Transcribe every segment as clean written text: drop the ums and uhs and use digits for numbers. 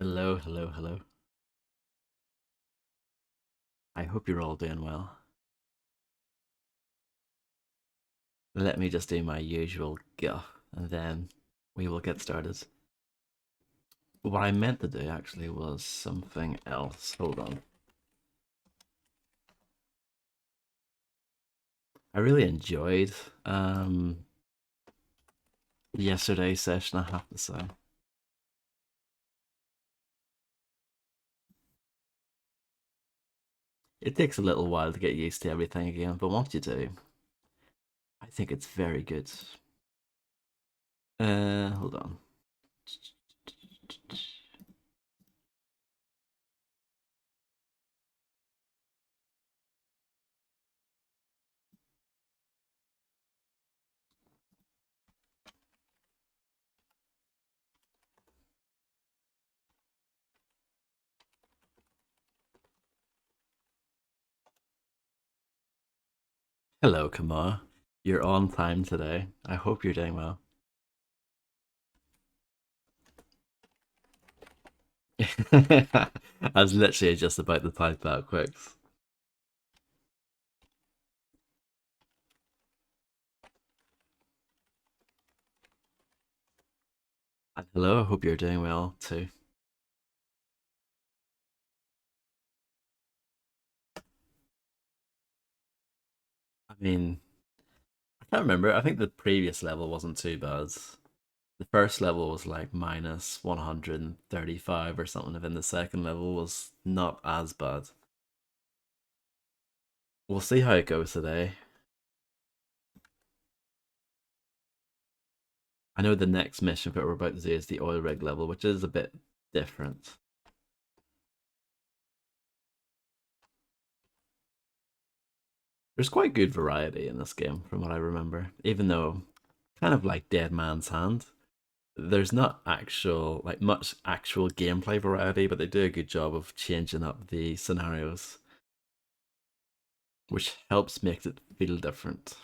Hello, hello, hello. I hope you're all doing well. Let me just do my usual guff and then we will get started. What I meant to do actually was something else. Hold on. I really enjoyed yesterday's session, I have to say. It takes a little while to get used to everything again, but once you do, I think it's very good. Hold on. Hello, Kama. You're on time today. I hope you're doing well. I was literally just about to type that quick. And hello, I hope you're doing well too. I mean, I can't remember. I think the previous level wasn't too bad. The first level was like minus 135 or something, and then the second level was not as bad. We'll see how it goes today. I know the next mission that we're about to do is the oil rig level, which is a bit different. There's quite good variety in this game, from what I remember, even though kind of like Dead Man's Hand. There's not actual like much actual gameplay variety, but they do a good job of changing up the scenarios, which helps makes it feel different.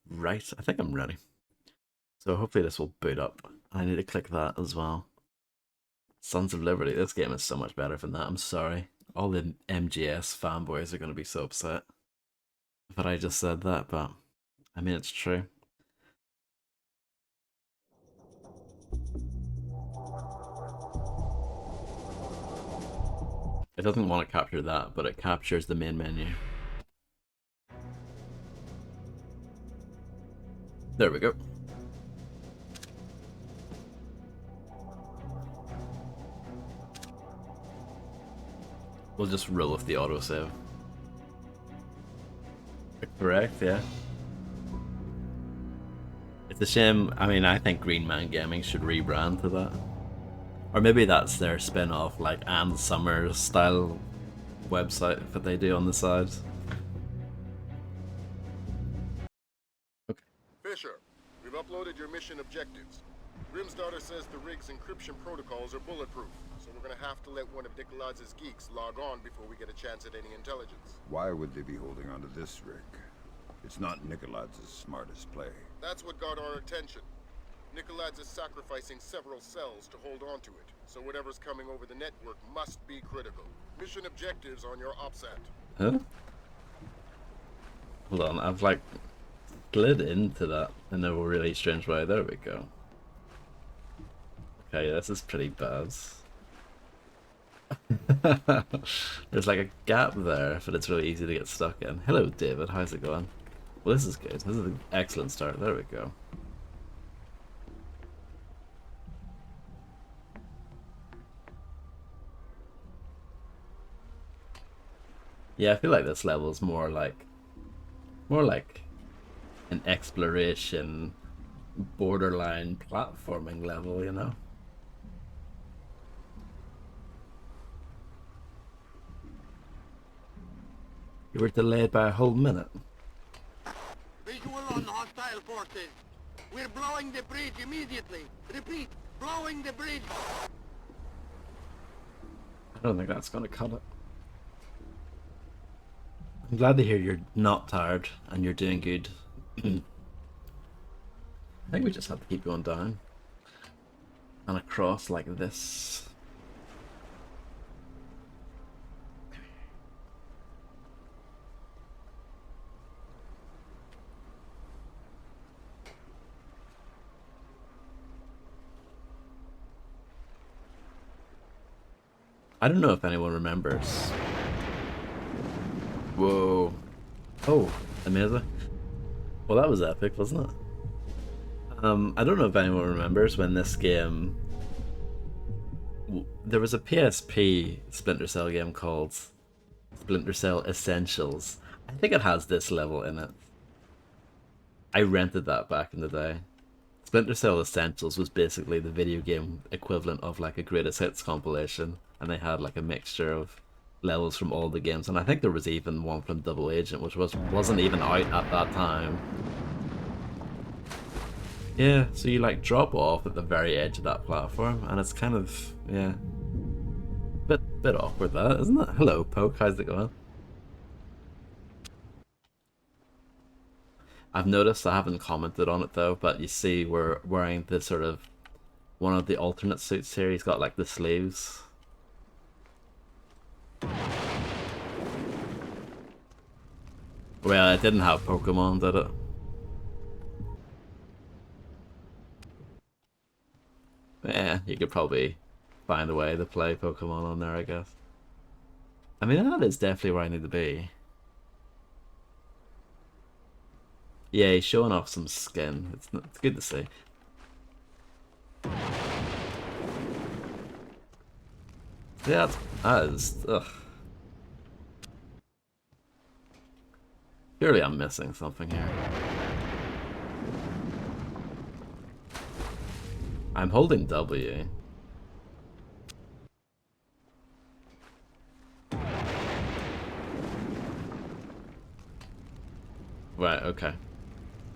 Right, I think I'm ready. So hopefully this will boot up. I need to click that as well. Sons of Liberty, this game is so much better than that. I'm sorry. All the MGS fanboys are going to be so upset that I just said that, but I mean, it's true. It doesn't want to capture that, but it captures the main menu. There we go. We'll just roll with the autosave. Correct, yeah. It's a shame. I mean, I think Green Man Gaming should rebrand to that. Or maybe that's their spin off, like Ann Summers style website that they do on the side. Okay. Fisher, we've uploaded your mission objectives. Grim's daughter says the rig's encryption protocols are bulletproof, so we're gonna have to let one of Nikolaz's geeks log on before we get a chance at any intelligence. Why would they be holding onto this rig? It's not Nikolaz's smartest play. That's what got our attention. Nikolaz is sacrificing several cells to hold on to it, so whatever's coming over the network must be critical. Mission objectives on your OPSAT. Huh? Hold on, I've like slid into that in a really strange way. There we go. Okay, this is pretty bad. There's like a gap there, but it's really easy to get stuck in. Hello, David. How's it going? Well, this is good. This is an excellent start. There we go. Yeah, I feel like this level is more like an exploration, borderline platforming level, you know? You were delayed by a whole minute. Visual on hostile forces. We're blowing the bridge immediately. Repeat, blowing the bridge. I don't think that's gonna cut it. I'm glad to hear you're not tired and you're doing good. I think we just have to keep going down. and across like this. I don't know if anyone remembers. Whoa. Oh, amazing. Well, that was epic, wasn't it? I don't know if anyone remembers when this game... There was a PSP Splinter Cell game called Splinter Cell Essentials. I think it has this level in it. I rented that back in the day. Splinter Cell Essentials was basically the video game equivalent of like a greatest hits compilation, and they had like a mixture of levels from all the games, and I think there was even one from Double Agent, which wasn't even out at that time. Yeah, so you like drop off at the very edge of that platform, and it's kind of, yeah, bit awkward, that, isn't it? Hello, Poke, how's it going? I've noticed, I haven't commented on it though, but you see we're wearing the sort of one of the alternate suits here. He's got like the sleeves. Well, it didn't have Pokemon, did it? Yeah, you could probably find a way to play Pokemon on there, I guess. I mean, that is definitely where I need to be. Yeah, he's showing off some skin. It's good to see. Yeah, that is... Ugh. Surely I'm missing something here. I'm holding W. Right, okay.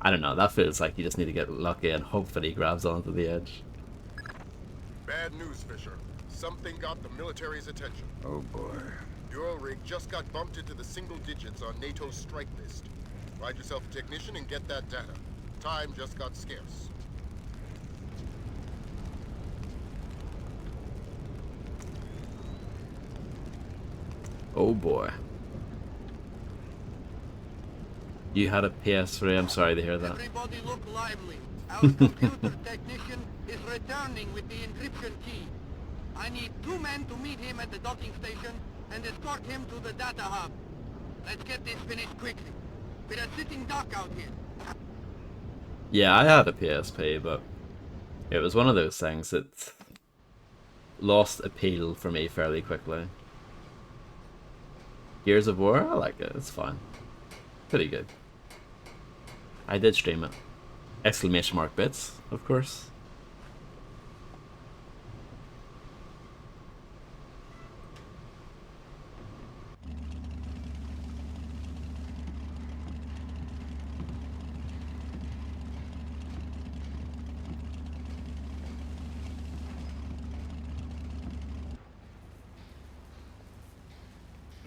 I don't know, that feels like you just need to get lucky and hope that he grabs onto the edge. Bad news, Fisher. Something got the military's attention. Oh boy. Your rig just got bumped into the single digits on NATO's strike list. Find yourself a technician and get that data. Time just got scarce. Oh boy. You had a PS3, I'm sorry to hear that. Everybody look lively. Our computer technician is returning with the encryption key. I need 2 men to meet him at the docking station and escort him to the data hub. Let's get this finished quickly. We're a sitting duck out here. Yeah, I had a PSP, but it was one of those things that lost appeal for me fairly quickly. Gears of War, I like it, it's fine. Pretty good. I did stream it. Exclamation mark bits, of course.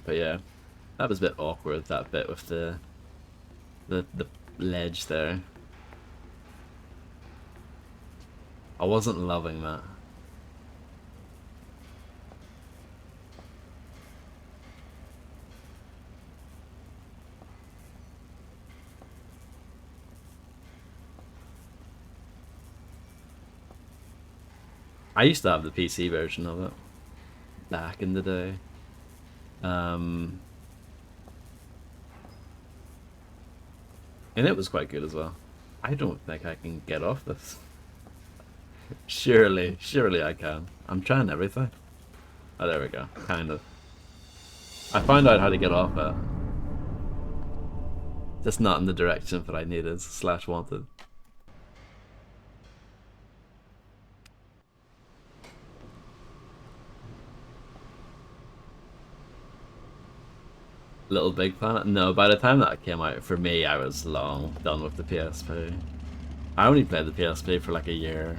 But yeah, that was a bit awkward, that bit with the ledge there. I wasn't loving that. I used to have the PC version of it back in the day. And it was quite good as well. I don't think I can get off this. Surely I can. I'm trying everything. Oh, there we go. Kind of. I found out how to get off it. Just not in the direction that I needed / wanted. Little Big Planet? No, by the time that came out, for me, I was long done with the PSP. I only played the PSP for like a year.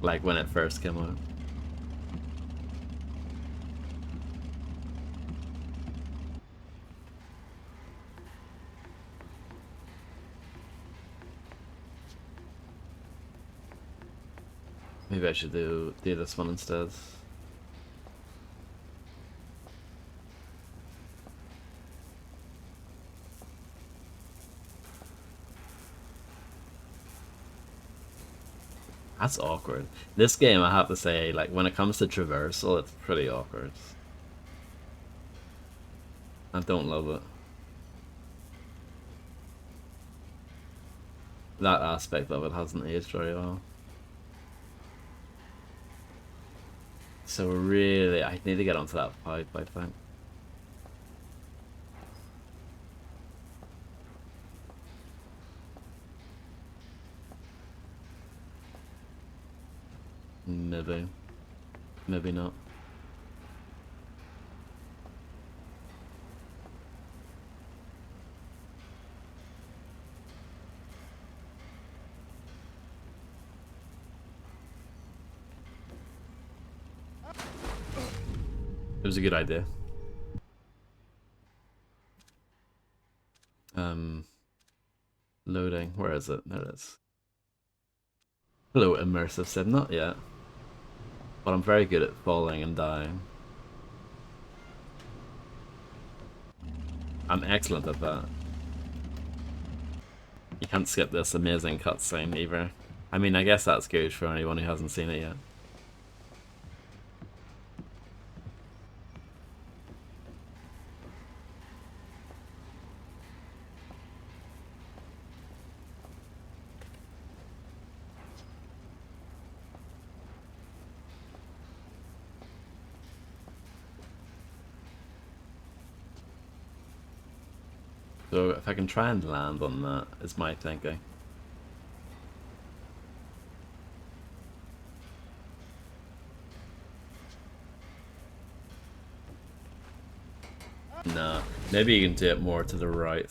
Like when it first came out. Maybe I should do this one instead. That's awkward. This game, I have to say, like, when it comes to traversal, it's pretty awkward. I don't love it. That aspect of it hasn't aged very well. So really, I need to get onto that pipe, I think. Maybe. Maybe not. It was a good idea. Loading. Where is it? There it is. Hello, immersive sim. Not yet. But I'm very good at falling and dying. I'm excellent at that. You can't skip this amazing cutscene either. I mean, I guess that's good for anyone who hasn't seen it yet. So if I can try and land on that, is my thinking. Nah, maybe you can do it more to the right.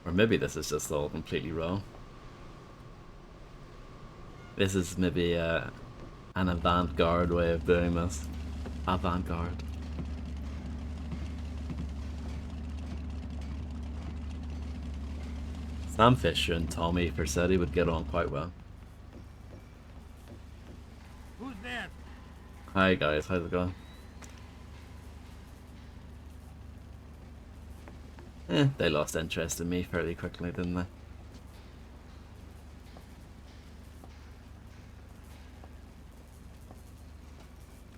Or maybe this is just all completely wrong. This is maybe an avant-garde way of doing this. Avant-garde. Sam Fisher and Tommy Persetti would get on quite well. Who's there? Hi guys, how's it going? They lost interest in me fairly quickly, didn't they?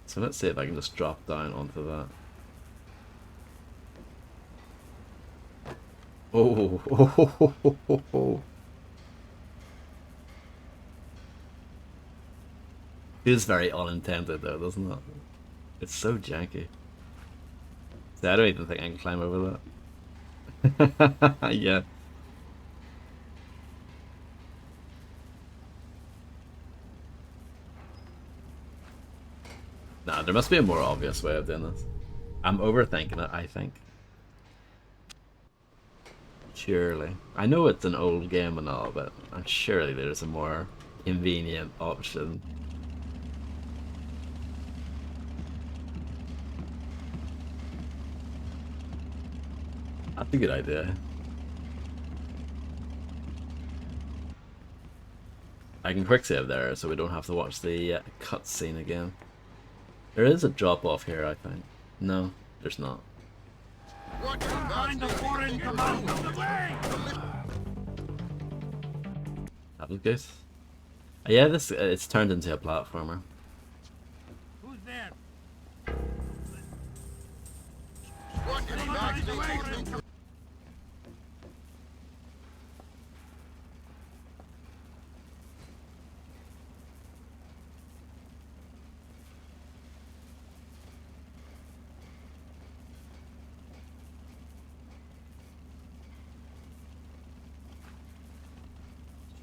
So let's see if I can just drop down onto that. Oh, oh. Feels very unintended though, doesn't it? It's so janky. See, I don't even think I can climb over that. Yeah. Nah, there must be a more obvious way of doing this. I'm overthinking it, I think. Surely. I know it's an old game and all, but surely there's a more convenient option. That's a good idea. I can quick save there so we don't have to watch the cutscene again. There is a drop off here, I think. No, there's not. Find the foreign command of the way! That was good. Yeah, this it's turned into a platformer. Who's there?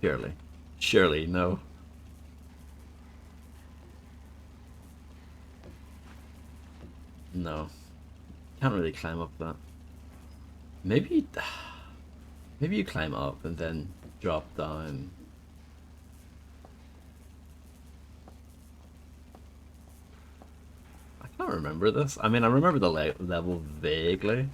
Surely. Surely, no. No. Can't really climb up that. Maybe... Maybe you climb up and then drop down. I can't remember this. I mean, I remember the level vaguely.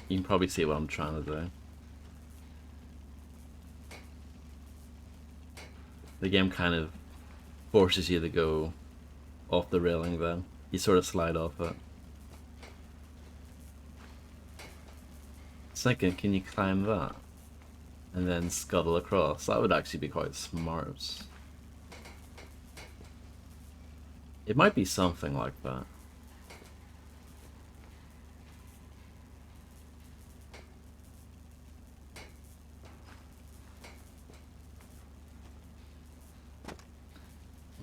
You can probably see what I'm trying to do. The game kind of forces you to go off the railing then. You sort of slide off it. Second, can you climb that? And then scuttle across? That would actually be quite smart. It might be something like that.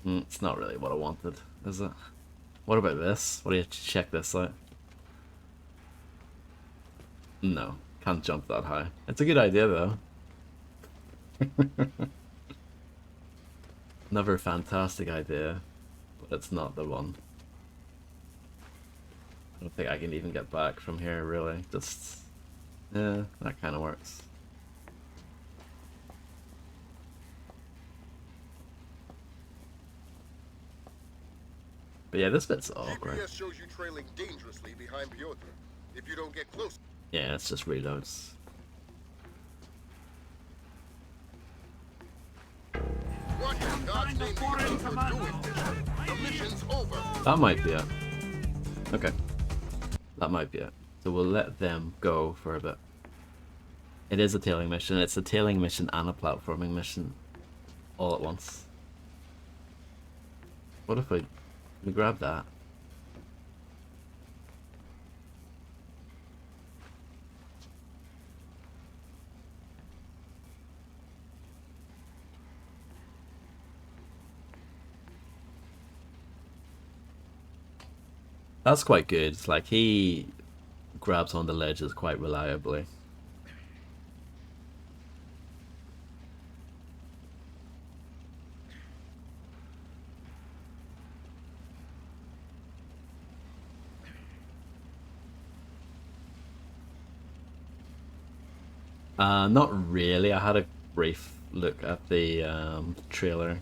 It's not really what I wanted, is it? What about this? What do you check this out? No, can't jump that high. It's a good idea though. Another fantastic idea, but it's not the one. I don't think I can even get back from here, really. Just, yeah, that kind of works. But yeah, this bit's awkward. GPS shows you trailing dangerously behind Piotr. If you don't get close. Yeah, it's just reloads. What in God's name are you doing? The mission's over. That might be it. Okay. That might be it. So we'll let them go for a bit. It is a tailing mission. It's a tailing mission and a platforming mission all at once. What if we grab that? That's quite good. It's like he grabs on the ledges quite reliably. Not really. I had a brief look at the trailer.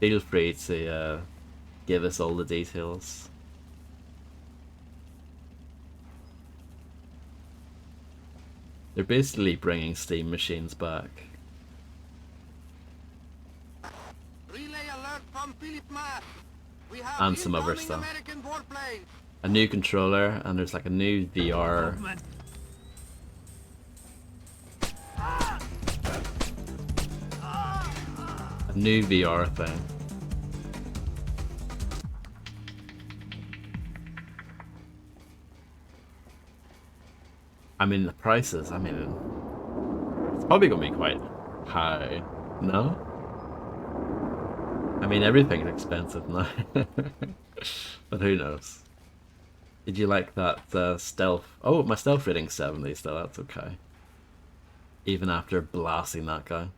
Feel free to give us all the details. They're basically bringing steam machines back. Relay alert from Philip Mass. We have And some other incoming stuff. American warplanes. A new controller, and there's like a new VR. A new VR thing. I mean, the prices, I mean, it's probably gonna be quite high, no? I mean, everything's expensive now. But who knows? Did you like that stealth? Oh, my stealth rating's 70, so that's okay. Even after blasting that guy.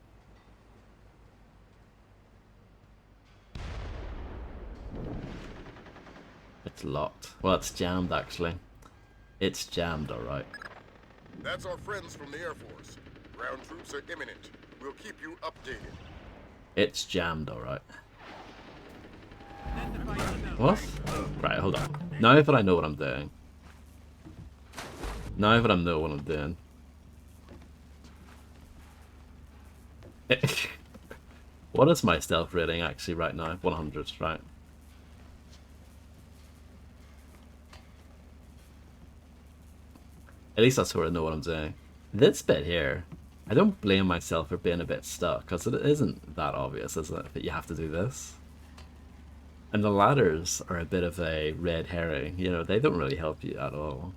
It's locked. Well, it's jammed, actually. It's jammed, alright. That's our friends from the Air Force. Ground troops are imminent. We'll keep you updated. It's jammed, alright. What? Right, hold on. Now that I know what I'm doing. Now that I know what I'm doing. What is my stealth rating actually right now? 100, right? At least I sort of know what I'm doing. This bit here, I don't blame myself for being a bit stuck, because it isn't that obvious, is it, that you have to do this? And the ladders are a bit of a red herring, you know, they don't really help you at all.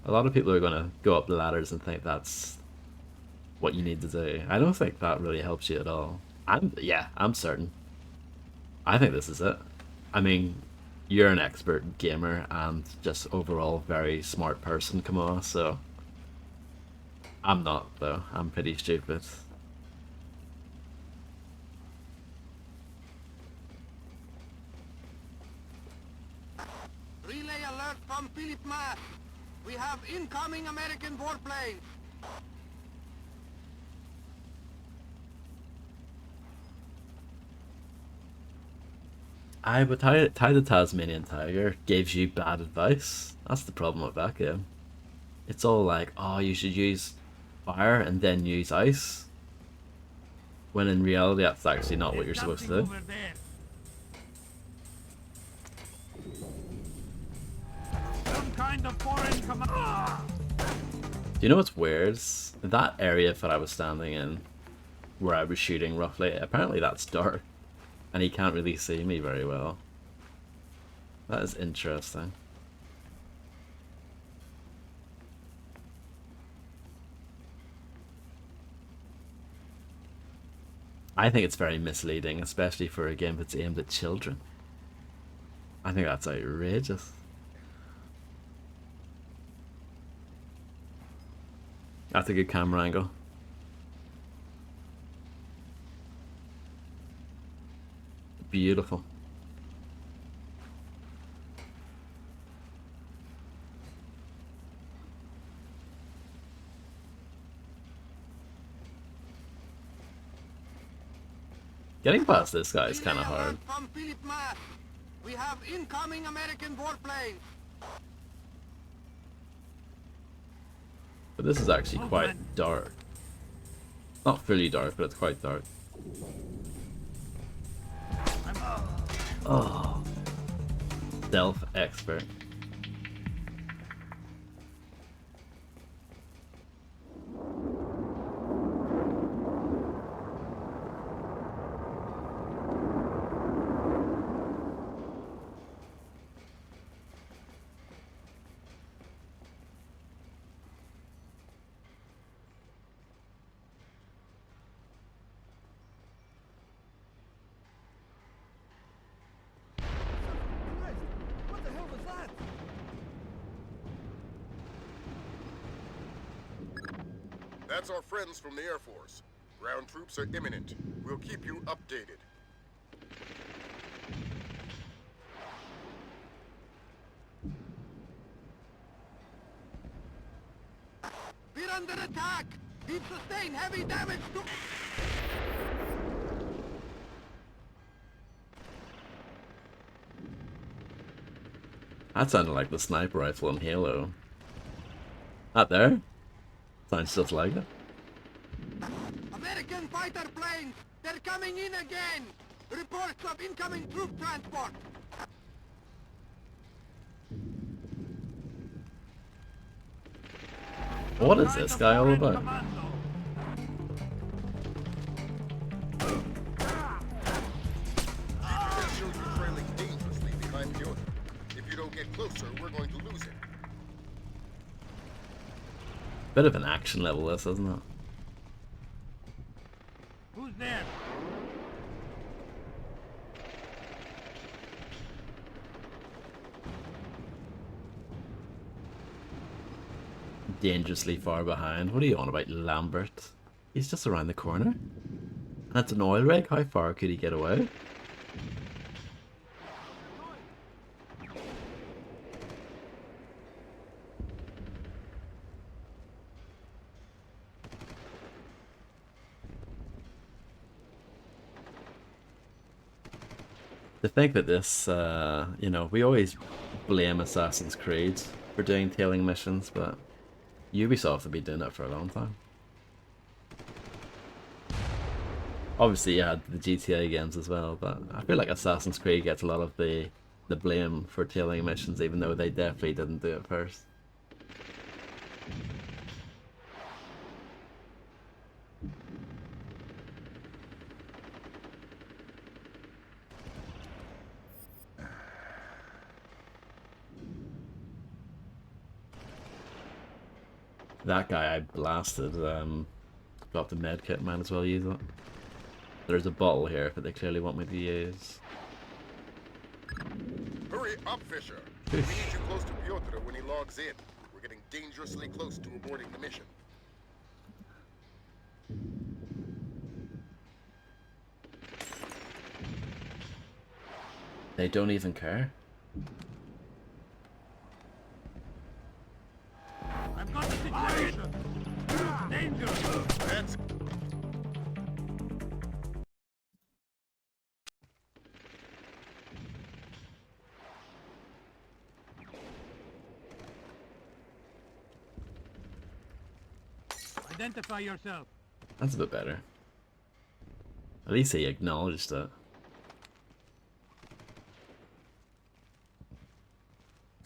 A lot of people are going to go up the ladders and think that's what you need to do. I don't think that really helps you at all. I'm certain. I think this is it. I mean, you're an expert gamer and just overall very smart person, Kamoa, so I'm not, though. I'm pretty stupid. Relay alert from Philip Mass. We have incoming American warplanes. But Ty the Tasmanian Tiger gives you bad advice. That's the problem with that game. It's all like, oh, you should use fire and then use ice. When in reality, that's actually not what you're supposed to do. Over there. Some kind of foreign command. Do you know what's weird? That area that I was standing in, where I was shooting roughly, apparently that's dark. And he can't really see me very well. That is interesting. I think it's very misleading, especially for a game that's aimed at children. I think that's outrageous. That's a good camera angle. Beautiful. Getting past this guy is kind of hard. From Philip Mass. We have incoming American warplanes. But this is actually quite dark. Not fully dark, but it's quite dark. Oh. Stealth expert. What the hell was that? That's our friends from the Air Force. Ground troops are imminent. We'll keep you updated. We're under attack. We've sustained heavy damage to... That sounded like the sniper rifle in Halo. That there? Sounds just like it. American fighter planes! They're coming in again! Reports of incoming troop transport! What is this guy all about? Commando. GPS shows you trailing dangerously behind Piotr. If you don't get closer, we're going to lose him. Bit of an action level, this, isn't it? Who's there? Dangerously far behind. What are you on about, Lambert? He's just around the corner. And that's an oil rig? How far could he get away? To think that this, you know, we always blame Assassin's Creed for doing tailing missions, but Ubisoft have been doing it for a long time. Obviously, you had the GTA games as well, but I feel like Assassin's Creed gets a lot of the blame for tailing missions, even though they definitely didn't do it first. That guy I blasted, dropped a med kit, might as well use it. There's a bottle here that they clearly want me to use. Hurry up, Fisher. We need you close to Piotr when he logs in. We're getting dangerously close to aborting the mission. They don't even care. I've got the situation. Danger. That's Identify yourself. That's a bit better. At least he acknowledged it.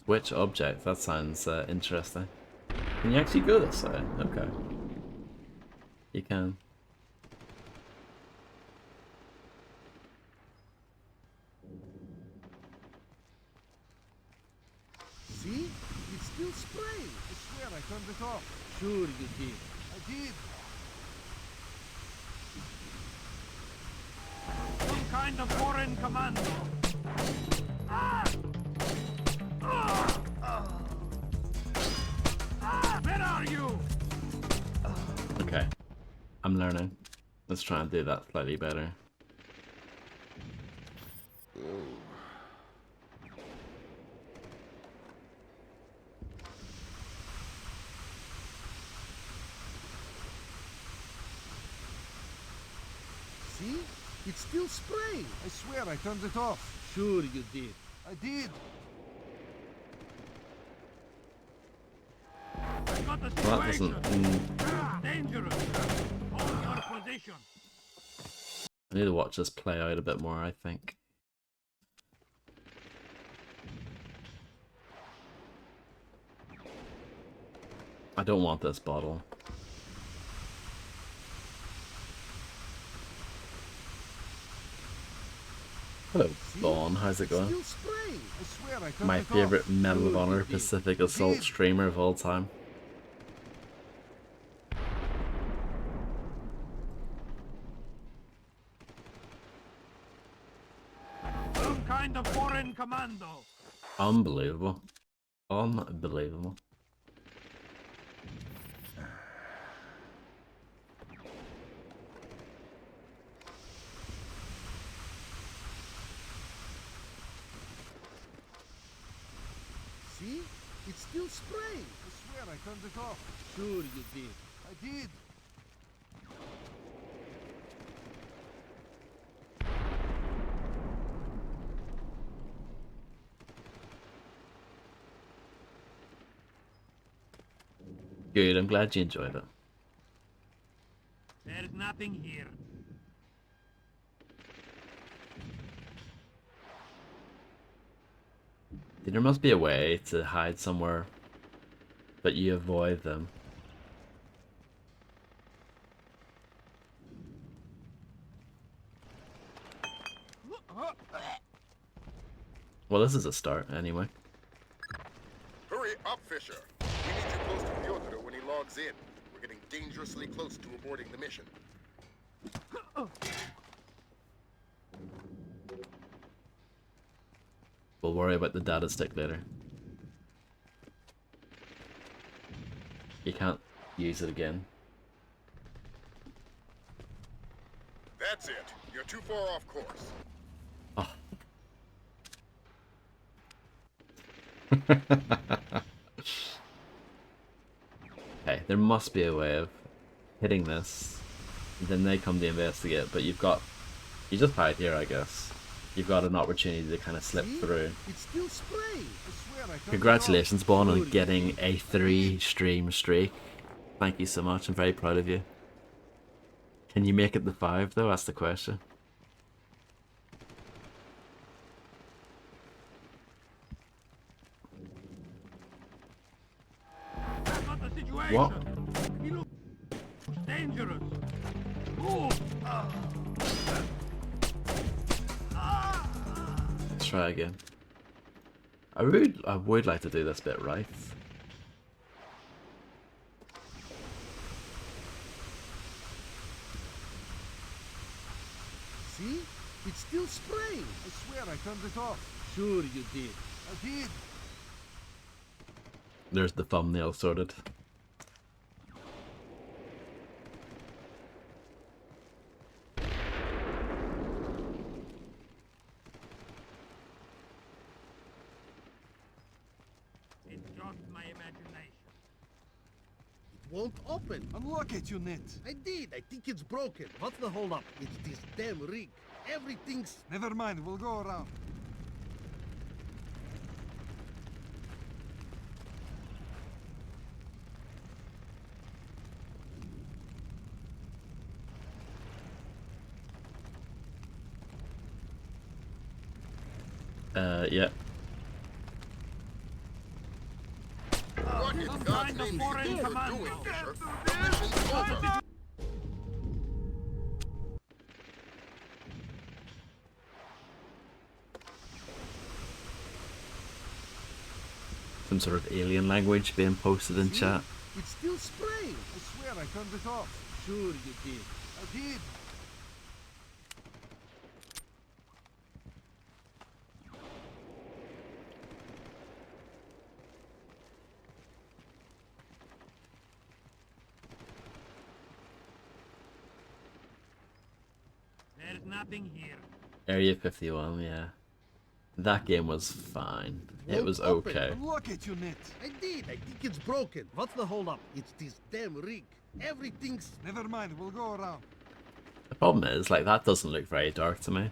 Which object? That sounds interesting. Can you actually go this way? Okay. You can. See? It's still spraying. I swear I turned it off. Sure you did. I did. Some kind of foreign commando. Ah! Ah! Ah! Where are you? Okay. I'm learning. Let's try and do that slightly better. See? It's still spraying. I swear I turned it off. Sure you did. I did. I got the Well, that situation. doesn't... Ah, dangerous. Hold your position. I need to watch this play out a bit more, I think. I don't want this bottle. Hello, Vaughn. How's it going? Still spraying. I swear I turned My it off. favorite Medal of Sure Honor you did. Pacific I Assault did. streamer of all time. Some kind of foreign commando. Unbelievable. Unbelievable. See? It's still spraying. I swear I turned it off. Sure you did. I did. Good, I'm glad you enjoyed it. There's nothing here. There must be a way to hide somewhere, but you avoid them. Well, this is a start, anyway. Hurry up, Fisher. We need you close to Pyotr when he logs in. We're getting dangerously close to aborting the mission. We'll worry about the data stick later. You can't use it again. That's it. You're too far off course. Oh. Okay, there must be a way of hitting this. Then they come to investigate, but you just hide here, I guess. You've got an opportunity to kind of slip See? through. It's still spraying. I swear I turned Congratulations, it off. Bon, Sure on you getting did. a 3-stream streak. Thank you so much. I'm very proud of you. Can you make it the 5 though? That's the question. That's not the situation. What? He looks dangerous. Move. Let's try again. I would like to do this bit right. See? It's still spraying. I swear I turned it off. Sure you did. I did. There's the thumbnail sorted. It's just my imagination. It won't open. Unlock it, you net. I did. I think it's broken. What's the holdup? It's this damn rig. Everything's... Never mind, we'll go around. Yeah. What in Some God's kind of name do you foreign think you're commando. doing, Fisher? Mission's over. Some sort of alien language being posted in See? chat. It's still spraying. I swear I turned it off. Sure you did. I did. There's nothing here. Area 51, yeah. That game was fine. It was Won't open. okay. Unlock it, you net. I did. I think it's broken. What's the holdup? It's this damn rig. Everything's... Never mind. We'll go around. The problem is, like, that doesn't look very dark to me.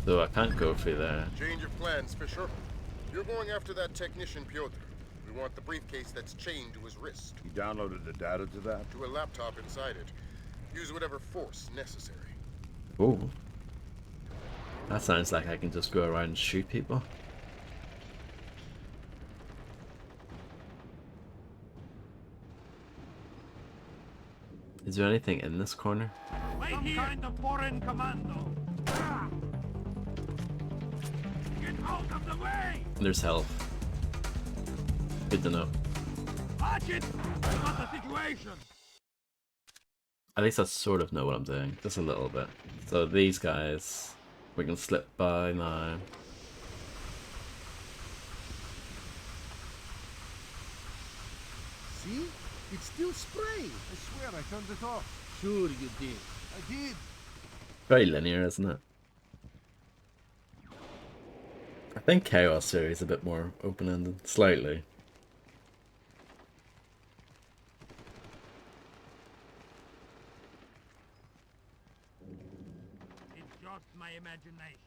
So I can't go through there. Change of plans, Fisher. You're going after that technician, Piotr. We want the briefcase that's chained to his wrist. You downloaded the data to that? To a laptop inside it. Use whatever force necessary. Oh. That sounds like I can just go around and shoot people. Is there anything in this corner? Wait Some kind of foreign commando. Ah! Get out of the way! There's health. Good to know. Watch it! I want the situation! At least I sort of know what I'm doing. Just a little bit. So these guys, we can slip by now. See? It's still spraying. I swear I turned it off. Sure you did. I did. Very linear, isn't it? I think Chaos series is a bit more open-ended. Slightly. It's just my imagination.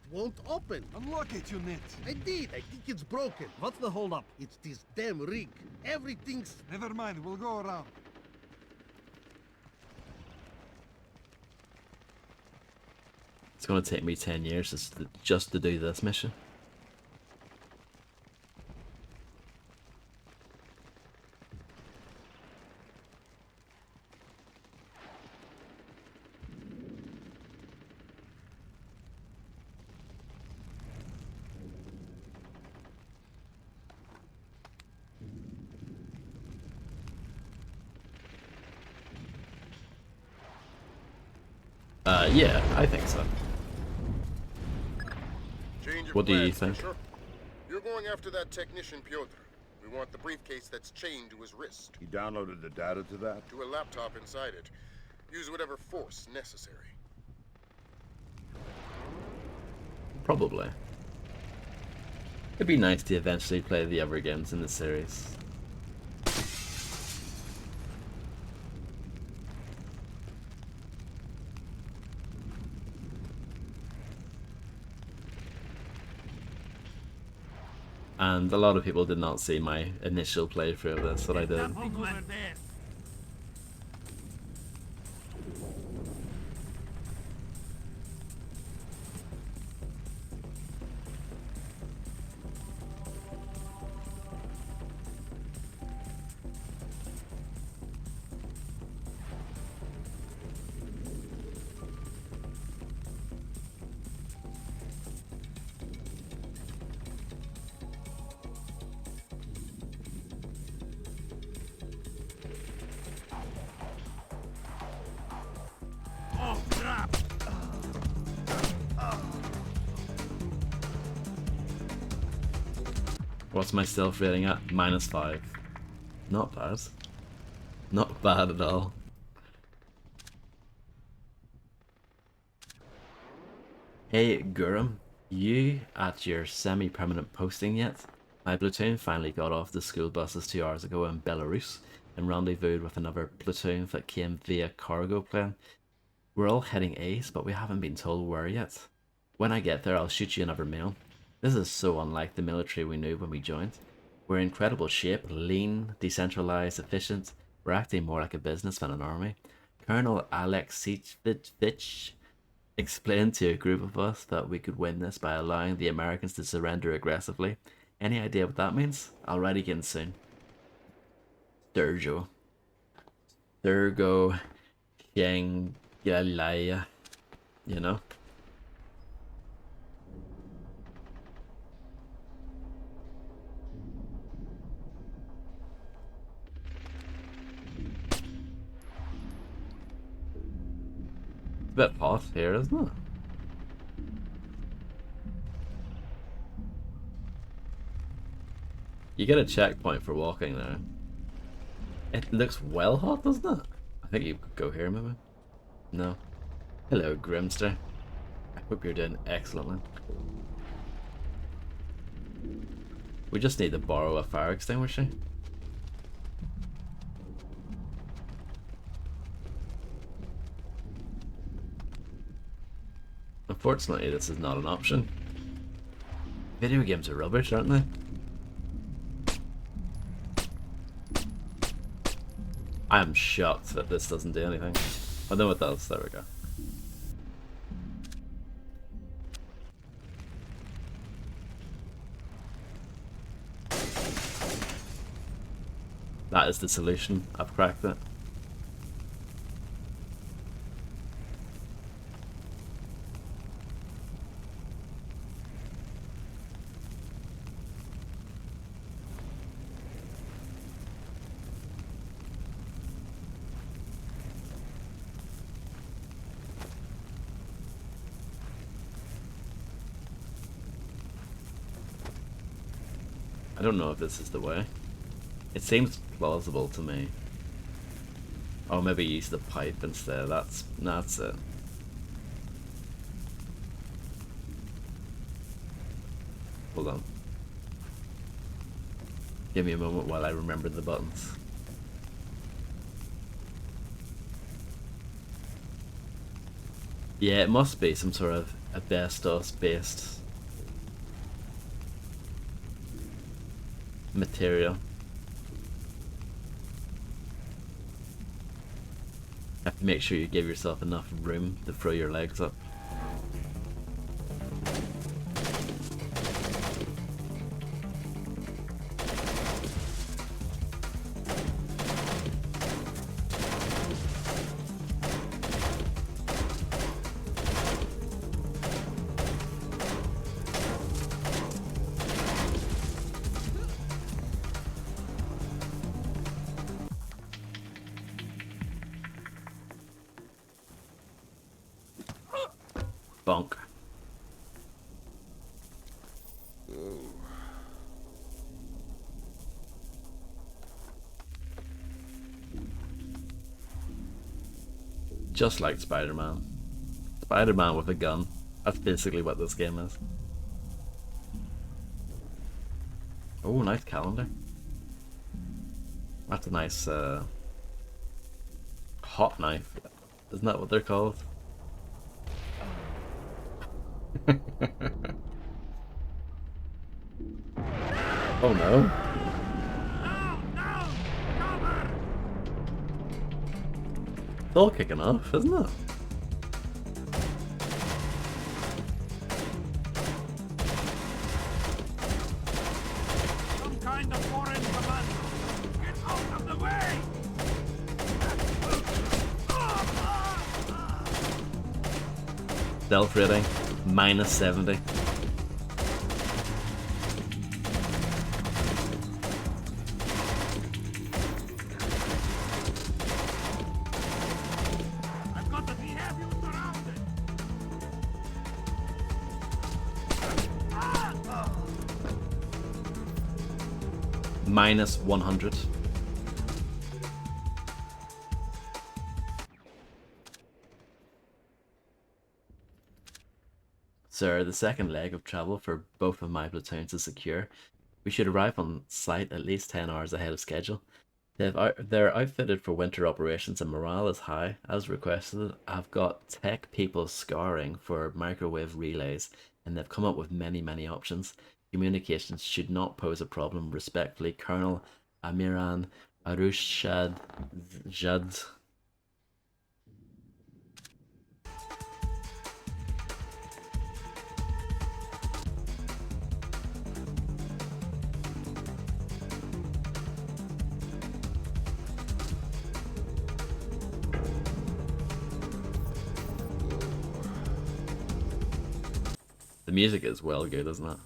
It won't open. Unlock it, you net. I did. I think it's broken. What's the holdup? It's this damn rig. Everything's... Never mind. We'll go around. It's gonna take me 10 years just to do this mission. Yeah, I think so. Change of What do you plans, think? Fisher. You're going after that technician, Piotr. We want the briefcase that's chained to his wrist. You downloaded the data to that? To a laptop inside it. Use whatever force necessary. Probably. It'd be nice to eventually play the other games in the series. And a lot of people did not see my initial playthrough of this that I did. Nothing over there. Oh, crap! What's my stealth rating at? -5. Not bad. Not bad at all. Hey Gurum, you at your semi-permanent posting yet? My platoon finally got off the school buses 2 hours ago in Belarus and rendezvoused with another platoon that came via cargo plane. We're all heading east, but we haven't been told where yet. When I get there, I'll shoot you another mail. This is so unlike the military we knew when we joined. We're in incredible shape, lean, decentralized, efficient. We're acting more like a business than an army. Colonel Alexievich explained to a group of us that we could win this by allowing the Americans to surrender aggressively. Any idea what that means? I'll write again soon. Sturgo. Sturgo Shangalaya. You know? It's a bit hot here, isn't it? You get a checkpoint for walking there. It looks well hot, doesn't it? I think you could go here, maybe. No. Hello, Grimster. I hope you're doing excellently. We just need to borrow a fire extinguisher. Unfortunately, this is not an option. Video games are rubbish, aren't they? I am shocked that this doesn't do anything. I know it does, there we go. That is the solution. I've cracked it. I don't know if this is the way. It seems plausible to me. Oh, maybe use the pipe instead. That's it. Hold on. Give me a moment while I remember the buttons. Yeah, it must be some sort of asbestos-based material. Have to make sure you give yourself enough room to throw your legs up. Bonk. Just like Spider-Man. Spider-Man with a gun. That's basically what this game is. Oh, nice calendar. That's a nice hot knife. Isn't that what they're called? Oh no. It's all kicking off, isn't it? Some kind of foreign commando. Get out of the way! Stealth rating, -70. I've got to have you surrounded. -100. Sir, the second leg of travel for both of my platoons is secure. We should arrive on site at least 10 hours ahead of schedule. They're outfitted for winter operations and morale is high. As requested, I've got tech people scouring for microwave relays and they've come up with many options. Communications should not pose a problem. Respectfully, Colonel Amiran Arushad Jad. The music is well good, isn't it?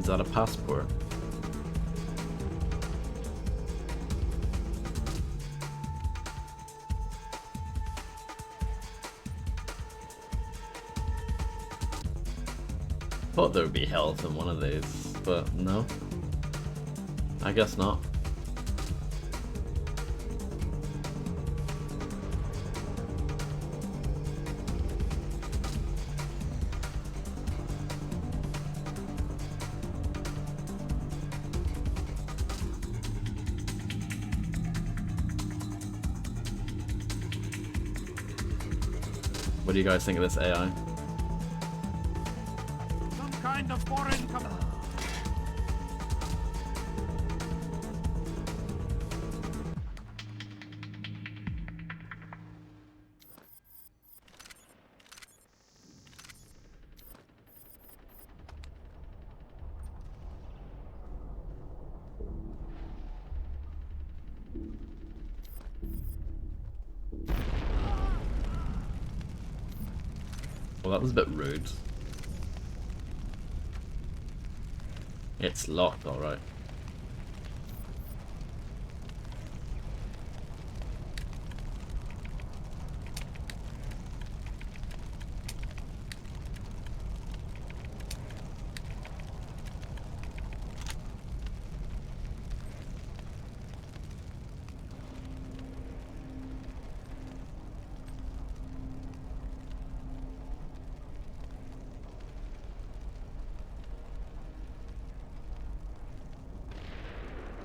Is that a passport? Thought there would be health in one of these, but no. I guess not. What do you guys think of this AI? Some kind of foreign command. Well, that was a bit rude. It's locked, alright.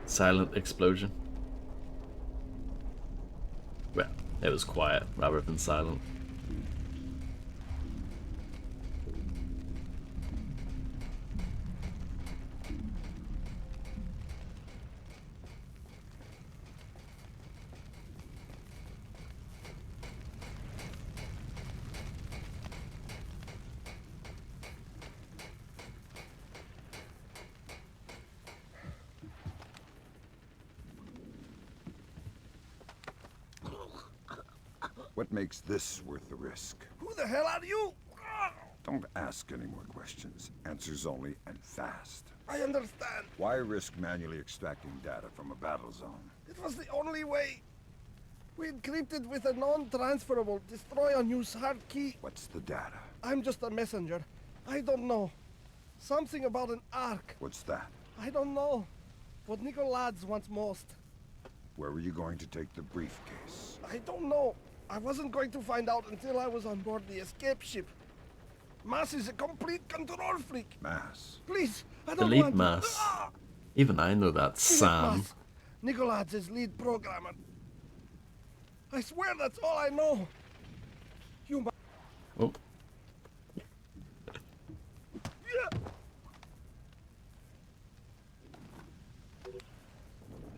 Silent explosion. Well, it was quiet rather than silent. What makes this worth the risk? Who the hell are you? Don't ask any more questions. Answers only, and fast. I understand. Why risk manually extracting data from a battle zone? It was the only way. We encrypted with a non-transferable destroy unused hard key. What's the data? I'm just a messenger. I don't know. Something about an ark. What's that? I don't know. What Nicolad's wants most. Where were you going to take the briefcase? I don't know. I wasn't going to find out until I was on board the escape ship. Mass is a complete control freak. Mass. Please, I don't Delete want Mass. to... Ah! Even I know that, Sam. Mass. Nicolad's his lead programmer. I swear that's all I know. You Oh.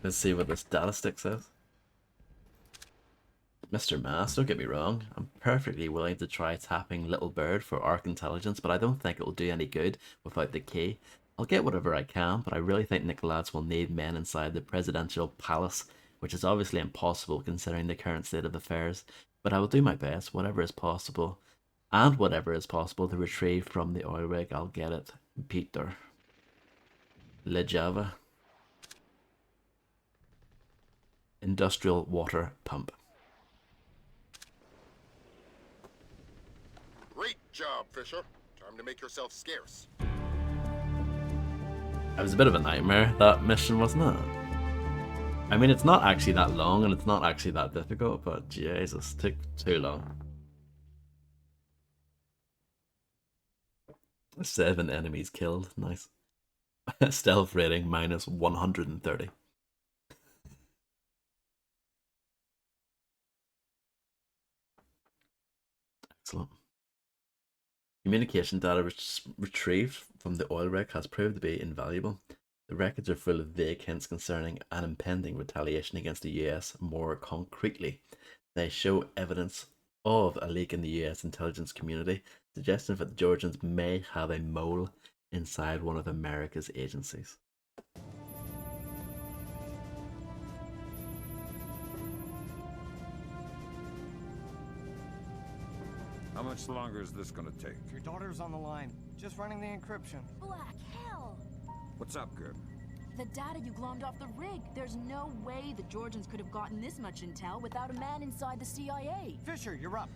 Let's see what this data stick says. Mr. Mass, don't get me wrong, I'm perfectly willing to try tapping Little Bird for Arc Intelligence, but I don't think it'll do any good without the key. I'll get whatever I can, but I really think Nicolaides will need men inside the presidential palace, which is obviously impossible considering the current state of affairs, but I will do my best, whatever is possible, and whatever is possible to retrieve from the oil rig, I'll get it. Peter. Le Java. Industrial water pump. Great job, Fisher. Time to make yourself scarce. It was a bit of a nightmare, that mission, wasn't it? I mean, it's not actually that long, and it's not actually that difficult, but Jesus, it took too long. 7 enemies killed, nice. Stealth rating minus 130. Excellent. Communication data retrieved from the oil rig has proved to be invaluable. The records are full of vague hints concerning an impending retaliation against the US. More concretely, they show evidence of a leak in the US intelligence community, suggesting that the Georgians may have a mole inside one of America's agencies. How much longer is this gonna take? Your daughter's on the line. Just running the encryption. Black hell! What's up, Gib? The data you glommed off the rig. There's no way the Georgians could have gotten this much intel without a man inside the CIA. Fisher, you're up.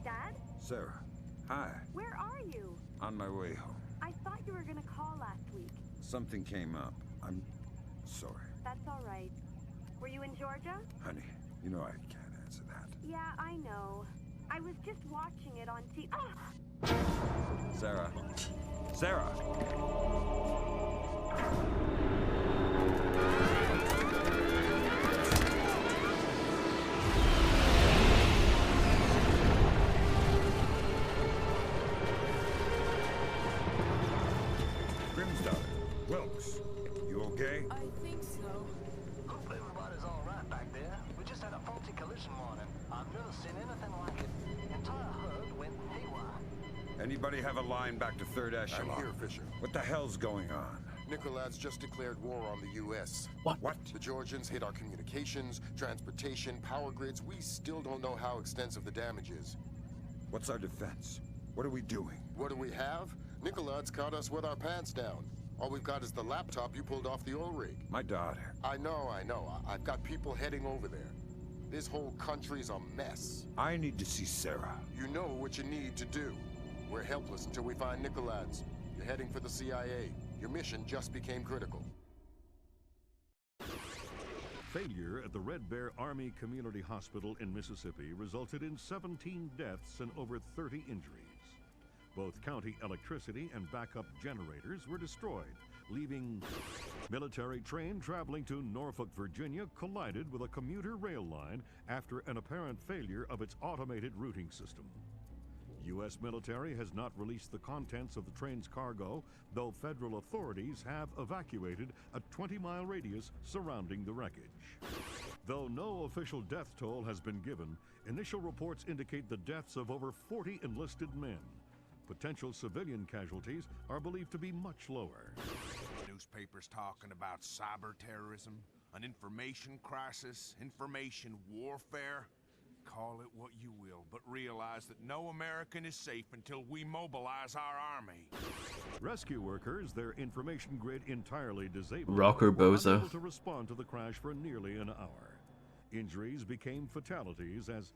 Dad? Sarah. Hi. Where are you? On my way home. I thought you were gonna call last week. Something came up. I'm sorry. That's all right. Were you in Georgia? Honey, you know I can't answer that. Yeah, I know. I was just watching it on TV. Ah! Sarah. Sarah! Grimsdaughter. Wilkes. You okay? I think so. Hope everybody's all right back there. We just had a faulty collision warning. I've never seen anything like it. The entire herd went haywire. Anybody have a line back to 3rd Echelon? I'm here, Fisher. What the hell's going on? Nicolaides just declared war on the U.S. What? The Georgians hit our communications, transportation, power grids. We still don't know how extensive the damage is. What's our defense? What are we doing? What do we have? Nicolaides caught us with our pants down. All we've got is the laptop you pulled off the oil rig. My daughter. I know. I've got people heading over there. This whole country's a mess. I need to see Sarah. You know what you need to do. We're helpless until we find Nicolaides. You're heading for the CIA. Your mission just became critical. Failure at the Red Bear Army Community Hospital in Mississippi resulted in 17 deaths and over 30 injuries. Both county electricity and backup generators were destroyed, leaving military train traveling to Norfolk, Virginia collided with a commuter rail line after an apparent failure of its automated routing system. U.S. military has not released the contents of the train's cargo, though federal authorities have evacuated a 20-mile radius surrounding the wreckage. Though no official death toll has been given, initial reports indicate the deaths of over 40 enlisted men. Potential civilian casualties are believed to be much lower. Newspapers talking about cyber terrorism, an information crisis, information warfare. Call it what you will, but realize that no American is safe until we mobilize our army. Rescue workers, their information grid entirely disabled, Rocker were Bozo. unable to respond to the crash for nearly an hour. Injuries became fatalities as,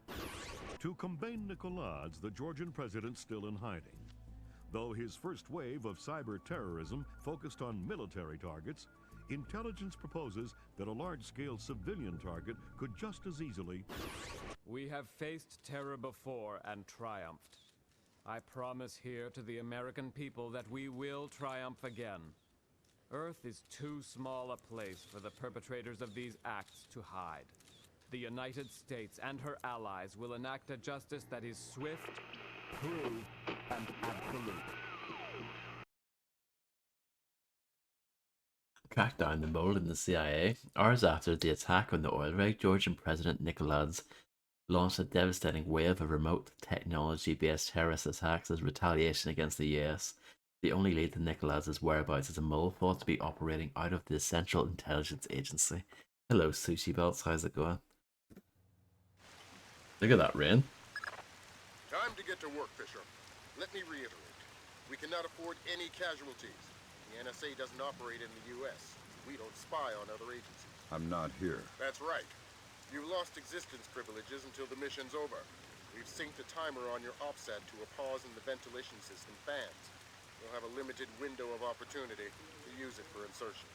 to combat Nicolaides, the Georgian president still in hiding. Though his first wave of cyber terrorism focused on military targets, intelligence proposes that a large-scale civilian target could just as easily. We have faced terror before and triumphed. I promise here to the American people that we will triumph again. Earth is too small a place for the perpetrators of these acts to hide. The United States and her allies will enact a justice that is swift, true, and absolute. track down the mole in the CIA. Hours after the attack on the oil rig, Georgian President Nikolaus launched a devastating wave of remote technology-based terrorist attacks as retaliation against the US. The only lead to Nikolaus's whereabouts is a mole thought to be operating out of the Central Intelligence Agency. Hello, Sushi Belts. How's it going? Look at that rain. Time to get to work, Fisher. Let me reiterate. We cannot afford any casualties. The NSA doesn't operate in the US. We don't spy on other agencies. I'm not here. That's right. You've lost existence privileges until the mission's over. We've synced a timer on your OPSAT to a pause in the ventilation system fans. You'll have a limited window of opportunity to use it for insertion.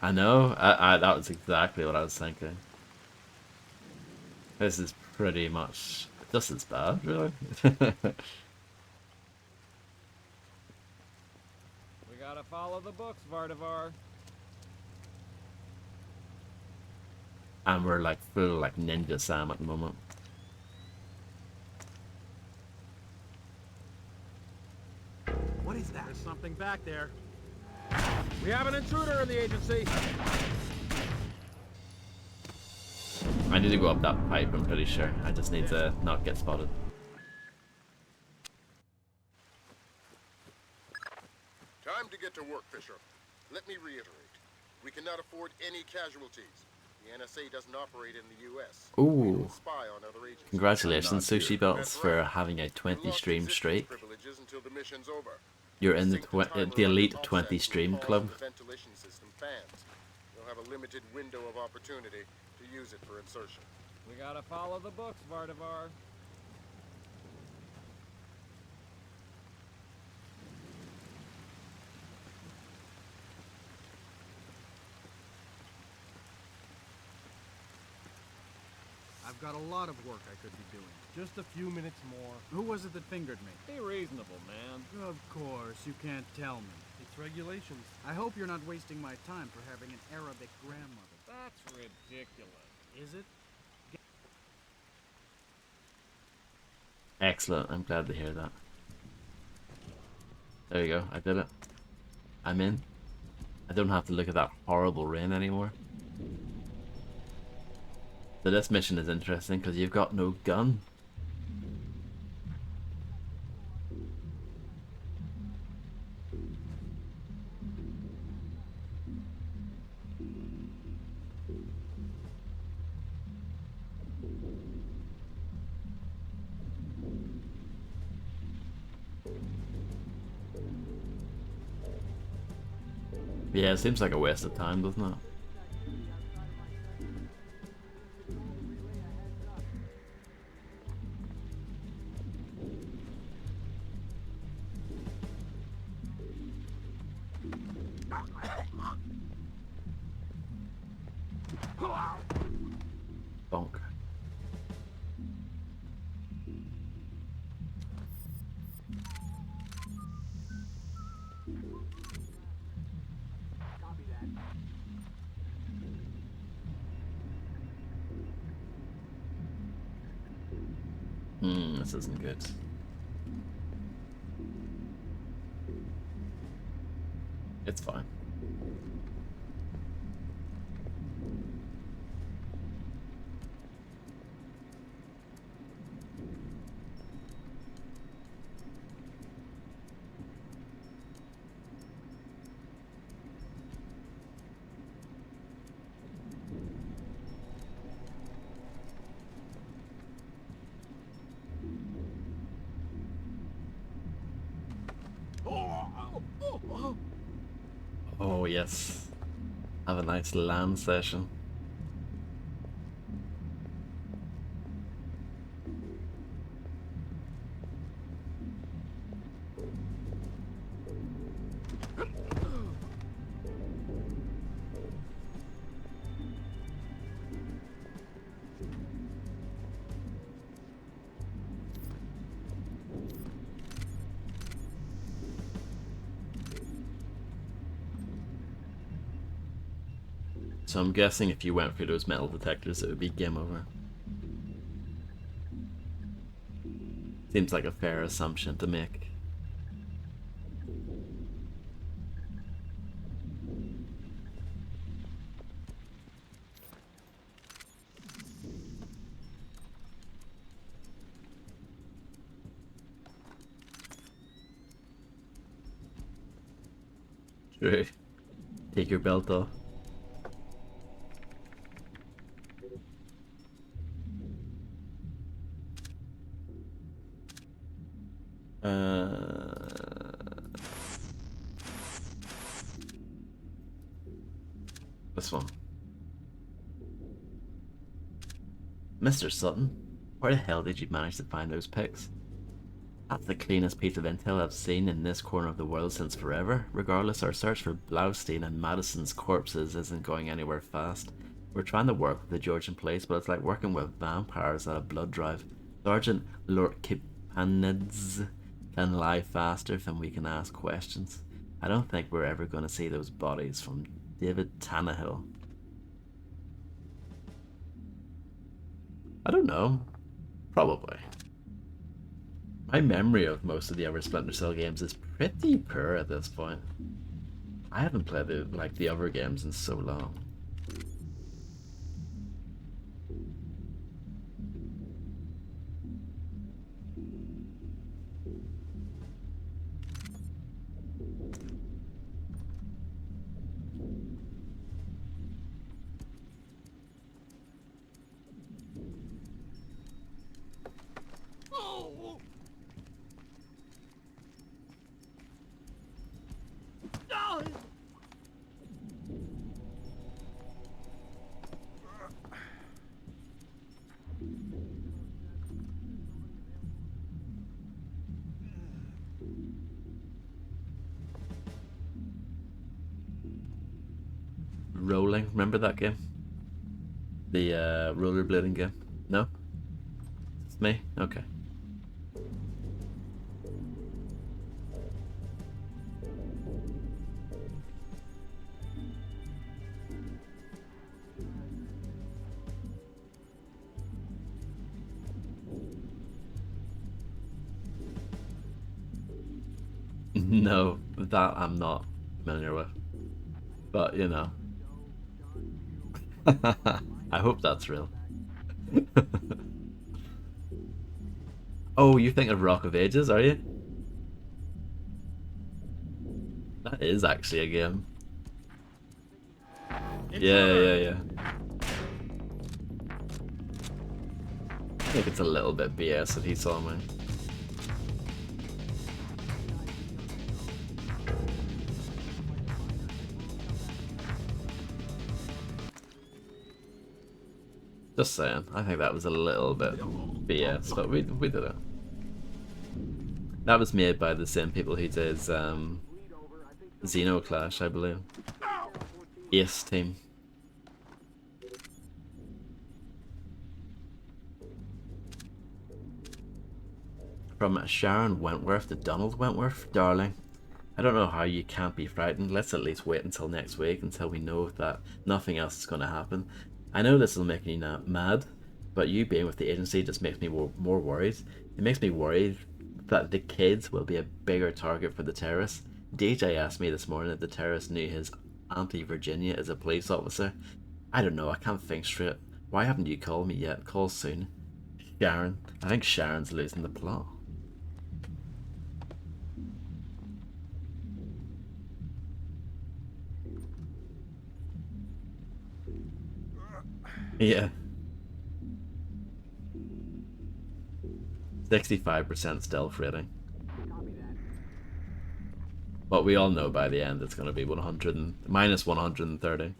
I know. I that was exactly what I was thinking. This is pretty much just as bad, really. We gotta follow the books, Vardavar. And we're like full like Ninja Sam at the moment. What is that? There's something back there. We have an intruder in the agency. I need to go up that pipe, I'm pretty sure. I just need to not get spotted. Time to get to work, Fisher. Let me reiterate. We cannot afford any casualties. The NSA doesn't operate in the US. Ooh. Spy on other agencies. Congratulations, Sushi Belts, for having a 20 stream streak. Privileges until the mission's over. You're in the elite 20 stream club. Ventilation system fans. You'll have a limited window of opportunity to use it for insertion. We gotta follow the books, Vardavar. I've got a lot of work I could be doing. Just a few minutes more. Who was it that fingered me? Be reasonable, man. Of course, you can't tell me. It's regulations. I hope you're not wasting my time for having an Arabic grandmother. That's ridiculous. Is it? Excellent, I'm glad to hear that. There you go, I did it. I'm in. I don't have to look at that horrible rain anymore. So this mission is interesting because you've got no gun. Yeah, it seems like a waste of time, doesn't it? Bonk. This isn't good. It's fine. Oh yes. Have a nice LAN session. So I'm guessing if you went through those metal detectors, it would be game over. Seems like a fair assumption to make. True. Take your belt off. This one. Mr. Sutton, where the hell did you manage to find those pics? That's the cleanest piece of intel I've seen in this corner of the world since forever. Regardless, our search for Blaustein and Madison's corpses isn't going anywhere fast. We're trying to work with the Georgian police, but it's like working with vampires at a blood drive. Sergeant Lorkipanidze can lie faster than we can ask questions. I don't think we're ever going to see those bodies from David Tannehill. I don't know. Probably. My memory of most of the other Splinter Cell games is pretty poor at this point. I haven't played the other games in so long. Rolling, remember that game? The rollerblading game? No? It's me? Okay. No, that I'm not familiar with. But, you know. I hope that's real. Oh, you think of Rock of Ages, are you? That is actually a game. Yeah. I think it's a little bit BS that he saw me. Just saying, I think that was a little bit BS, but we did it. That was made by the same people who did Xenoclash, I believe. Ace team. From Sharon Wentworth to Donald Wentworth, darling. I don't know how you can't be frightened. Let's at least wait until next week until we know that nothing else is going to happen. I know this will make me mad, but you being with the agency just makes me more worried. It makes me worried that the kids will be a bigger target for the terrorists. DJ asked me this morning if the terrorist knew his Auntie Virginia is a police officer. I don't know, I can't think straight. Why haven't you called me yet? Call soon. Sharon. I think Sharon's losing the plot. Yeah. 65% stealth rating. But we all know by the end it's going to be minus 130.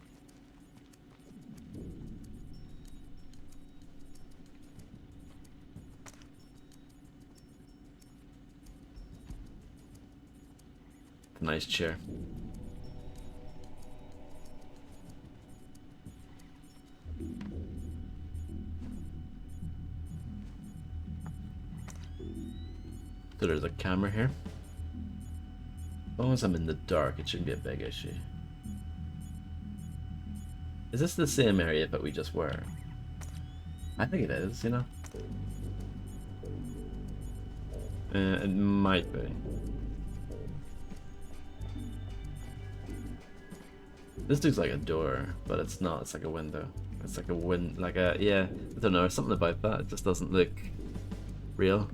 Nice chair. So there's a camera here. As long as I'm in the dark, it shouldn't be a big issue. Is this the same area that we just were? I think it is, you know? It might be. This looks like a door, but it's not. It's like a window. It's like a yeah, I don't know, something about that. It just doesn't look real.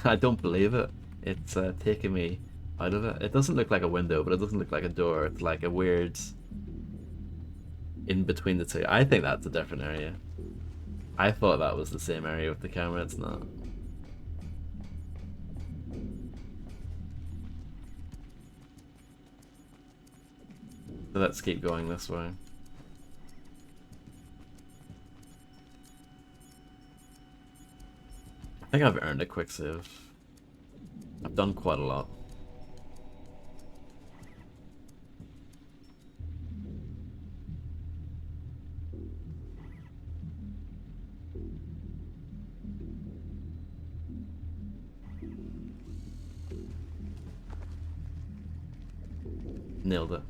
I don't believe it. It's taking me out of it. It doesn't look like a window, but it doesn't look like a door. It's like a weird in between the two. I think that's a different area. I thought that was the same area with the camera. It's not. So let's keep going this way. I think I've earned a quick save. I've done quite a lot. Nailed it.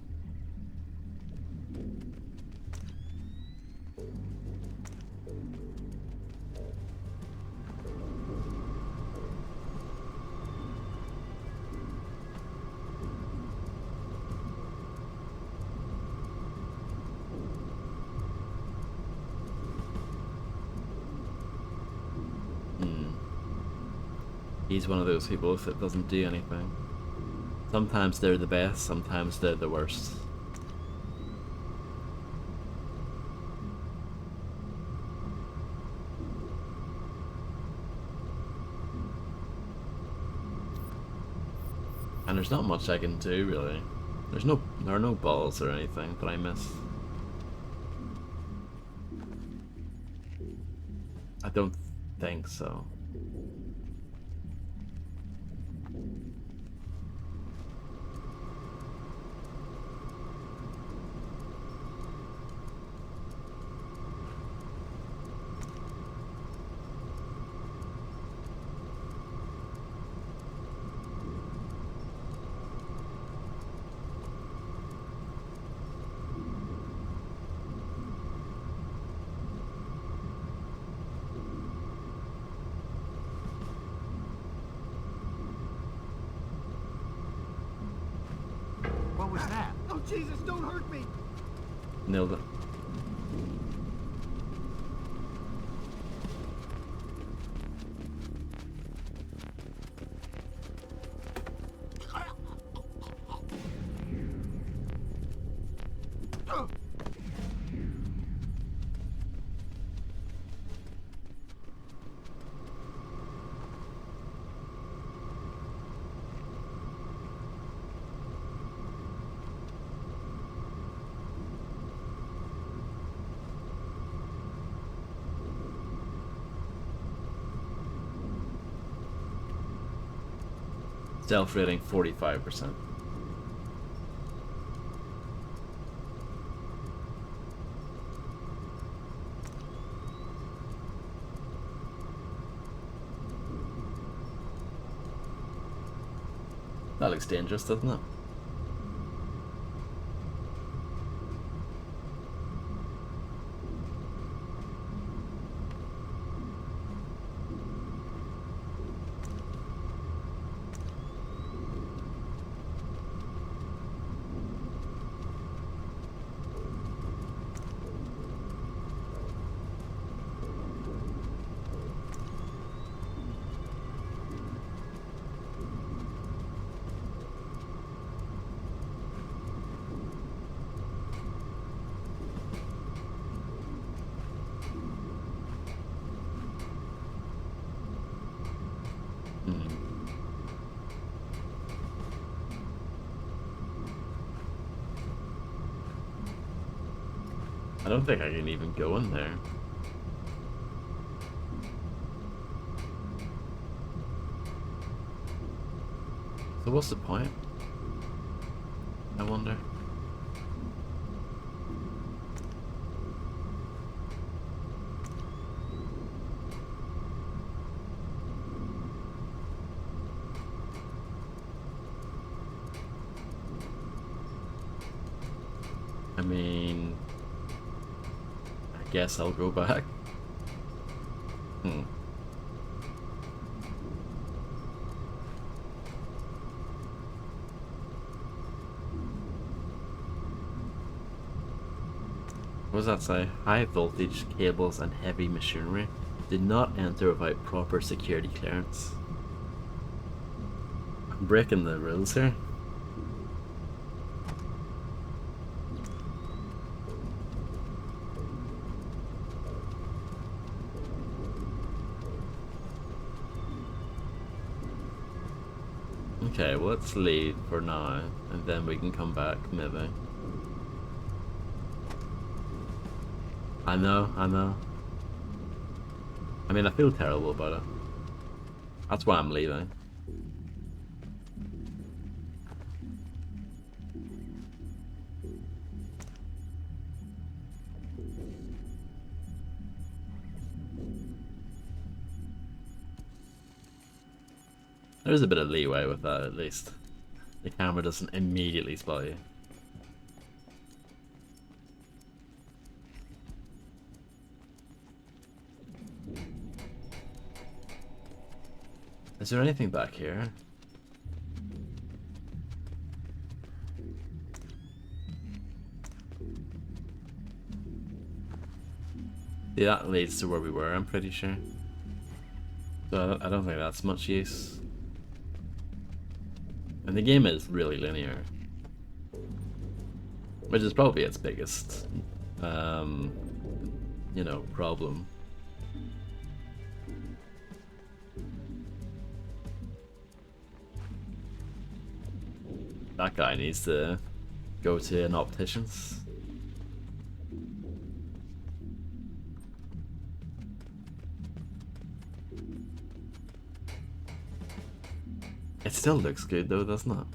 He's one of those people that doesn't do anything. Sometimes they're the best, sometimes they're the worst. And there's not much I can do, really. There are no balls or anything that I miss. I don't think so. What was that? Oh, Jesus, don't hurt me! Nailed it. Stealth rating 45%. That looks dangerous, doesn't it? I don't think I can even go in there. So what's the point? I wonder. I mean, I guess I'll go back. What does that say? High voltage cables and heavy machinery did not enter without proper security clearance. I've breaking the rules here. Okay, well, let's leave for now, and then we can come back, maybe. I know. I mean, I feel terrible about it. That's why I'm leaving. There's a bit of leeway with that, at least. The camera doesn't immediately spot you. Is there anything back here? Yeah, that leads to where we were, I'm pretty sure. So I don't think that's much use. And the game is really linear. Which is probably its biggest, you know, problem. That guy needs to go to an optician's. It still looks good though, doesn't it?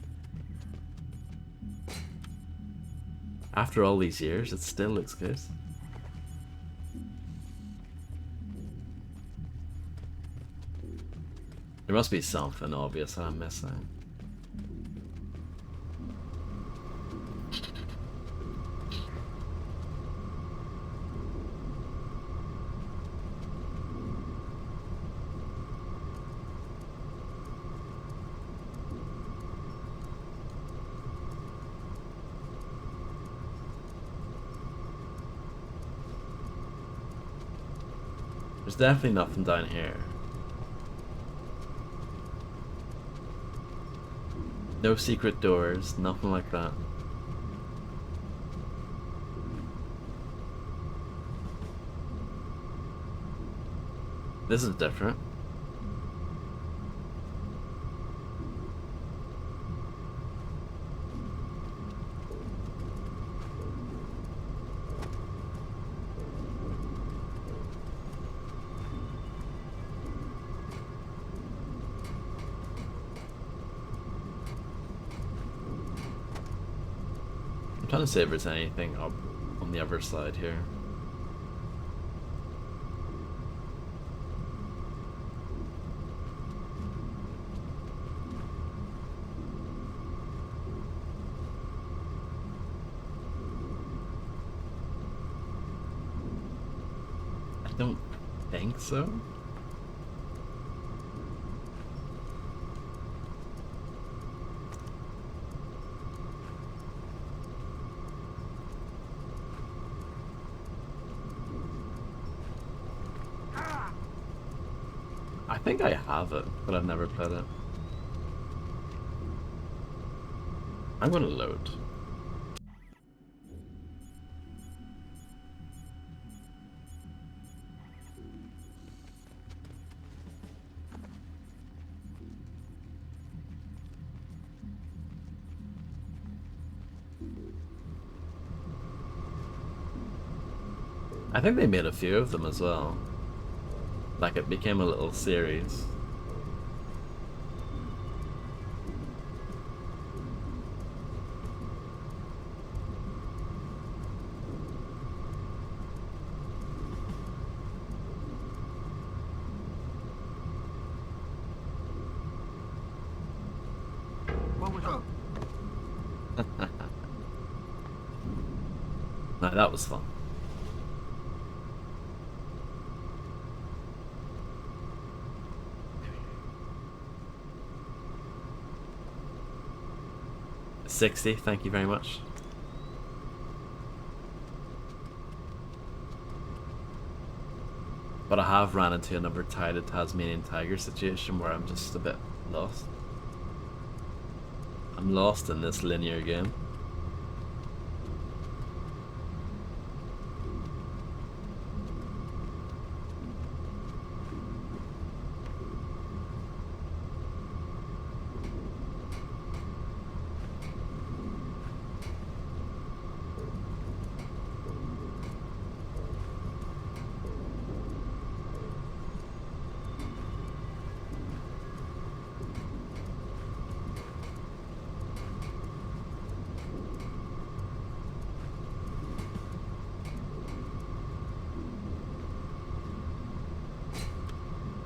After all these years, it still looks good. There must be something obvious that I'm missing. There's definitely nothing down here. No secret doors, nothing like that. This is different. I'm trying to see if there's anything up on the other side here. I don't think so. I think I have it, but I've never played it. I'm gonna load. I think they made a few of them as well. Like it became a little series. What was up? No, that was fun. $60, thank you very much. But I have ran into another Tasmanian tiger situation where I'm just a bit lost. I'm lost in this linear game.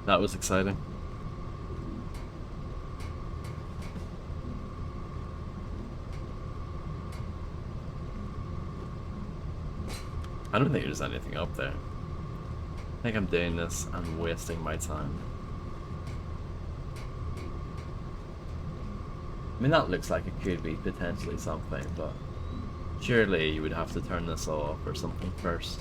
That was exciting. I don't think there's anything up there. I think I'm doing this and wasting my time. I mean, that looks like it could be potentially something, but surely you would have to turn this off or something first.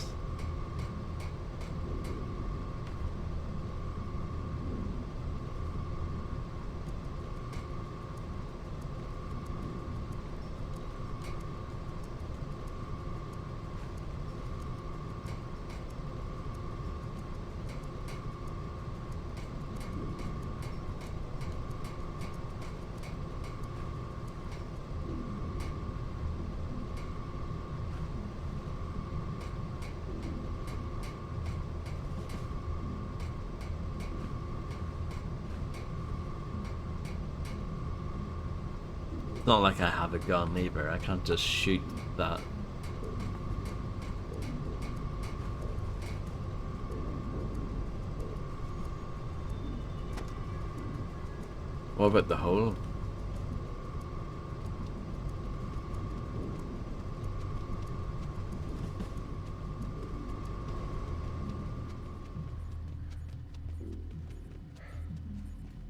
It's not like I have a gun either, I can't just shoot that. What about the hole?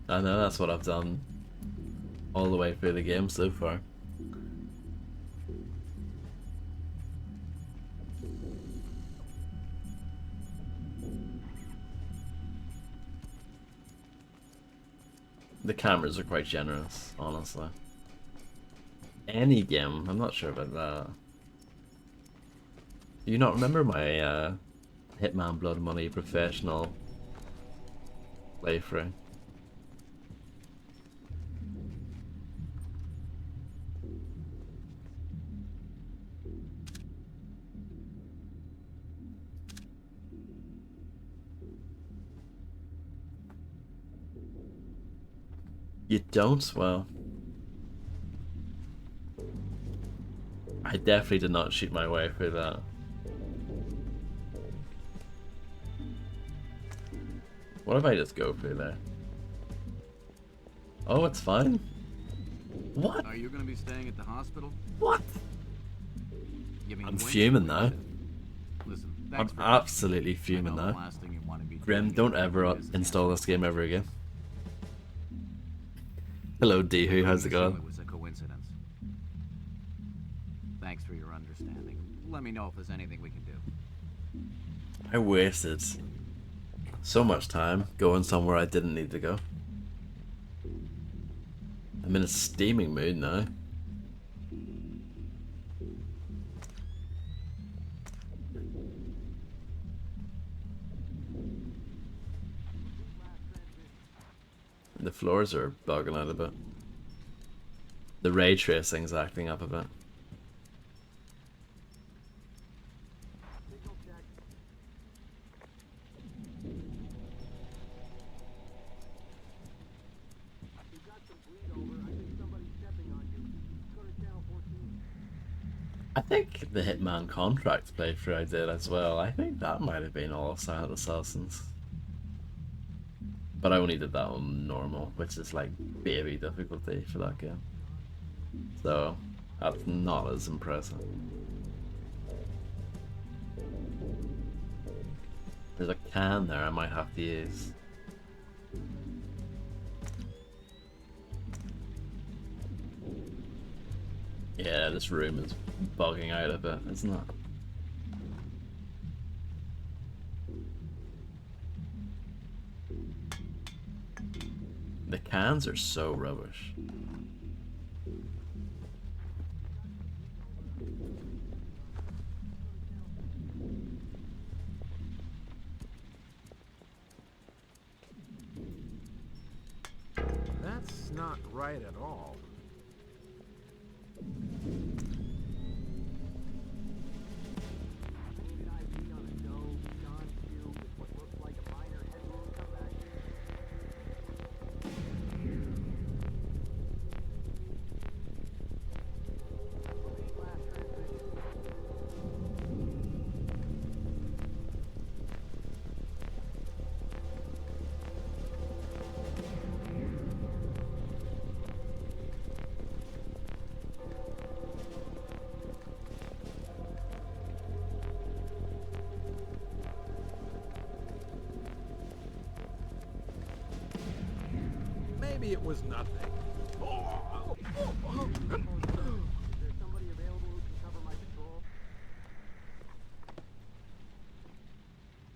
I know that's what I've done all the way through the game so far. The cameras are quite generous, honestly. Any game, I'm not sure about that. Do you not remember my Hitman Blood Money professional playthrough? You don't? Well, I definitely did not shoot my way through that. What if I just go through there? Oh, it's fine. What? Are you gonna be staying at the hospital? What? I'm fuming now. Listen, I'm absolutely fuming now. Grim, don't ever install this game ever again. Hello, Dehu, how's it going? It was a coincidence. Thanks for your understanding. Let me know if there's anything we can do. I wasted so much time going somewhere I didn't need to go. I'm in a steaming mood now. The floors are bugging out a bit. The ray tracing's acting up a bit. I think the Hitman Contract playthrough I did as well, I think that might have been all Silent Assassins. But I only did that on normal, which is like baby difficulty for that game. So, that's not as impressive. There's a can there I might have to use. Yeah, this room is bugging out a bit, isn't it? The cans are so rubbish. not right at all. Maybe it was nothing.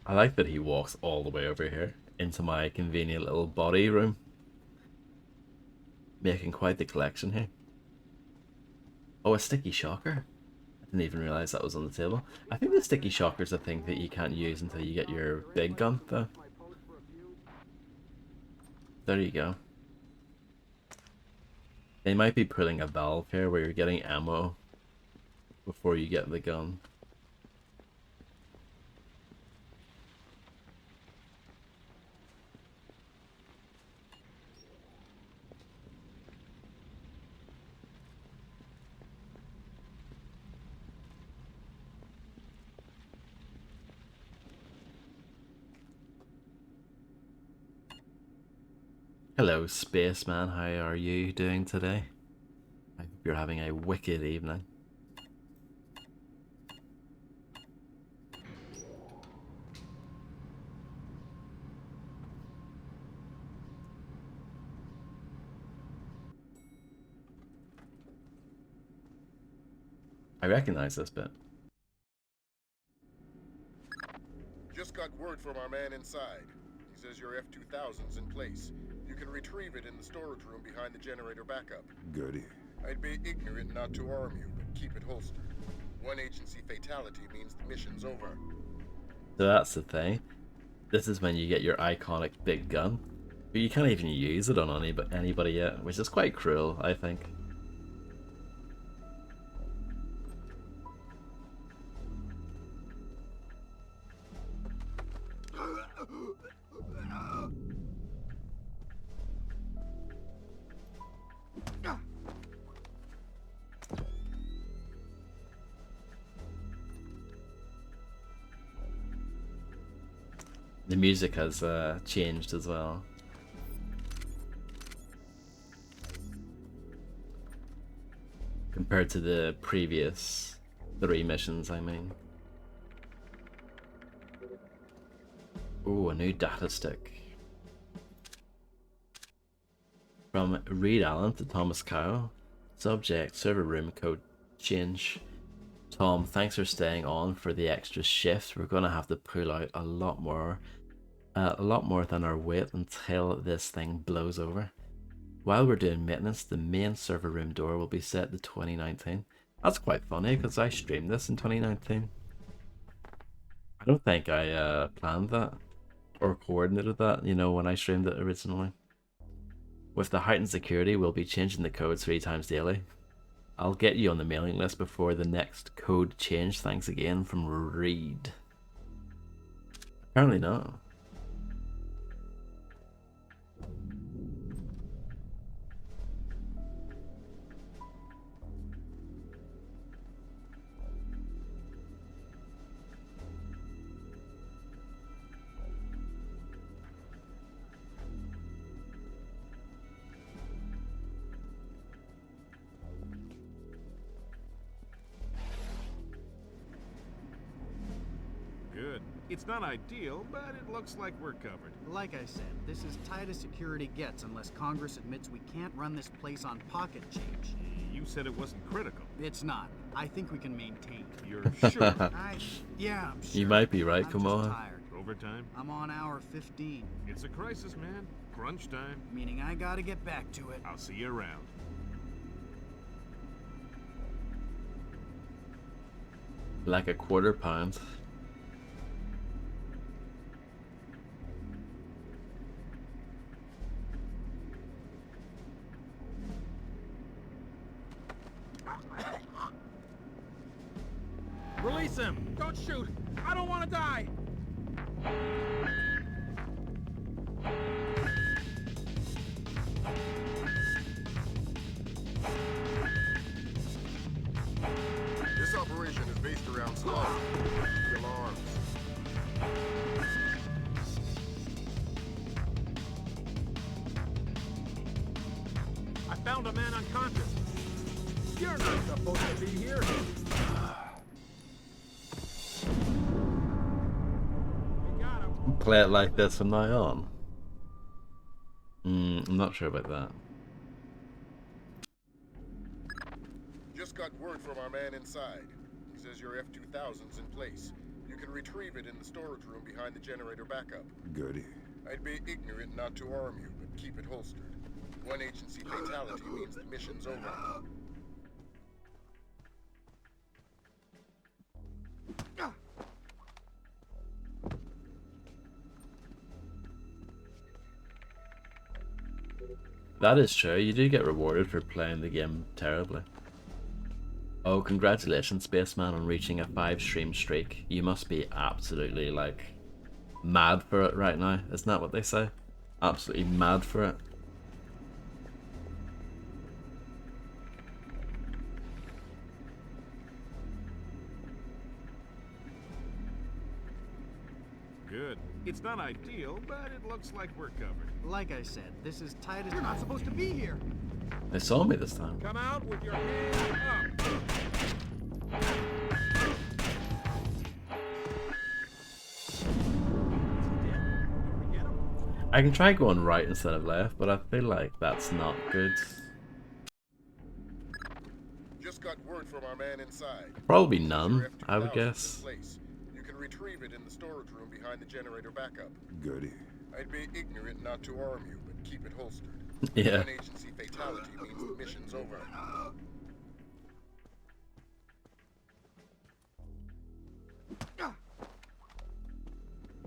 I like that he walks all the way over here into my convenient little body room, making quite the collection here. Oh, a sticky shocker. I didn't even realize that was on the table. I think the sticky shocker is a thing that you can't use until you get your big gun, though. There you go. They might be putting a valve here where you're getting ammo before you get the gun. Hello, spaceman. How are you doing today? I hope you're having a wicked evening. I recognize this bit. Just got word from our man inside. He says your F-2000's in place. You can retrieve it in the storage room behind the generator backup. Goody. I'd be ignorant not to arm you, but keep it holstered. One agency fatality means the mission's over. So that's the thing. This is when you get your iconic big gun, but you can't even use it on anybody yet, which is quite cruel, I think. The music has changed as well. Compared to the previous 3 missions, I mean. Ooh, a new data stick. From Reed Allen to Thomas Cow. Subject, server room code change. Tom, thanks for staying on for the extra shift. We're gonna have to pull out a lot more than our weight until this thing blows over. While we're doing maintenance, the main server room door will be set to 2019. That's quite funny because I streamed this in 2019. I don't think I planned that or coordinated that, you know, when I streamed it originally. With the heightened security, we'll be changing the code 3 times daily. I'll get you on the mailing list before the next code change. Thanks again, from Reed. Apparently not. Good. It's not ideal, but it looks like we're covered. Like I said, this is tight as security gets unless Congress admits we can't run this place on pocket change. You said it wasn't critical. It's not. I think we can maintain. You're sure? Yeah, I'm sure. You might be right, I'm come just on. tired. Overtime? I'm on hour 15. It's a crisis, man. Crunch time. Meaning I gotta get back to it. I'll see you around. Like a £1/4. Release him! Don't shoot! I don't want to die! This operation is based around slaughter. The alarms. I found a man unconscious. You're not supposed to be here. Play it like this from now on. I'm not sure about that. Just got word from our man inside. He says your F-2000's in place. You can retrieve it in the storage room behind the generator backup. Goody. I'd be ignorant not to arm you, but keep it holstered. One agency fatality means the mission's over. That is true, you do get rewarded for playing the game terribly. Oh, congratulations, Spaceman, on reaching a 5-stream streak. You must be absolutely, like, mad for it right now. Isn't that what they say? Absolutely mad for it. Good. It's not ideal, but it looks like we're covered. Like I said, this is tight as... You're not supposed to be here! They saw me this time. Come out with your hand up! I can try going right instead of left, but I feel like that's not good. Just got word from our man inside. Probably none, I would guess. You can retrieve it in the storage room behind the generator backup. Goody. I'd be ignorant not to arm you, but keep it holstered. Yeah. One agency fatality means the mission's over.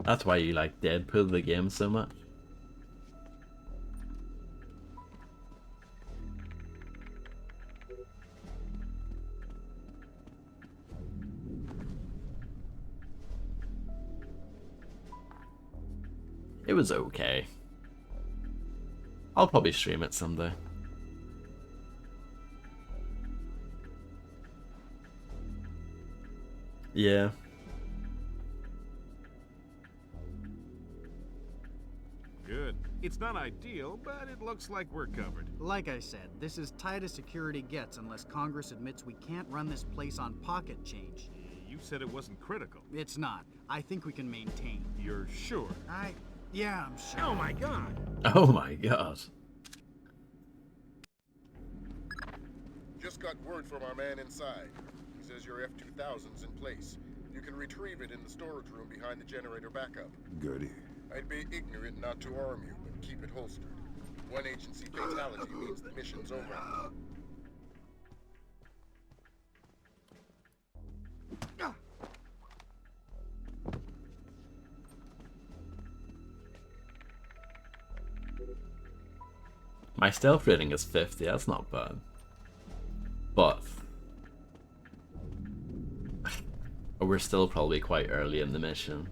That's why you like Deadpool the game so much. It was okay. I'll probably stream it someday. Yeah. Good. It's not ideal, but it looks like we're covered. Like I said, this is tight as security gets unless Congress admits we can't run this place on pocket change. You said it wasn't critical. It's not. I think we can maintain. You're sure? Yeah, I'm sure. Oh my god! Oh my god. Just got word from our man inside. He says your F-2000's in place. You can retrieve it in the storage room behind the generator backup. Goody. I'd be ignorant not to arm you, but keep it holstered. One agency fatality means the mission's over. My stealth rating is 50, that's not bad. But we're still probably quite early in the mission.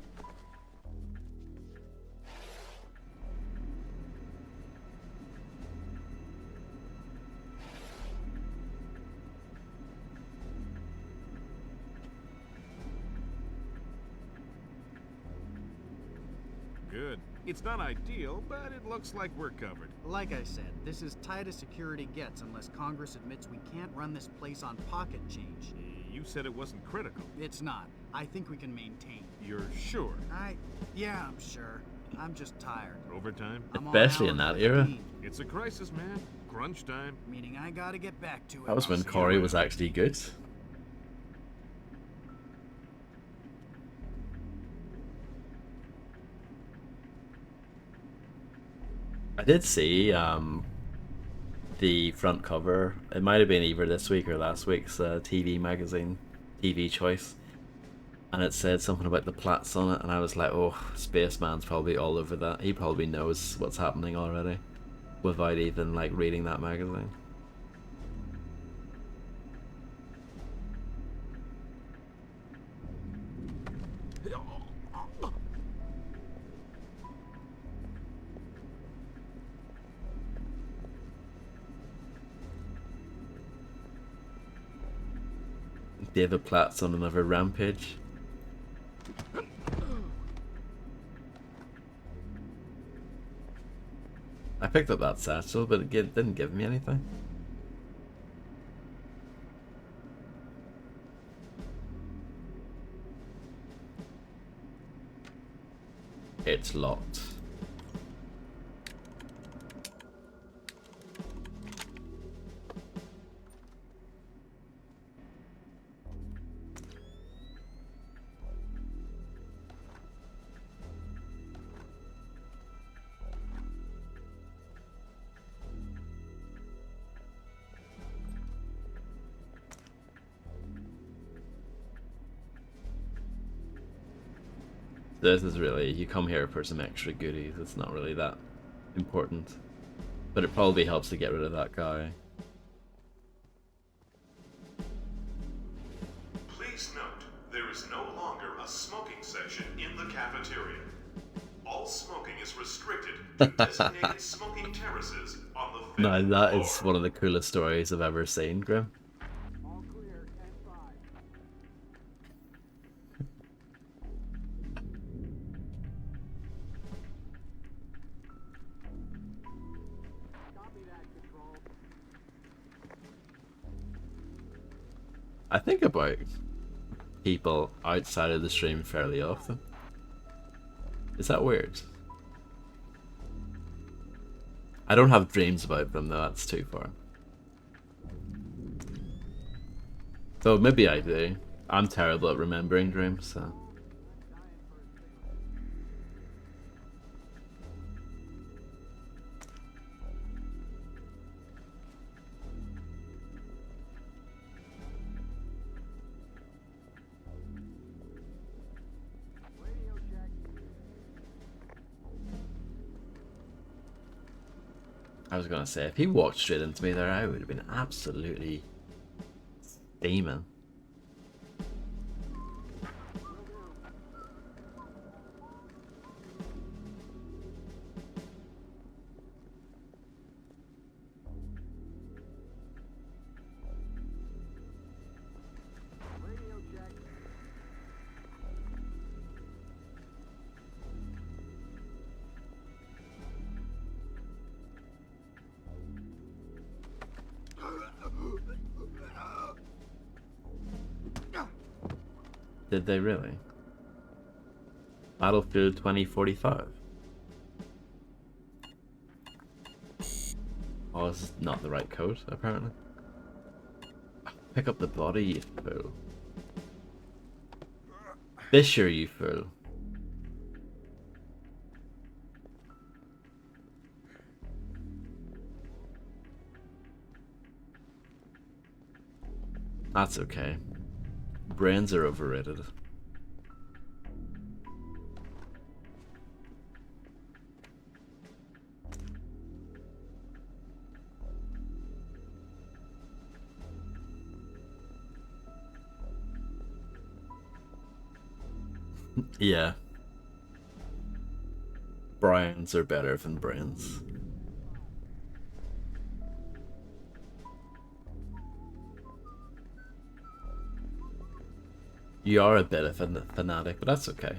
Good. It's not ideal, but it looks like we're covered. Like I said, this is tight as security gets unless Congress admits we can't run this place on pocket change. You said it wasn't critical. It's not. I think we can maintain. You're sure? Yeah, I'm sure. I'm just tired. Overtime? Especially in that era. It's a crisis, man. Crunch time. Meaning I gotta get back to it. That was when Corey was actually good. I did see the front cover. It might have been either this week or last week's TV magazine, TV Choice, and it said something about the Platts on it, and I was like, oh, Spaceman's probably all over that. He probably knows what's happening already without even like reading that magazine. David Platt's on another rampage. I picked up that satchel, but it didn't give me anything. It's locked. This is really, you come here for some extra goodies, it's not really that important. But it probably helps to get rid of that guy. Please note, there is no longer a smoking section in the cafeteria. All smoking is restricted to designated smoking terraces on the fifth No, that floor. is one of the coolest stories I've ever seen, Grim. I think about people outside of the stream fairly often. Is that weird? I don't have dreams about them though, that's too far. So maybe I do. I'm terrible at remembering dreams, so. I was gonna say, if he walked straight into me there, I would have been absolutely steaming. Did they really? Battlefield 2045. Oh, this is not the right code, apparently. Pick up the body, you fool. Fisher, you fool. That's okay. Brains are overrated. Yeah. Brains are better than brains. You are a bit of a fanatic, but that's okay.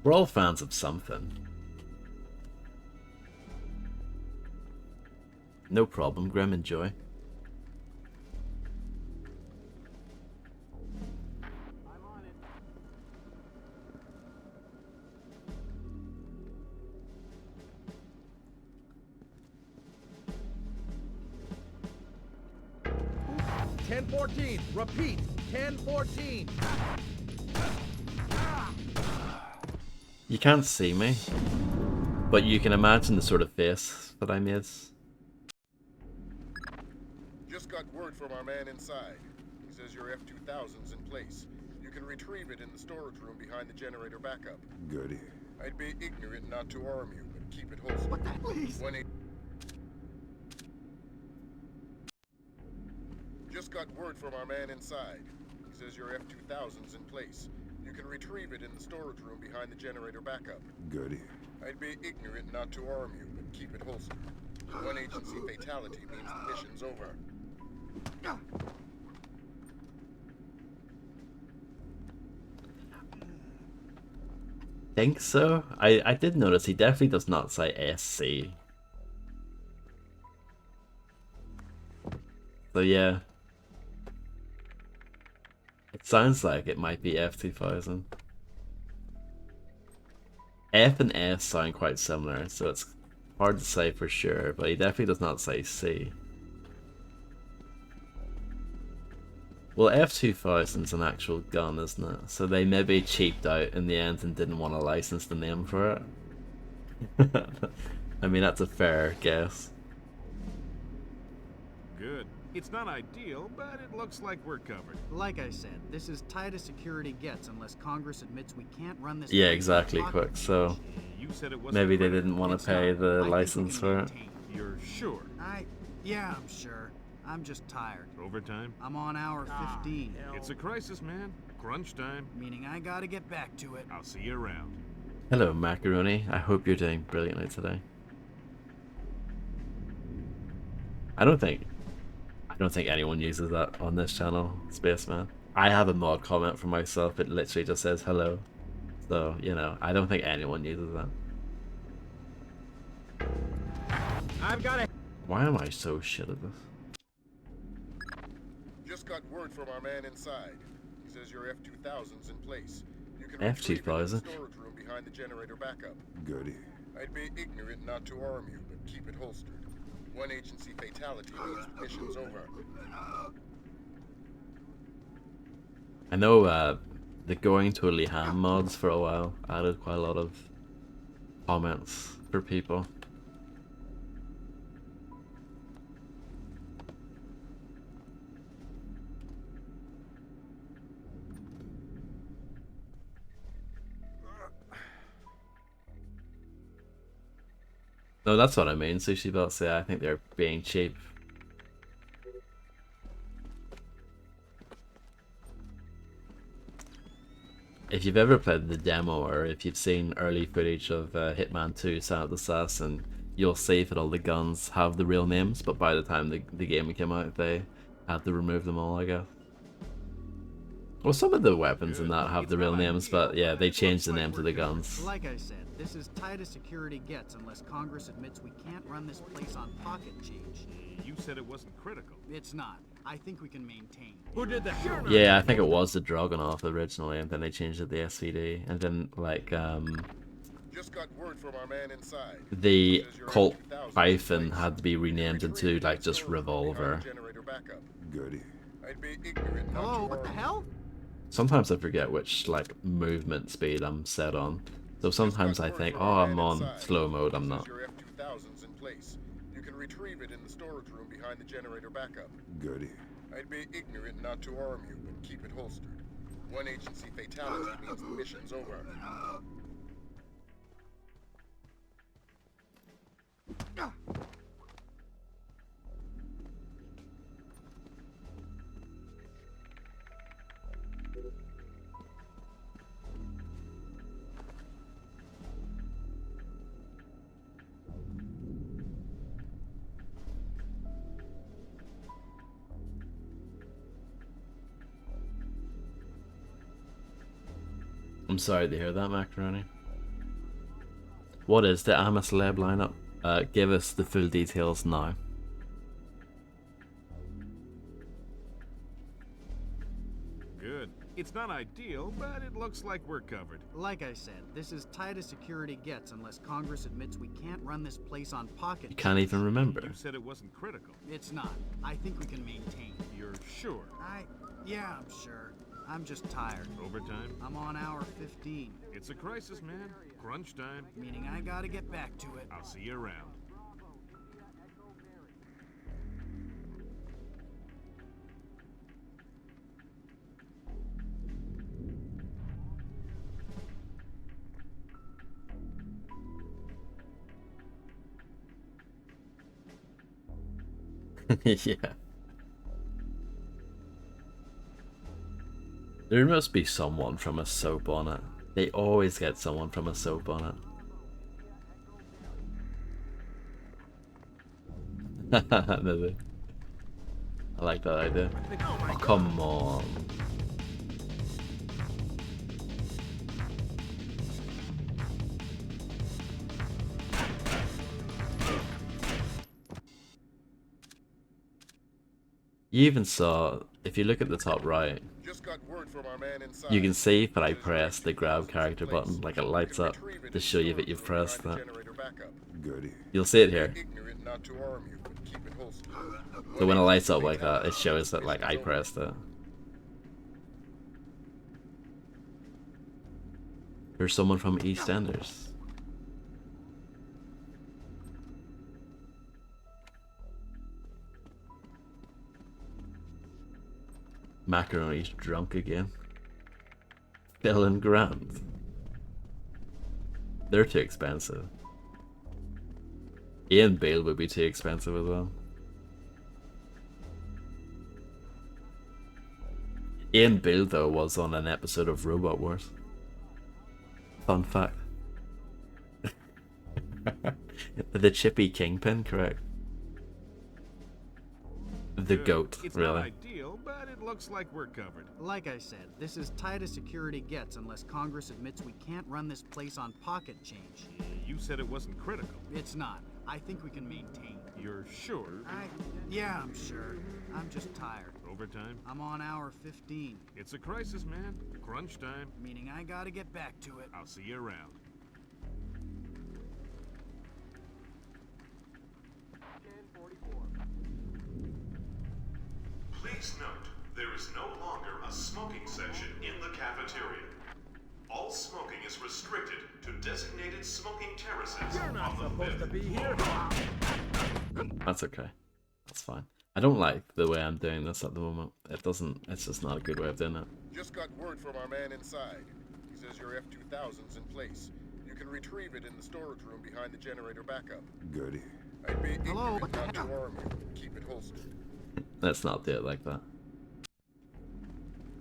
We're all fans of something. No problem, Grim, enjoy. $10-14. Repeat. $10-14. You can't see me, but you can imagine the sort of face that I made. Just got word from our man inside. He says your F-2000's in place. You can retrieve it in the storage room behind the generator backup. Goody. I'd be ignorant not to arm you, but keep it holstered. What the please? Just got word from our man inside. He says your F-2000's in place. You can retrieve it in the storage room behind the generator backup. Goody. I'd be ignorant not to arm you, but keep it holstered. One agency fatality means the mission's over. think so. I did notice he definitely does not say SC. So yeah. It sounds like it might be F2000. F and S sound quite similar, so it's hard to say for sure, but he definitely does not say C. Well, F2000's an actual gun, isn't it? So they maybe cheaped out in the end and didn't want to license the name for it. I mean, that's a fair guess. Good. It's not ideal, but it looks like we're covered. Like I said, this is tight as security gets unless Congress admits we can't run this. Yeah, exactly, Quick. So You said it wasn't maybe they critical. didn't want to pay the license for it. You're sure? Yeah, I'm sure. I'm just tired. Overtime? I'm on hour 15. It's a crisis, man. Crunch time. Meaning I gotta get back to it. I'll see you around. Hello, Macaroni. I hope you're doing brilliantly today. I don't think anyone uses that on this channel, Spaceman. I have a mod comment for myself. It literally just says hello. So, you know, I don't think anyone uses that. I've got it. Why am I so shit at this? Just got word from our man inside. He says your F2000's in place. You can F2000? retrieve it in the storage room behind the generator backup. Goody. I'd be ignorant not to arm you, but keep it holstered. One agency fatality means the mission's over. I know the Going Totally Ham mods for a while added quite a lot of comments for people. No, that's what I mean. Sushi Belt say I think they're being cheap. If you've ever played the demo or if you've seen early footage of Hitman 2 Silent Assassin, you'll see that all the guns have the real names, but by the time the game came out, they had to remove them all, I guess. Well, some of the weapons in that have the real names, but yeah, they changed the names of the guns. Like I said, this is tight as security gets unless Congress admits we can't run this place on pocket change. You said it wasn't critical. It's not. I think we can maintain. Who did that? Yeah, I think it was the Dragunov originally, and then they changed it to the SVD, and then like Just got word from our man inside. the Colt Python had to be renamed into like just Revolver. Goody. I'd be ignorant not Hello, to what the arm hell? Sometimes I forget which like movement speed I'm set on. So sometimes I think, oh, I'm on slow mode, I'm not. Your F2000's in place. You can retrieve it in the storage room behind the generator backup. Goody. I'd be ignorant not to arm you, but keep it holstered. One agency fatality means the mission's over. I'm sorry to hear that, Macaroni. What is the Amos Lab lineup? Give us the full details now. Good. It's not ideal, but it looks like we're covered. Like I said, this is tight as security gets unless Congress admits we can't run this place on pocket. You can't even remember. You said it wasn't critical. It's not. I think we can maintain. You're sure? Yeah, I'm sure. I'm just tired. Overtime? I'm on hour 15. It's a crisis, man. Crunch time. Meaning I gotta get back to it. I'll see you around. Yeah. There must be someone from a soap on it. They always get someone from a soap on it. Maybe. I like that idea. Oh, come on. You even saw, if you look at the top right, Just got word from our man inside. you can see if I press the grab character button, like it lights up to show you that you've pressed that. Goody. You'll see it here. Ignorant not to arm you, but keep it holstered. So when it lights up like that, it shows that like I pressed it. There's someone from EastEnders. Macaroni's drunk again. Bill and Grant. They're too expensive. Ian Bale would be too expensive as well. Ian Bale though was on an episode of Robot Wars. Fun fact. The chippy kingpin, correct? The goat, It's really. not ideal, but it looks like we're covered. Like I said, this is tight as security gets unless Congress admits we can't run this place on pocket change. You said it wasn't critical. It's not. I think we can maintain. You're sure? Yeah, I'm sure. I'm just tired. Overtime? I'm on hour 15. It's a crisis, man. Crunch time. Meaning I gotta get back to it. I'll see you around. Please note, there is no longer a smoking section in the cafeteria. All smoking is restricted to designated smoking terraces. You're not on the supposed to be here. That's okay. That's fine. I don't like the way I'm doing this at the moment. It's just not a good way of doing it. Just got word from our man inside. He says your F-2000's in place. You can retrieve it in the storage room behind the generator backup. Goody. I'd be ignorant not to arm you. Keep it holstered. Let's not do it like that.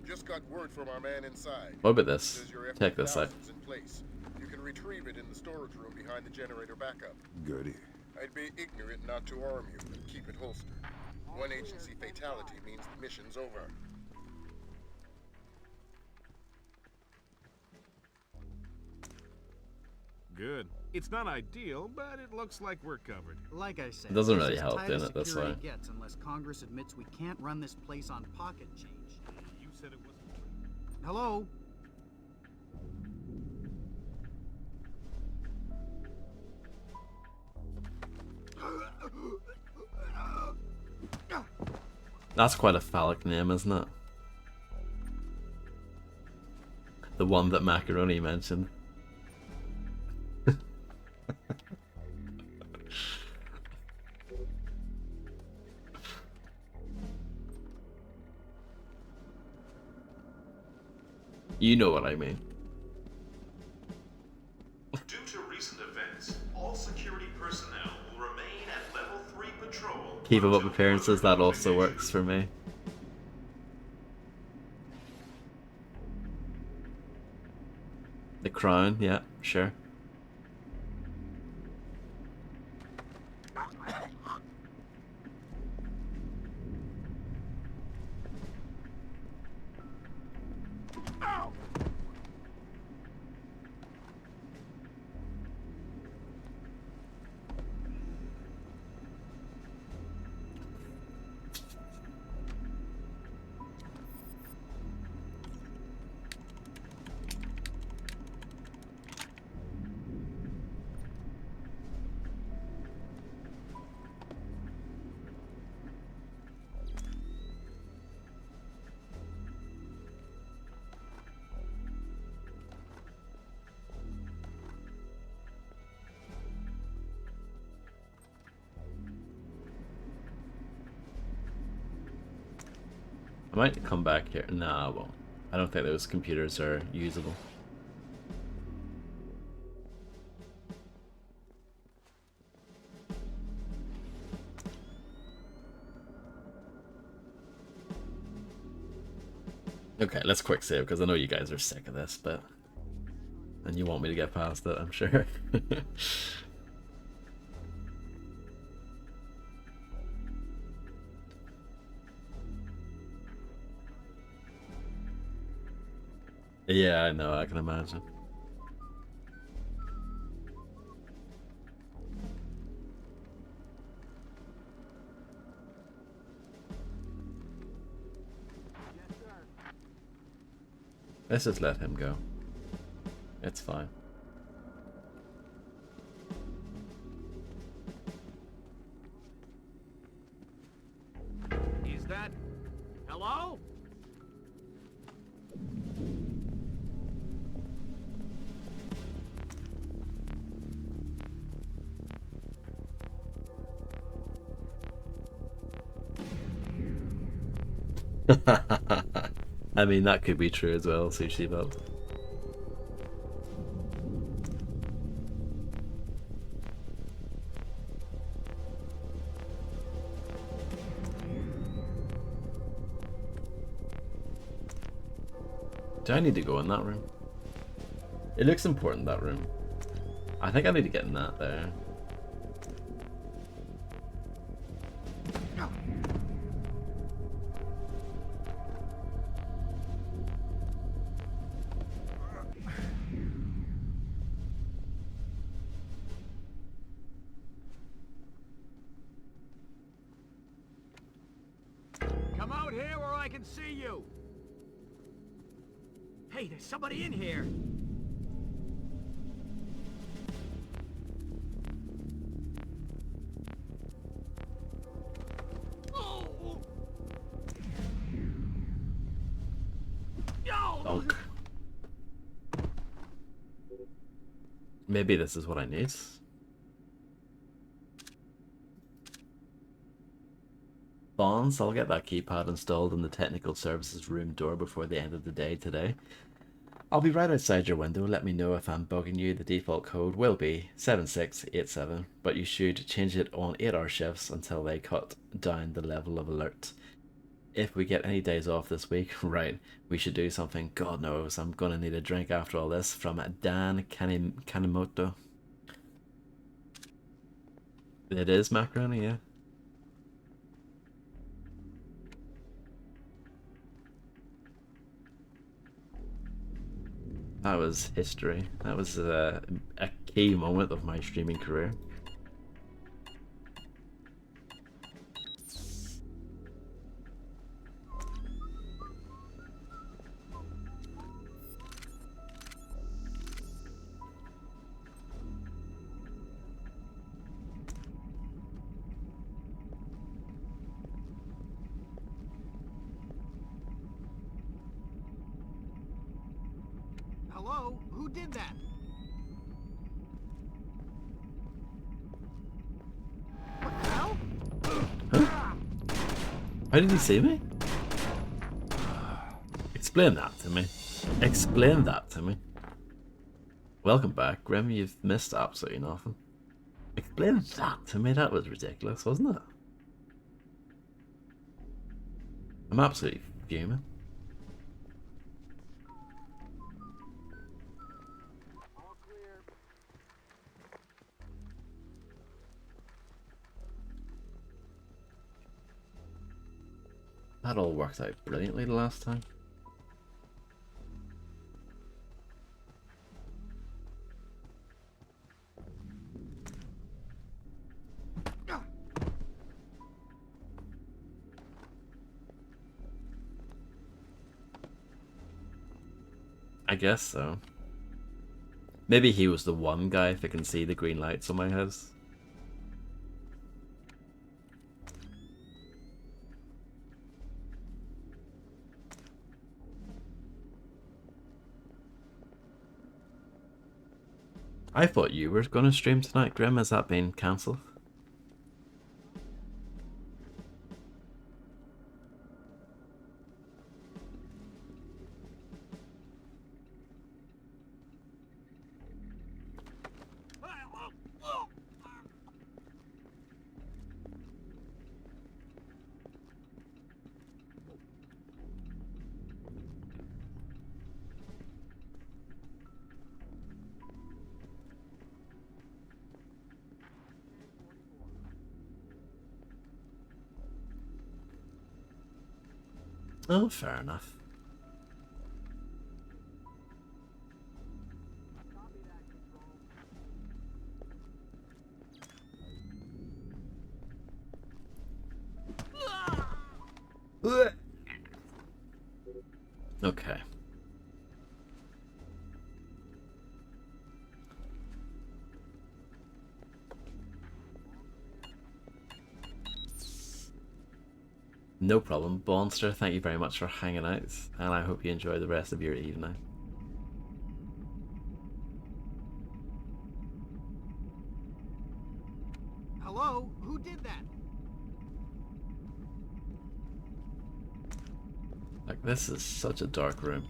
Just got word from our man inside. What about this? Says your Check this out. F-2000's in place. You can retrieve it in the storage room behind the generator backup. Goody. I'd be ignorant not to arm you. Keep it holstered. One agency fatality means the mission's over. Good. It's not ideal, but it looks like we're covered. Like I said, It doesn't this really is help tight doing as it this security way. gets unless Congress admits we can't run this place on pocket change. You said it wasn't. Hello? That's quite a phallic name, isn't it? The one that Macaroni mentioned. You know what I mean. Due to recent events, all security personnel will remain at level 3 patrol. Keeping up appearances, that also works for me. The Crown, yeah, sure. I might come back here. Nah, I won't. I don't think those computers are usable. Okay, let's quick save because I know you guys are sick of this, but and you want me to get past it, I'm sure. Yeah, I know, I can imagine. Let's just let him go. It's fine. Is that... Hello? I mean, that could be true as well, Sushi Bob. Do I need to go in that room? It looks important, that room. I think I need to get in that there. Come out here where I can see you! Hey, there's somebody in here! Donk. Maybe this is what I need. Bonds, I'll get that keypad installed in the technical services room door before the end of the day today. I'll be right outside your window. Let me know if I'm bugging you. The default code will be 7687, but you should change it on 8-hour shifts until they cut down the level of alert. If we get any days off this week, right, we should do something. God knows, I'm gonna need a drink after all this. From Dan Kanimoto. It is macaroni, yeah. That was history. That was a key moment of my streaming career. Hello? Who did that? What the hell? Huh? How did he see me? Explain that to me. Explain that to me. Welcome back, Grim. You've missed absolutely nothing. Explain that to me. That was ridiculous, wasn't it? I'm absolutely fuming. That all worked out brilliantly the last time. I guess so. Maybe he was the one guy that can see the green lights on my house. I thought you were going to stream tonight, Grim. Has that been cancelled? Oh, fair enough. Okay. No problem. Bonster, thank you very much for hanging out, and I hope you enjoy the rest of your evening. Hello? Who did that? Like, this is such a dark room.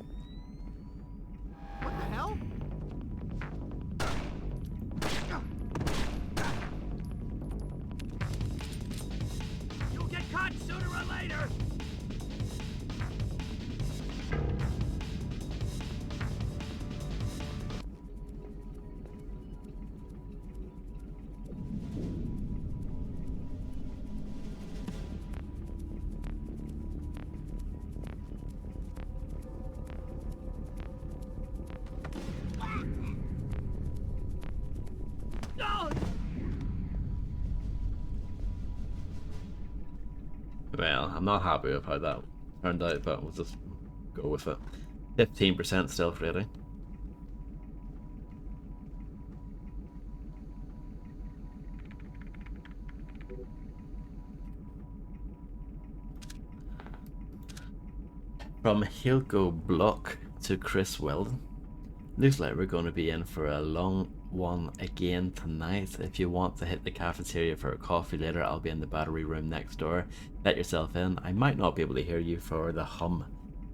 What the hell? You'll get caught sooner or later! Well, I'm not happy with how that turned out, but we'll just go with it. 15% stealth rating. From Hilko Block to Chris Weldon. Looks like we're going to be in for a long one again tonight. If you want to hit the cafeteria for a coffee later, I'll be in the battery room next door. Let yourself in. I might not be able to hear you for the hum.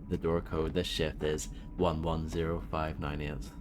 The door code this shift is 110598.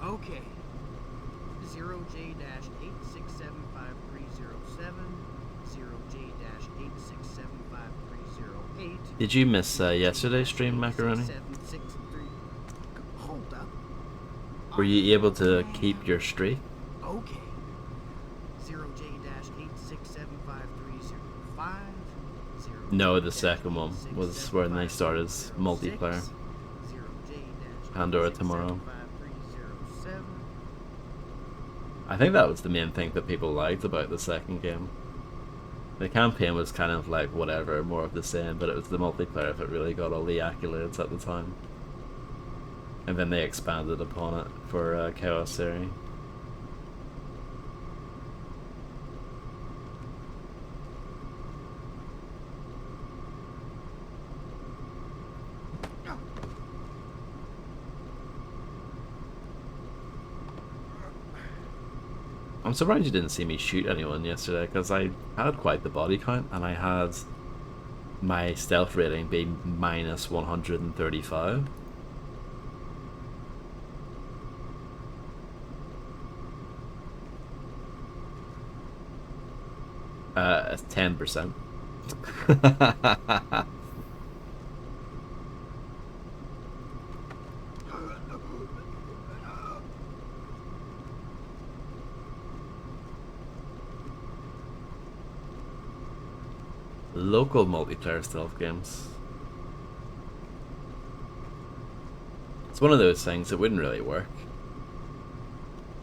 Okay. 0J-8675307, 0J-8675308. Did you miss yesterday's stream, Macaroni? Hold up. Were you able to keep your streak? Okay. 0J-8675305. No, the second one was when they started multiplayer. Pandora tomorrow. I think that was the main thing that people liked about the second game. The campaign was kind of like whatever, more of the same, but it was the multiplayer that really got all the accolades at the time. And then they expanded upon it for Chaos Series. I'm surprised you didn't see me shoot anyone yesterday, because I had quite the body count, and I had my stealth rating be minus 135. It's 10%. Local multiplayer stealth games. It's one of those things that wouldn't really work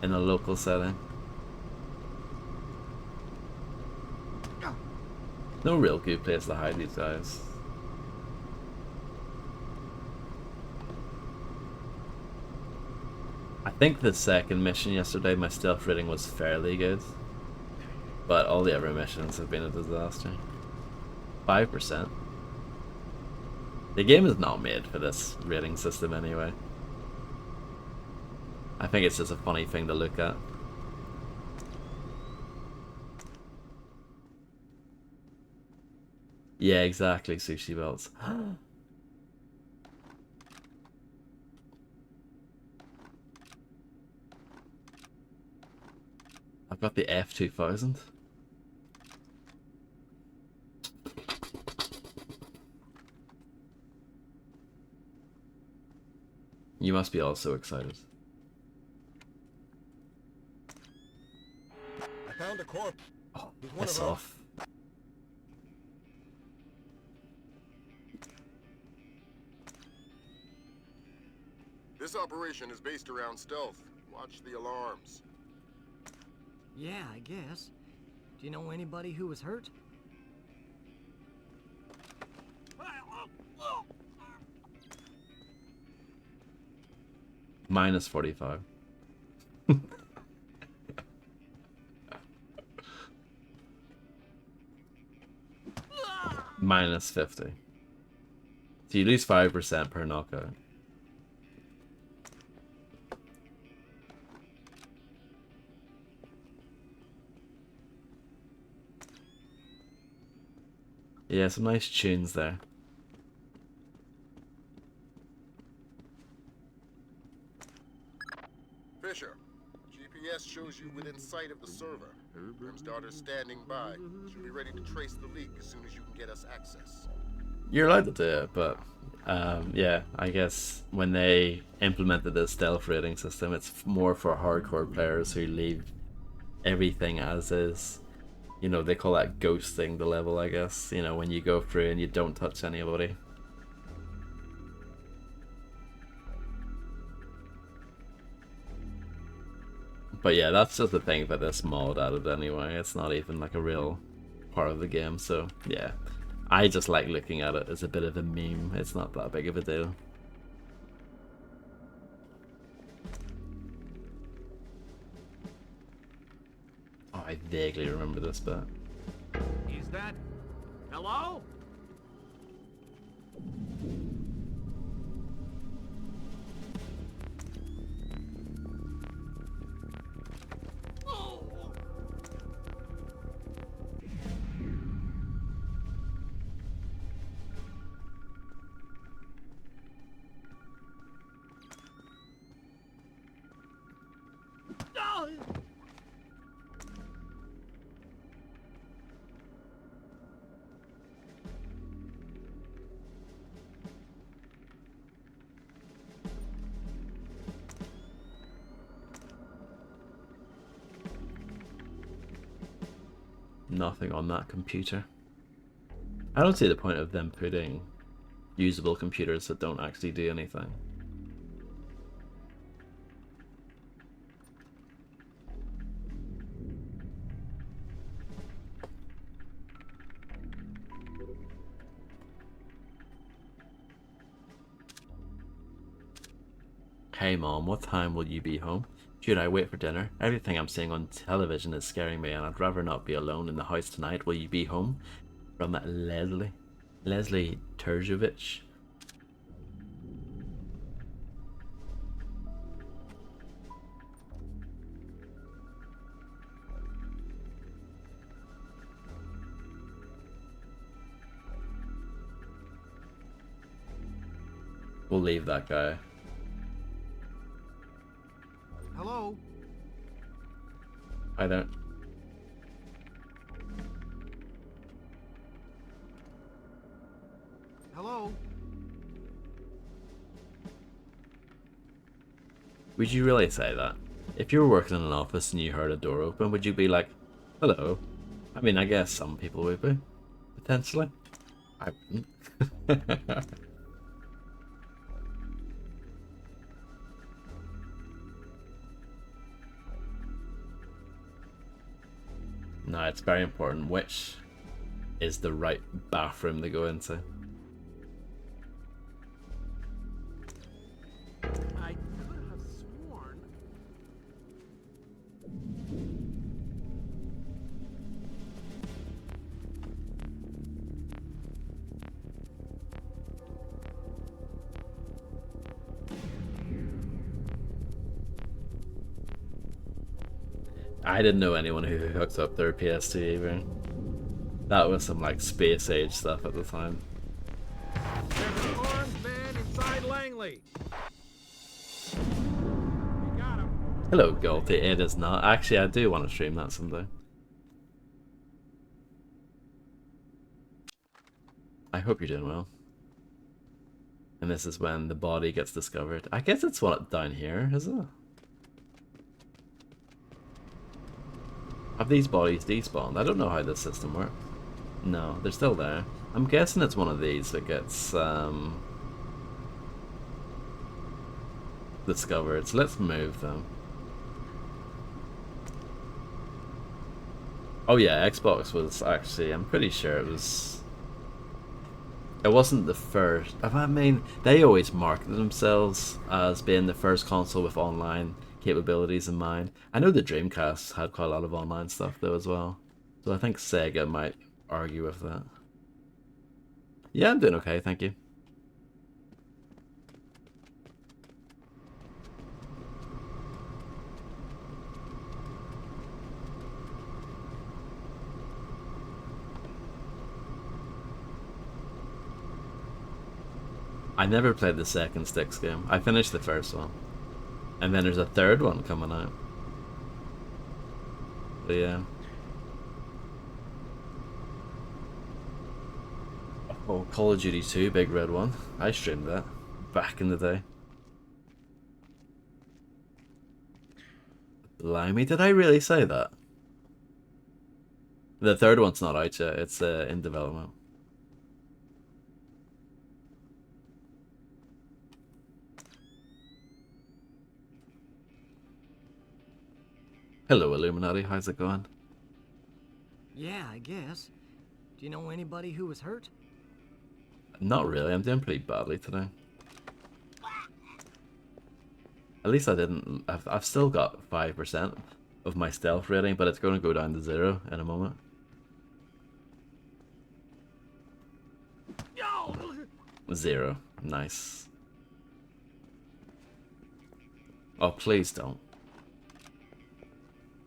in a local setting. No real good place to hide these guys. I think the second mission yesterday, my stealth rating was fairly good, but all the other missions have been a disaster. 5%. The game is not made for this rating system anyway. I think it's just a funny thing to look at. Yeah, exactly, sushi belts. I've got the F2000. You must be also excited. I found a corpse. Oh, piss off. This operation is based around stealth. Watch the alarms. Yeah, I guess. Do you know anybody who was hurt? Minus 45. Minus 50. So you lose 5% per knockout. Yeah, some nice tunes there. Fisher, GPS shows you within sight of the server. Grim's daughter's standing by. She'll be ready to trace the leak as soon as you can get us access. You're allowed to do it, but yeah, I guess when they implemented this stealth rating system, it's more for hardcore players who leave everything as is. You know, they call that ghosting the level, I guess. You know, when you go through and you don't touch anybody. But yeah, that's just the thing that this mod added anyway. It's not even like a real part of the game, so yeah. I just like looking at it as a bit of a meme. It's not that big of a deal. Oh, I vaguely remember this bit. Is that... Hello? Nothing on that computer. I don't see the point of them putting usable computers that don't actually do anything. Hey mom, what time will you be home? Should I wait for dinner? Everything I'm seeing on television is scaring me and I'd rather not be alone in the house tonight. Will you be home? From Leslie. Leslie Turjovich. We'll leave that guy. Hello? I don't. Hello? Would you really say that? If you were working in an office and you heard a door open, would you be like, hello? I mean, I guess some people would be. Potentially. I wouldn't. No, it's very important which is the right bathroom to go into. I could have sworn... I didn't know anyone who hooked up their PS2 either. That was some like space age stuff at the time. There's an armed man inside Langley. We got him. Hello, Galty. It is not. Actually, I do want to stream that someday. I hope you're doing well. And this is when the body gets discovered. I guess it's what down here, is it? Have these bodies despawned? I don't know how this system works. No, they're still there. I'm guessing it's one of these that gets discovered, so let's move them. Oh yeah, Xbox was actually, I'm pretty sure it wasn't the first. I mean, they always marketed themselves as being the first console with online capabilities in mind. I know the Dreamcast had quite a lot of online stuff though as well, so I think Sega might argue with that. Yeah, I'm doing okay, thank you. I never played the second Sticks game. I finished the first one. And then there's a third one coming out. But yeah. Oh, Call of Duty 2, Big Red One. I streamed that back in the day. Blimey, did I really say that? The third one's not out yet, it's in development. Hello, Illuminati, how's it going? Yeah, I guess. Do you know anybody who was hurt? Not really, I'm doing pretty badly today. At least I didn't. I've still got 5% of my stealth rating, but it's going to go down to 0 in a moment. Yo! 0. Nice. Oh, please don't.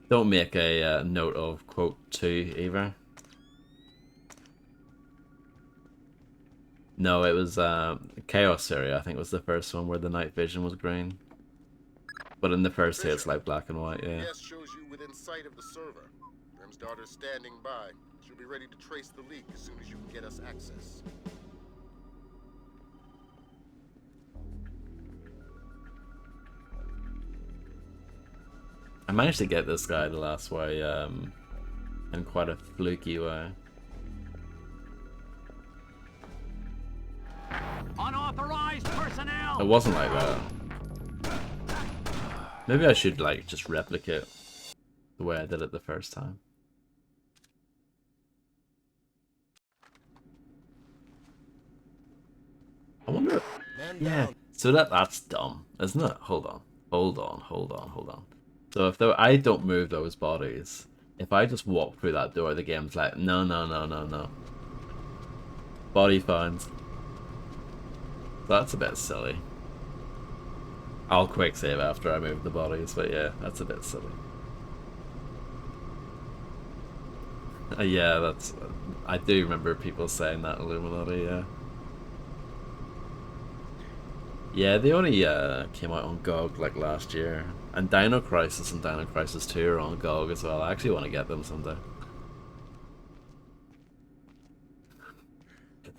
Don't make a note of quote 2 either. No, it was Chaos Syria, I think was the first one where the night vision was green. But in the first two, it's like black and white, yeah. GPS shows you within sight of the server. Grim's daughter's standing by. She'll be ready to trace the leak as soon as you can get us access. I managed to get this guy the last way in quite a fluky way. Unauthorized personnel! It wasn't like that. Maybe I should like just replicate the way I did it the first time. I wonder. Yeah. So that's dumb, isn't it? Hold on. So if I don't move those bodies, if I just walk through that door, the game's like, no. Body found. That's a bit silly. I'll quick save after I move the bodies, but yeah, that's a bit silly. Yeah, I do remember people saying that Illuminati, yeah. Yeah, they only came out on GOG like last year. And Dino Crisis and Dino Crisis 2 are on GOG as well. I actually want to get them someday.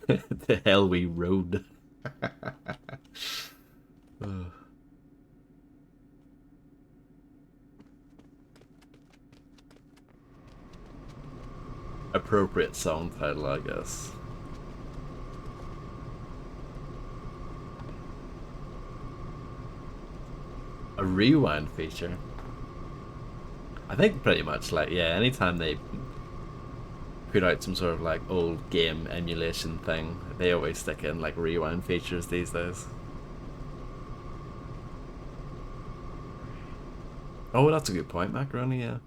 The hell we rode. Appropriate song title, I guess. A rewind feature. I think pretty much like, yeah, anytime they put out some sort of like old game emulation thing, they always stick in like rewind features these days. Oh, that's a good point, Macaroni, yeah.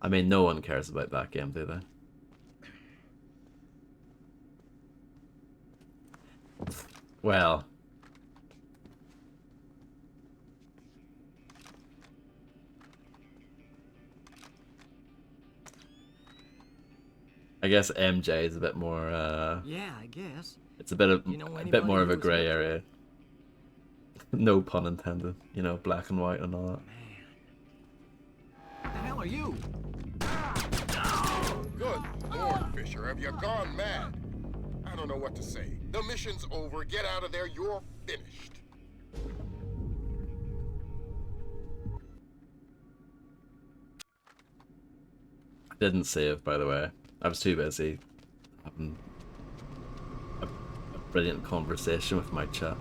I mean, no one cares about that game, do they? Well, I guess MJ is a bit more yeah, I guess. It's a bit of You know a bit more of a anybody grey who's area. No pun intended, you know, black and white and all that. The hell are you? Good Lord, Fisher, have you gone mad? I don't know what to say. The mission's over. Get out of there. You're finished. I didn't save, by the way. I was too busy having a brilliant conversation with my chat.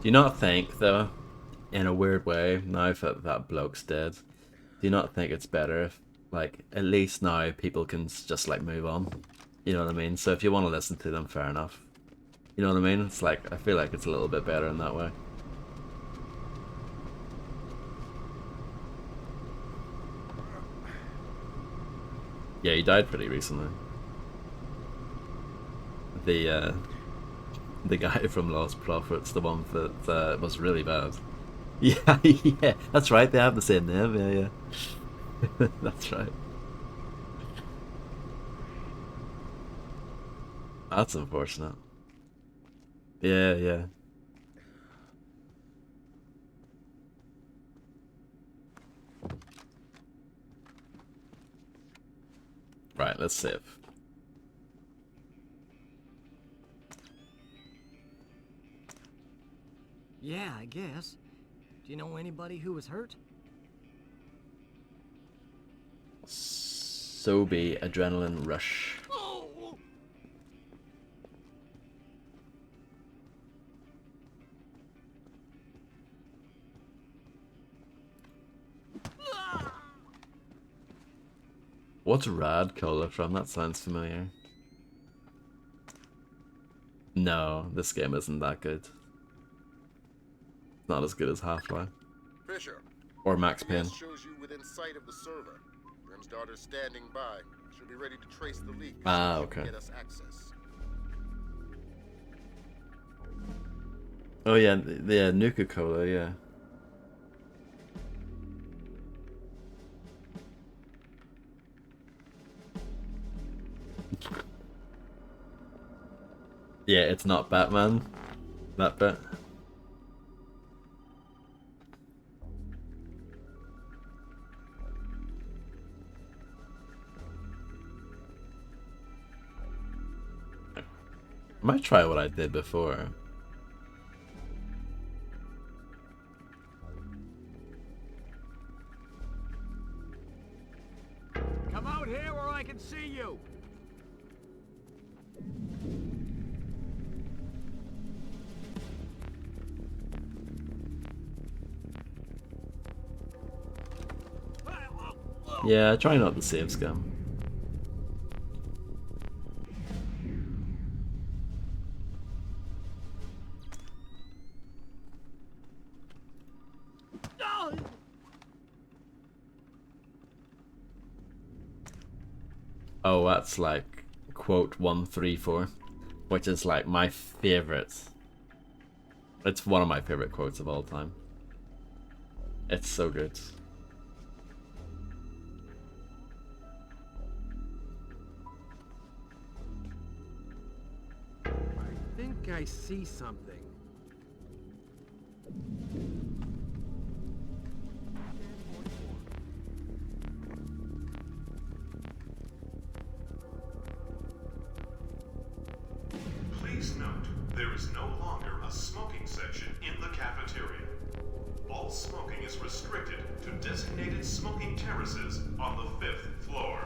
Do you not think, though, in a weird way, now that that bloke's dead, do you not think it's better if, like, at least now people can just, like, move on? You know what I mean? So if you want to listen to them, fair enough. You know what I mean? It's like, I feel like it's a little bit better in that way. Yeah, he died pretty recently. The guy from Lost Prophets, the one that was really bad. Yeah, yeah, that's right. They have the same name. Yeah, yeah. That's right. That's unfortunate. Yeah, yeah. Right, let's save. Yeah, I guess. Do you know anybody who was hurt? Sobe Adrenaline Rush. What's Rad Cola from? That sounds familiar. No, this game isn't that good. Not as good as Half-Life. Fisher. Or Max Payne. GPS shows you within sight of the server. Grim's daughter's standing by. She'll be ready to trace the leak. Ah, So okay. get us access. Oh yeah, the Nuka-Cola, yeah. Yeah, it's not Batman. That bit. I might try what I did before. Come out here where I can see you. Yeah, try not to save scam. Oh, that's like quote 134, which is like my favorite. It's one of my favorite quotes of all time. It's so good. I think I see something. Please note, there is no longer a smoking section in the cafeteria. All smoking is restricted to designated smoking terraces on the 5th floor.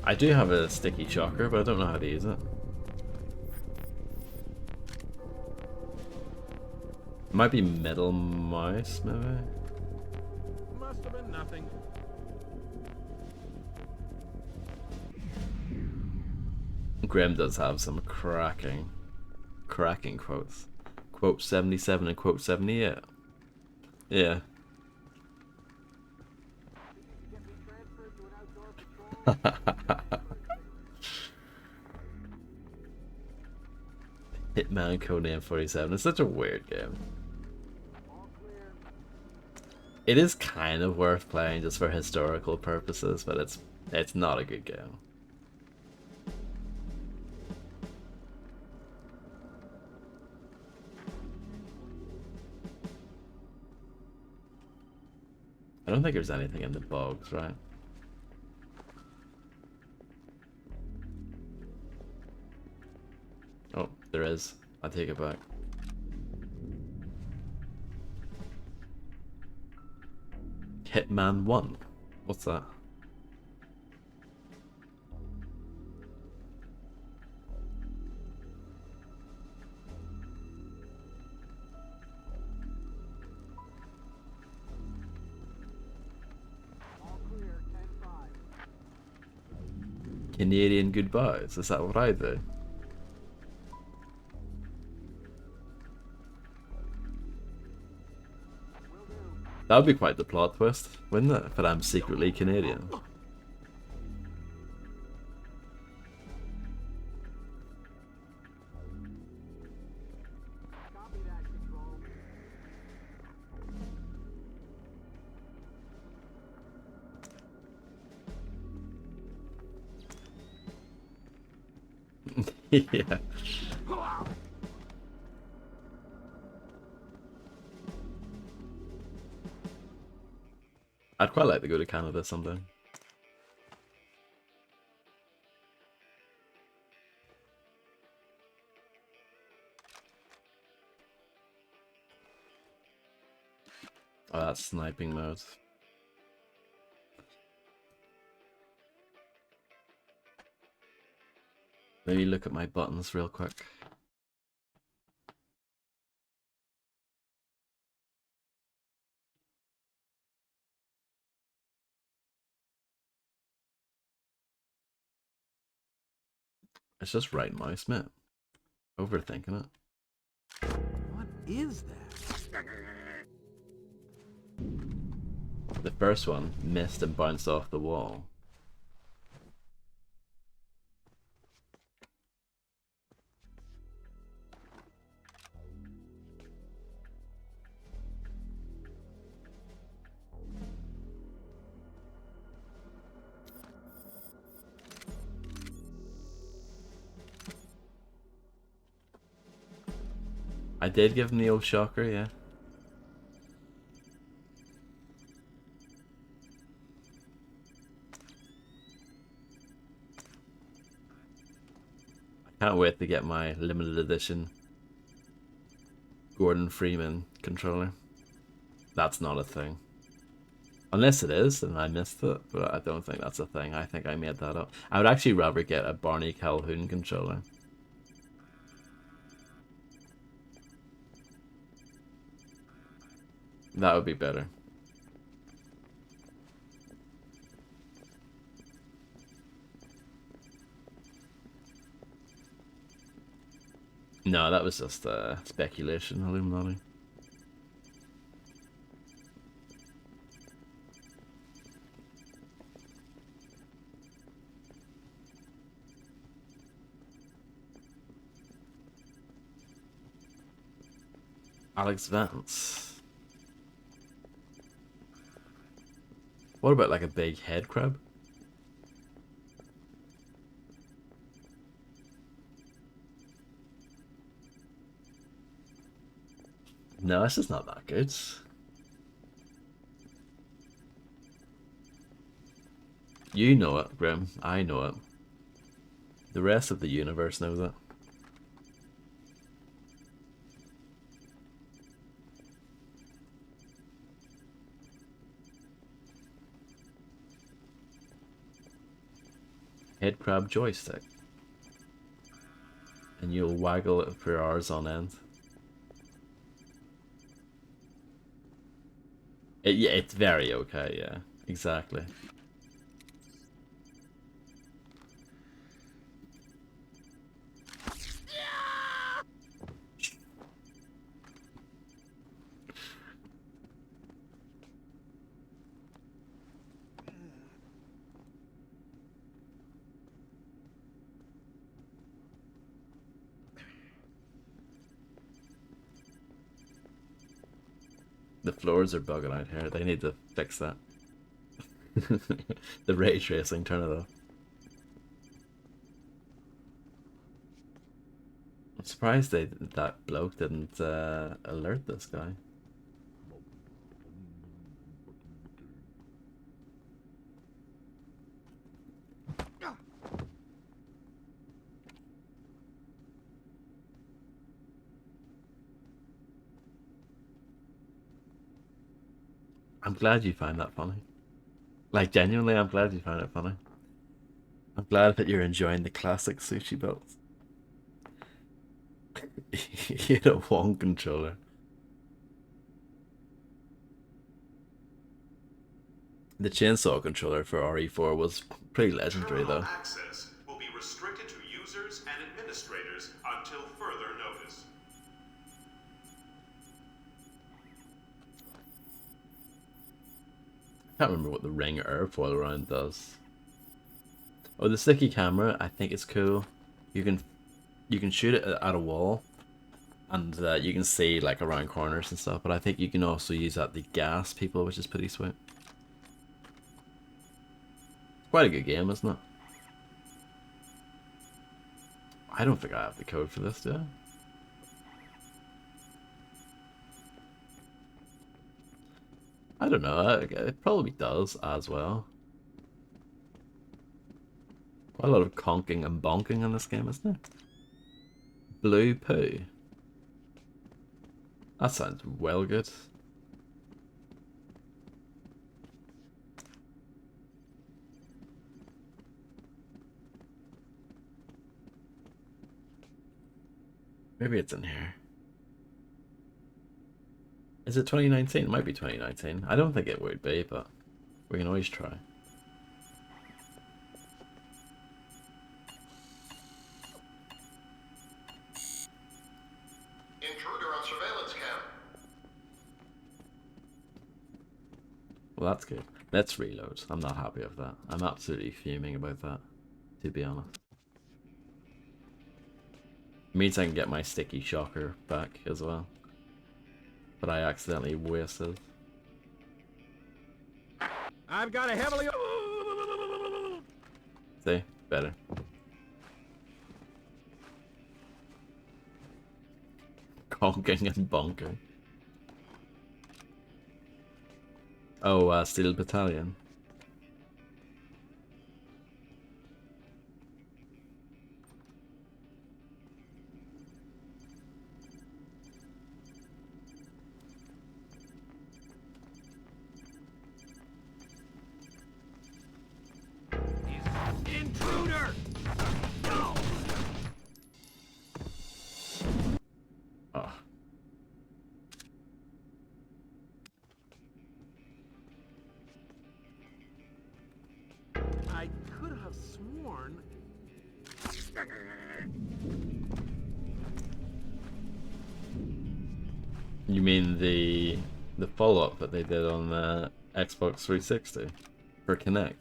I do have a sticky choker, but I don't know how to use it. It might be middle mouse, maybe? Must have been nothing. Graham does have some cracking quotes. Quote 77 and quote 78. Yeah. Hitman Codename 47. It's such a weird game. It is kind of worth playing just for historical purposes, but it's not a good game. I don't think there's anything in the bogs, right? Oh, there is. I take it back. Hitman 1. What's that? Canadian goodbyes. Is that what I do? That would be quite the plot twist, wouldn't it? But I'm secretly Canadian. Yeah. I'd quite like to go to Canada someday. Oh, that's sniping mode. Maybe look at my buttons real quick. It's just right mouse, mate. Overthinking it. What is that? The first one missed and bounced off the wall. I did give him the old shocker, yeah. I can't wait to get my limited edition Gordon Freeman controller. That's not a thing. Unless it is, and I missed it, but I don't think that's a thing. I think I made that up. I would actually rather get a Barney Calhoun controller. That would be better. No, that was just speculation, Illuminati. Alex Vance. What about like a big head crab? No, this is not that good. You know it, Grim. I know it. The rest of the universe knows it. Head crab joystick. And you'll waggle it for hours on end. Yeah, it's very okay, yeah. Exactly. The floors are bugging out here. They need to fix that. The ray tracing, turn it off. I'm surprised that bloke didn't alert this guy. I'm glad you find that funny. Like, genuinely, I'm glad you find it funny. I'm glad that you're enjoying the classic sushi belts. You had a one controller. The chainsaw controller for RE4 was pretty legendary, though. Access administrators until further notice. I can't remember what the ring airfoil round does. Oh, the sticky camera, I think it's cool. You can shoot it at a wall, and you can see like around corners and stuff. But I think you can also use that to gas people, which is pretty sweet. Quite a good game, isn't it? I don't think I have the code for this, do I? I don't know. It probably does as well. Quite a lot of conking and bonking in this game, isn't there? Blue poo. That sounds well good. Maybe it's in here. Is it 2019? It might be 2019. I don't think it would be, but we can always try. Intruder on surveillance cam. Well, that's good. Let's reload. I'm not happy with that. I'm absolutely fuming about that, to be honest. It means I can get my sticky shocker back as well. But I accidentally wasted. I've got a heavily... See? Better. Conking and bonking. Oh, Steel Battalion. Intruder! No! Oh. I could have sworn... You mean the follow-up that they did on the Xbox 360 for Kinect?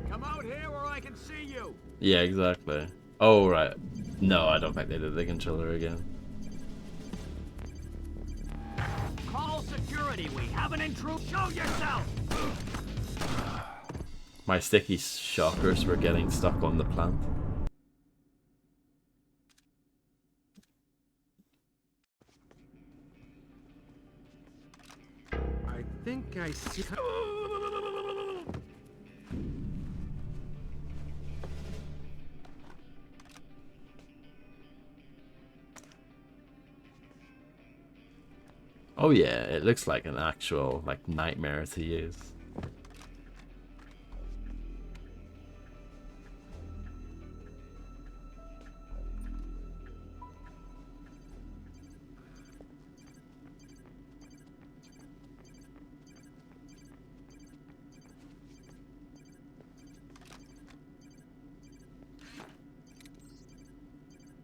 Come out here where I can see you! Yeah, exactly. Oh, right. No, I don't think they did the controller again. Call security, we have an intruder! Show yourself! My sticky shockers were getting stuck on the plant. I think I see... Oh yeah, it looks like an actual like nightmare to use.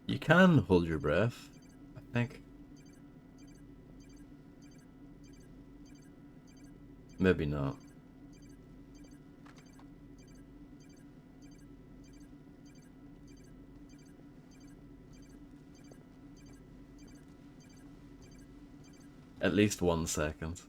You can hold your breath, I think. Maybe not. At least 1 second.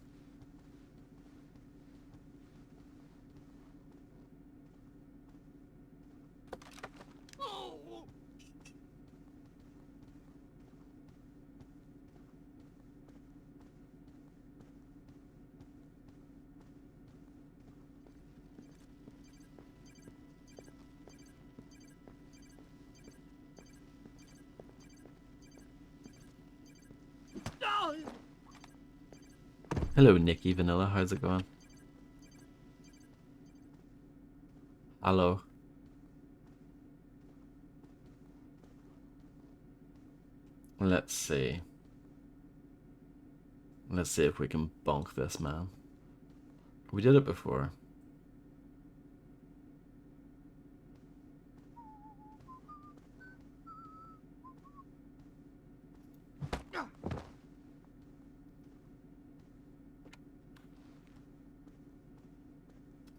Hello, Nikki Vanilla. How's it going? Hello. Let's see. Let's see if we can bonk this man. We did it before.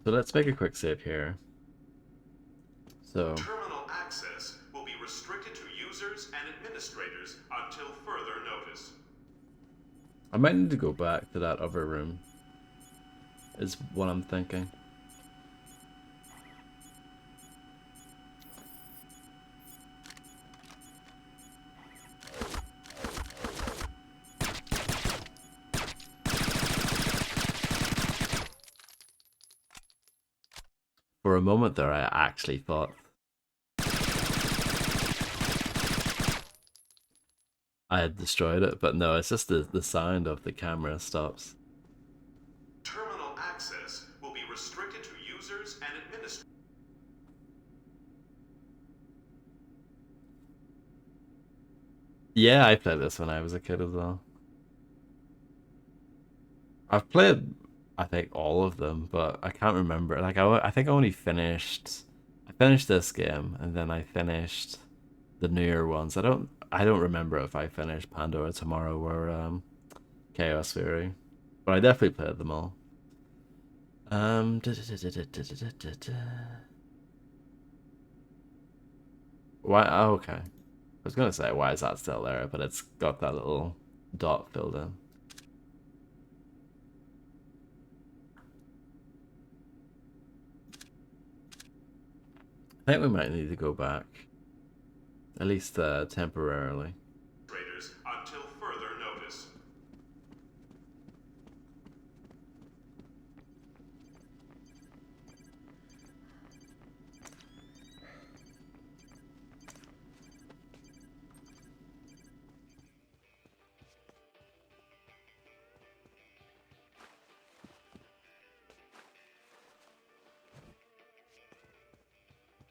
So let's make a quick save here. So terminal access will be restricted to users and administrators until further notice. I might need to go back to that other room, is what I'm thinking. For a moment there, I actually thought I had destroyed it, but no, it's just the sound of the camera stops. Terminal access will be restricted to users and administrators. Yeah, I played this when I was a kid as well. I've played, I think, all of them, but I can't remember. Like, I think I only finished... I finished this game, and then I finished the newer ones. I don't remember if I finished Pandora Tomorrow or Chaos Theory, but I definitely played them all. Why? Oh, okay. I was gonna say, why is that still there? But it's got that little dot filled in. I think we might need to go back, at least temporarily. Until further notice.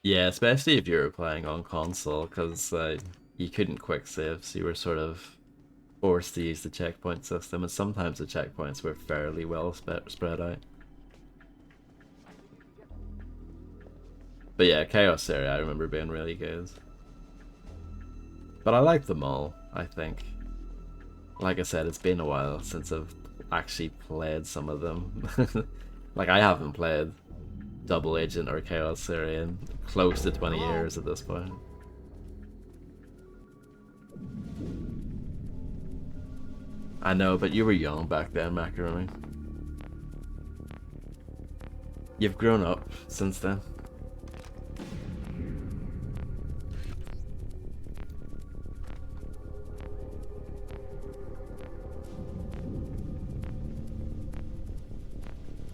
Yeah, especially if you were playing on console, because you couldn't quick save, so you were sort of forced to use the checkpoint system, and sometimes the checkpoints were fairly well spread out. But yeah, Chaos Theory I remember being really good. But I like them all, I think. Like I said, it's been a while since I've actually played some of them. Like, I haven't played Double Agent or Chaos Theory in close to 20 years at this point. I know, but you were young back then, Macaroni. You've grown up since then.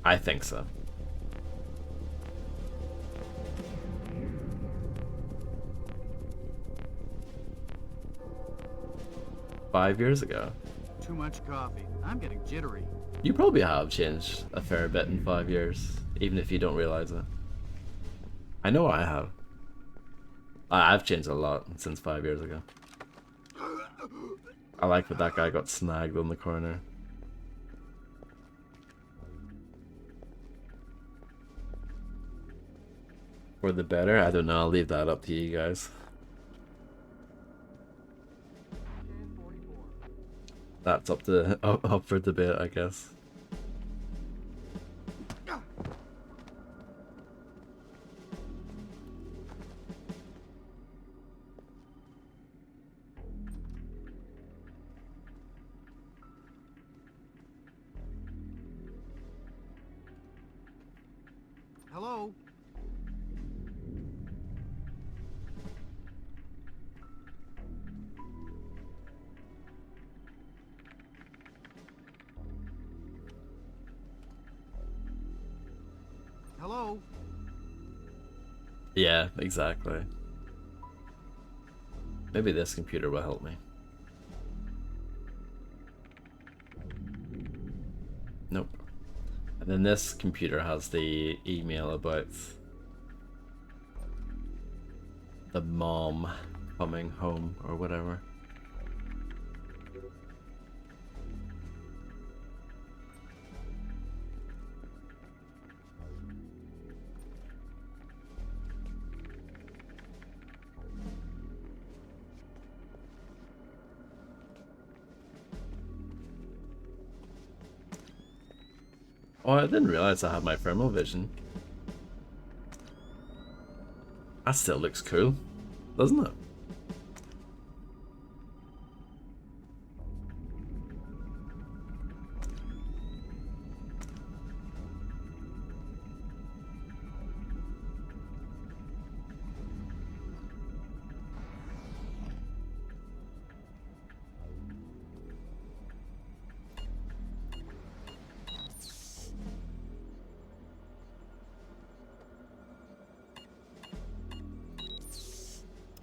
I think so. Five years ago. Too much coffee. I'm getting jittery. You probably have changed a fair bit in 5 years, even if you don't realize it. I know I have. I've changed a lot since 5 years ago. I like that that guy got snagged on the corner. For the better? I don't know, I'll leave that up to you guys. That's up for debate, I guess. Hello? Hello? Yeah, exactly. Maybe this computer will help me. Nope. And then this computer has the email about the mom coming home or whatever. Oh, I didn't realize I had my thermal vision. That still looks cool, doesn't it?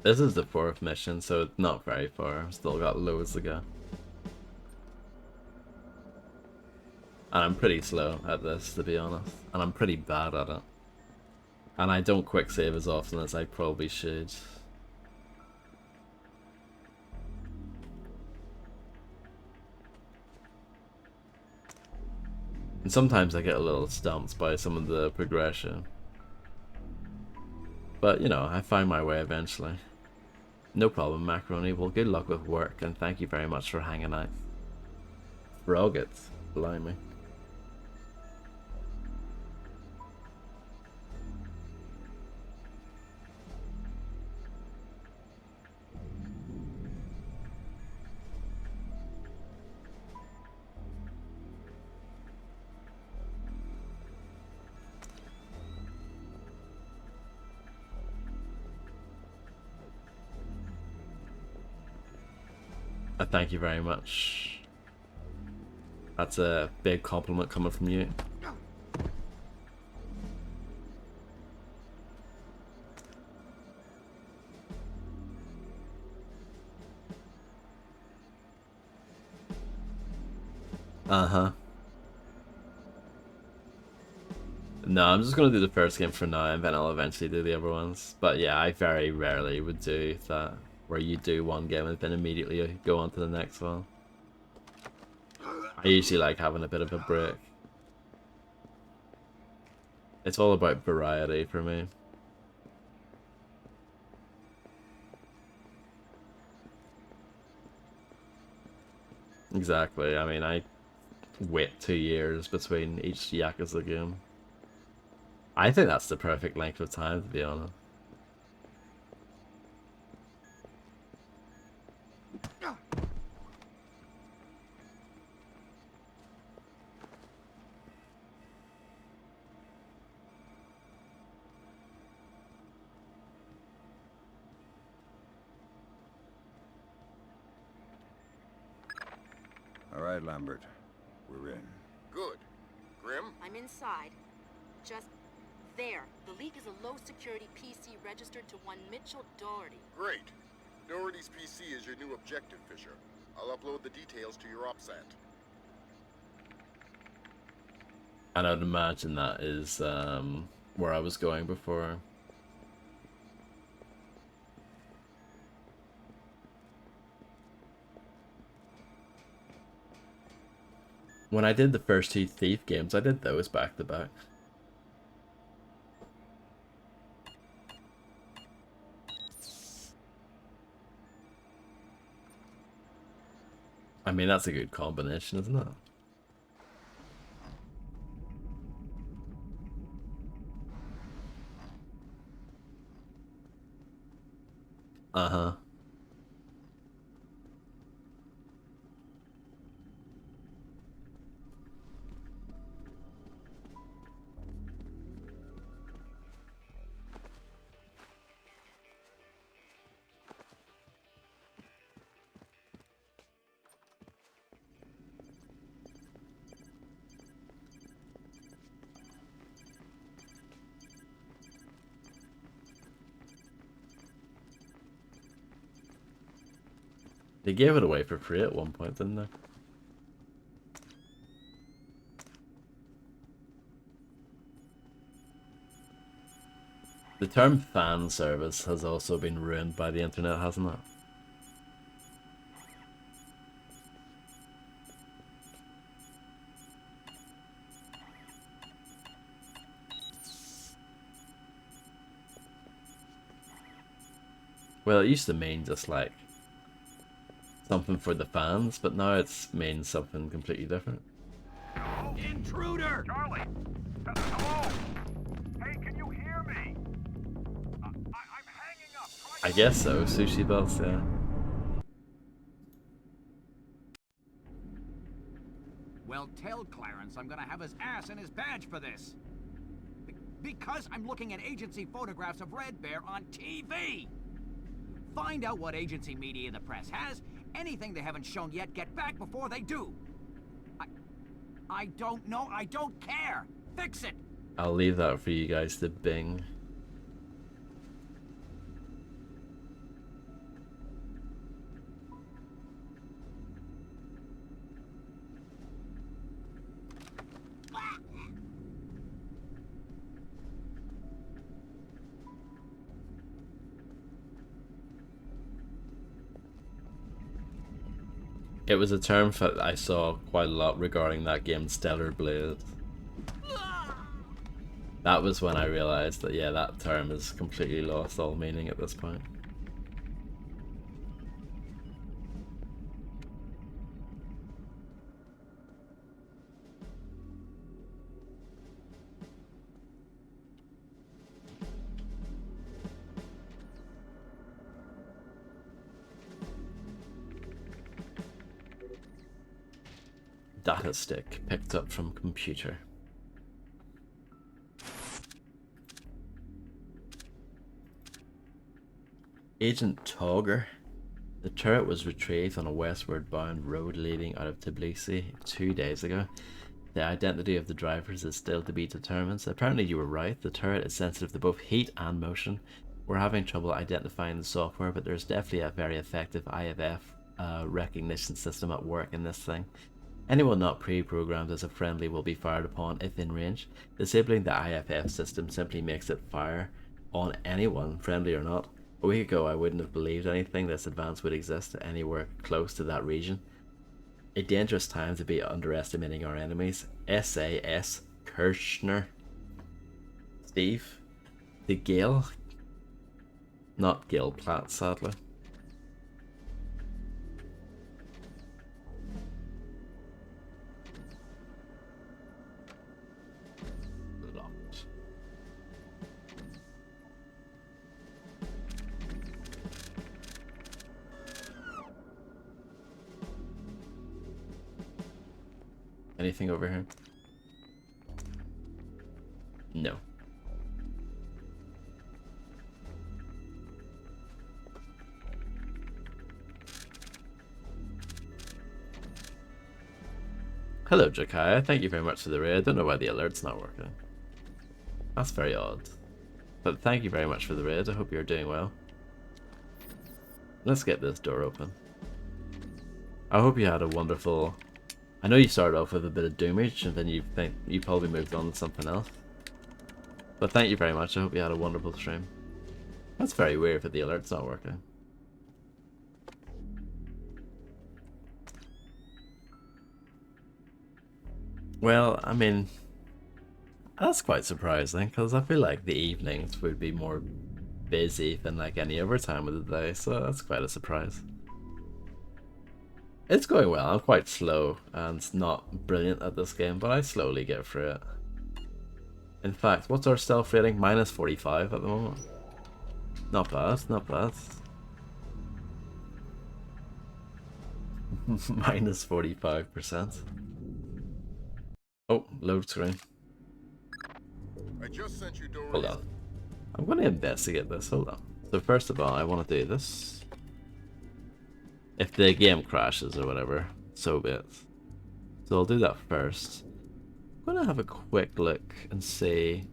This is the 4th mission, so it's not very far. Still got loads to go. And I'm pretty slow at this, to be honest. And I'm pretty bad at it. And I don't quick save as often as I probably should. And sometimes I get a little stumped by some of the progression. But, you know, I find my way eventually. No problem, Macaroni. Well, good luck with work, and thank you very much for hanging out. Rockets, blimey. Thank you very much. That's a big compliment coming from you. Uh-huh. No, I'm just gonna do the first game for now, and then I'll eventually do the other ones. But yeah, I very rarely would do that, where you do one game and then immediately go on to the next one. I usually like having a bit of a break. It's all about variety for me. Exactly, I mean, I wait 2 years between each Yakuza game. I think that's the perfect length of time, to be honest. All right, Lambert. We're in. Good. Grim? I'm inside. Just there. The leak is a low-security PC registered to one Mitchell Doherty. Great. Doherty's PC is your new objective, Fisher. I'll upload the details to your OPSAT. And I'd imagine that is where I was going before. When I did the first 2 Thief games, I did those back to back. I mean, that's a good combination, isn't it? Uh-huh. They gave it away for free at one point, didn't they? The term fan service has also been ruined by the internet, hasn't it? Well, it used to mean just like something for the fans, but now it's means something completely different. Intruder! Charlie! Hello? Hey, can you hear me? I'm hanging up. I guess so, Sushi Bells, yeah. Well, tell Clarence I'm gonna have his ass and his badge for this. Because I'm looking at agency photographs of Red Bear on TV. Find out what agency media the press has. Anything they haven't shown yet, get back before they do. I don't know. I don't care. Fix it. I'll leave that for you guys to bing. It was a term that I saw quite a lot regarding that game, Stellar Blade. That was when I realized that, yeah, that term has completely lost all meaning at this point. Data stick picked up from computer. Agent Togger. The turret was retrieved on a westward bound road leading out of Tbilisi 2 days ago. The identity of the drivers is still to be determined. So apparently you were right, the turret is sensitive to both heat and motion. We're having trouble identifying the software, but there's definitely a very effective IFF recognition system at work in this thing. Anyone not pre-programmed as a friendly will be fired upon if in range. Disabling the IFF system simply makes it fire on anyone, friendly or not. A week ago I wouldn't have believed anything this advanced would exist anywhere close to that region. A dangerous time to be underestimating our enemies. SAS Kirchner. Steve. The Gale. Not Gil Platt, sadly. Locked. Anything over here? No. Hello, Jakaya. Thank you very much for the raid. I don't know why the alert's not working. That's very odd. But thank you very much for the raid. I hope you're doing well. Let's get this door open. I hope you had a wonderful... I know you started off with a bit of Doomage and then you probably moved on to something else. But thank you very much. I hope you had a wonderful stream. That's very weird that the alert's not working. Well, I mean, that's quite surprising because I feel like the evenings would be more busy than like any other time of the day, so that's quite a surprise. It's going well. I'm quite slow and not brilliant at this game, but I slowly get through it. In fact, what's our stealth rating? Minus 45 at the moment. Not bad, not bad. Minus 45%. Oh, load screen. I just sent you Dory's. Hold on. I'm going to investigate this. Hold on. So first of all, I want to do this. If the game crashes or whatever, so be it. So I'll do that first. I'm going to have a quick look and see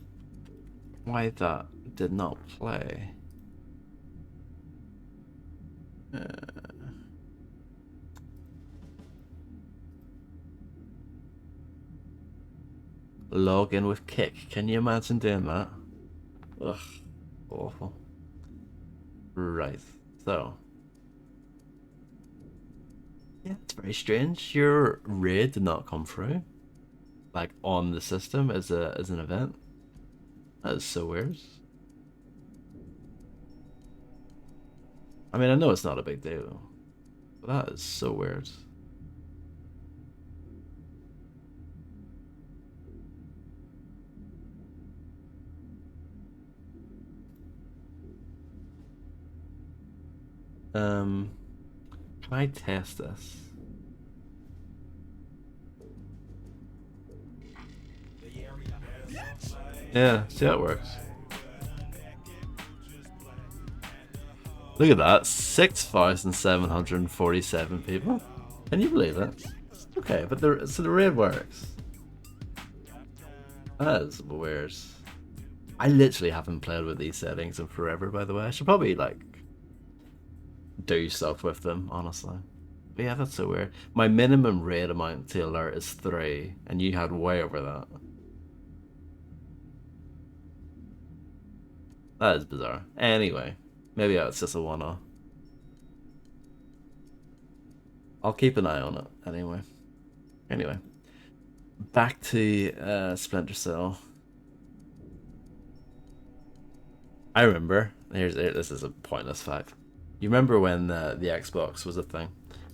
why that did not play. Log in with Kick. Can you imagine doing that? Ugh. awful. Right, so. Yeah, it's very strange. Your raid did not come through, like on the system as an event. That is so weird. I mean, I know it's not a big deal, but that is so weird. Can I test this? Yeah, see how it works. Look at that, 6,747 people. Can you believe it? Okay, but the raid works. That is weird. I literally haven't played with these settings in forever, by the way. I should probably like do stuff with them, honestly. But yeah, that's so weird. My minimum raid amount to alert is 3, and you had way over that. That is bizarre. Anyway, maybe it's just a one-off. I'll keep an eye on it anyway. Anyway, back to Splinter Cell. I remember. This is a pointless fact. You remember when the Xbox was a thing,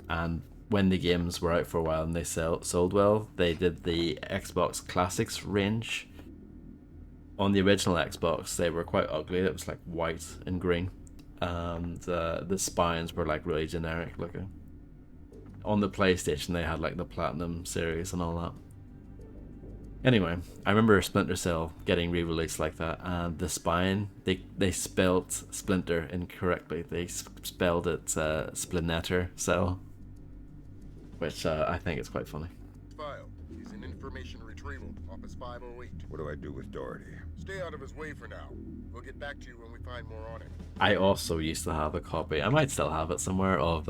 and when the games were out for a while and they sold well, they did the Xbox Classics range. On the original Xbox, they were quite ugly. It was like white and green, and the spines were like really generic looking. On the PlayStation, they had like the Platinum series and all that. Anyway, I remember Splinter Cell getting re-released like that, and the spine, they spelled Splinter incorrectly. They spelled it Splinter Cell, which I think is quite funny. File. He's in information retrieval, Office 508. What do I do with Doherty? Stay out of his way for now. We'll get back to you when we find more on him. I also used to have a copy, I might still have it somewhere, of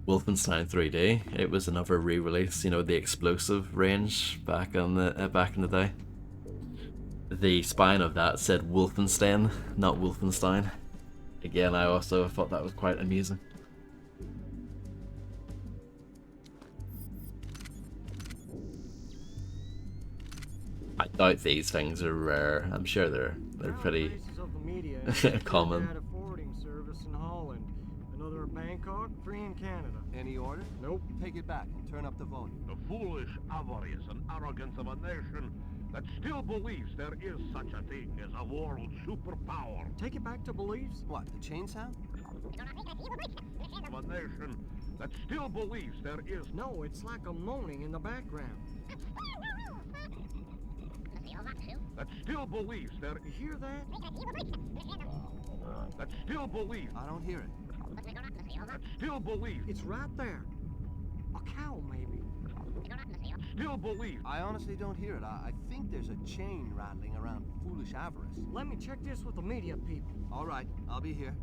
Wolfenstein 3D. It was another re-release, you know, the explosive range back in the day. The spine of that said Wolfenstein, not Wolfenstein. Again, I also thought that was quite amusing. I doubt these things are rare. I'm sure they're pretty common. Bangkok, free in Canada. Any order? Nope. Take it back and turn up the volume. The foolish avarice and arrogance of a nation that still believes there is such a thing as a world superpower. Take it back to beliefs? What, the chain sound? Of a nation that still believes there is... No, it's like a moaning in the background. That still believes there... You hear that? That still believes... I don't hear it. That still believes... It's right there. A cow, maybe. Still believes... I honestly don't hear it. I think there's a chain rattling around foolish avarice. Let me check this with the media people. All right, I'll be here.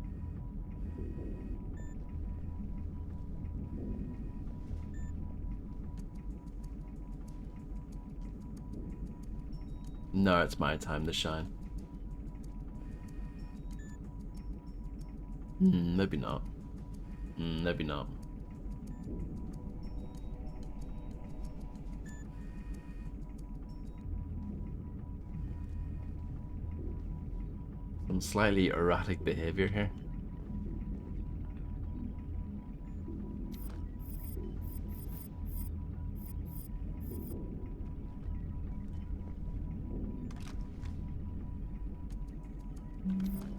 No, it's my time to shine. Maybe not. Maybe not. Some slightly erratic behavior here.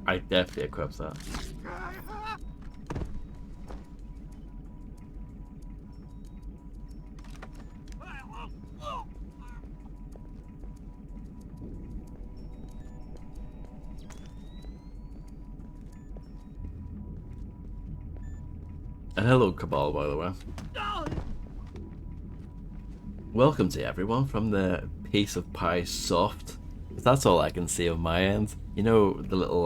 I definitely equipped that. And hello, Cabal, by the way. Welcome to everyone from the Piece of Pie Soft. That's all I can see on my end. You know the little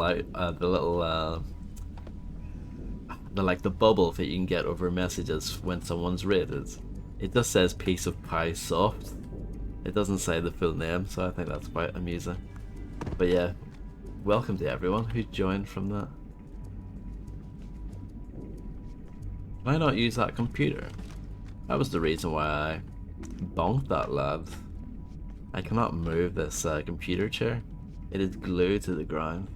the bubble that you can get over messages when someone's rated. It just says Piece of Pie Soft. It doesn't say the full name, so I think that's quite amusing. But yeah, welcome to everyone who joined from that. Can I not use that computer? That was the reason why I bonked that lad. I cannot move this computer chair. It is glued to the ground.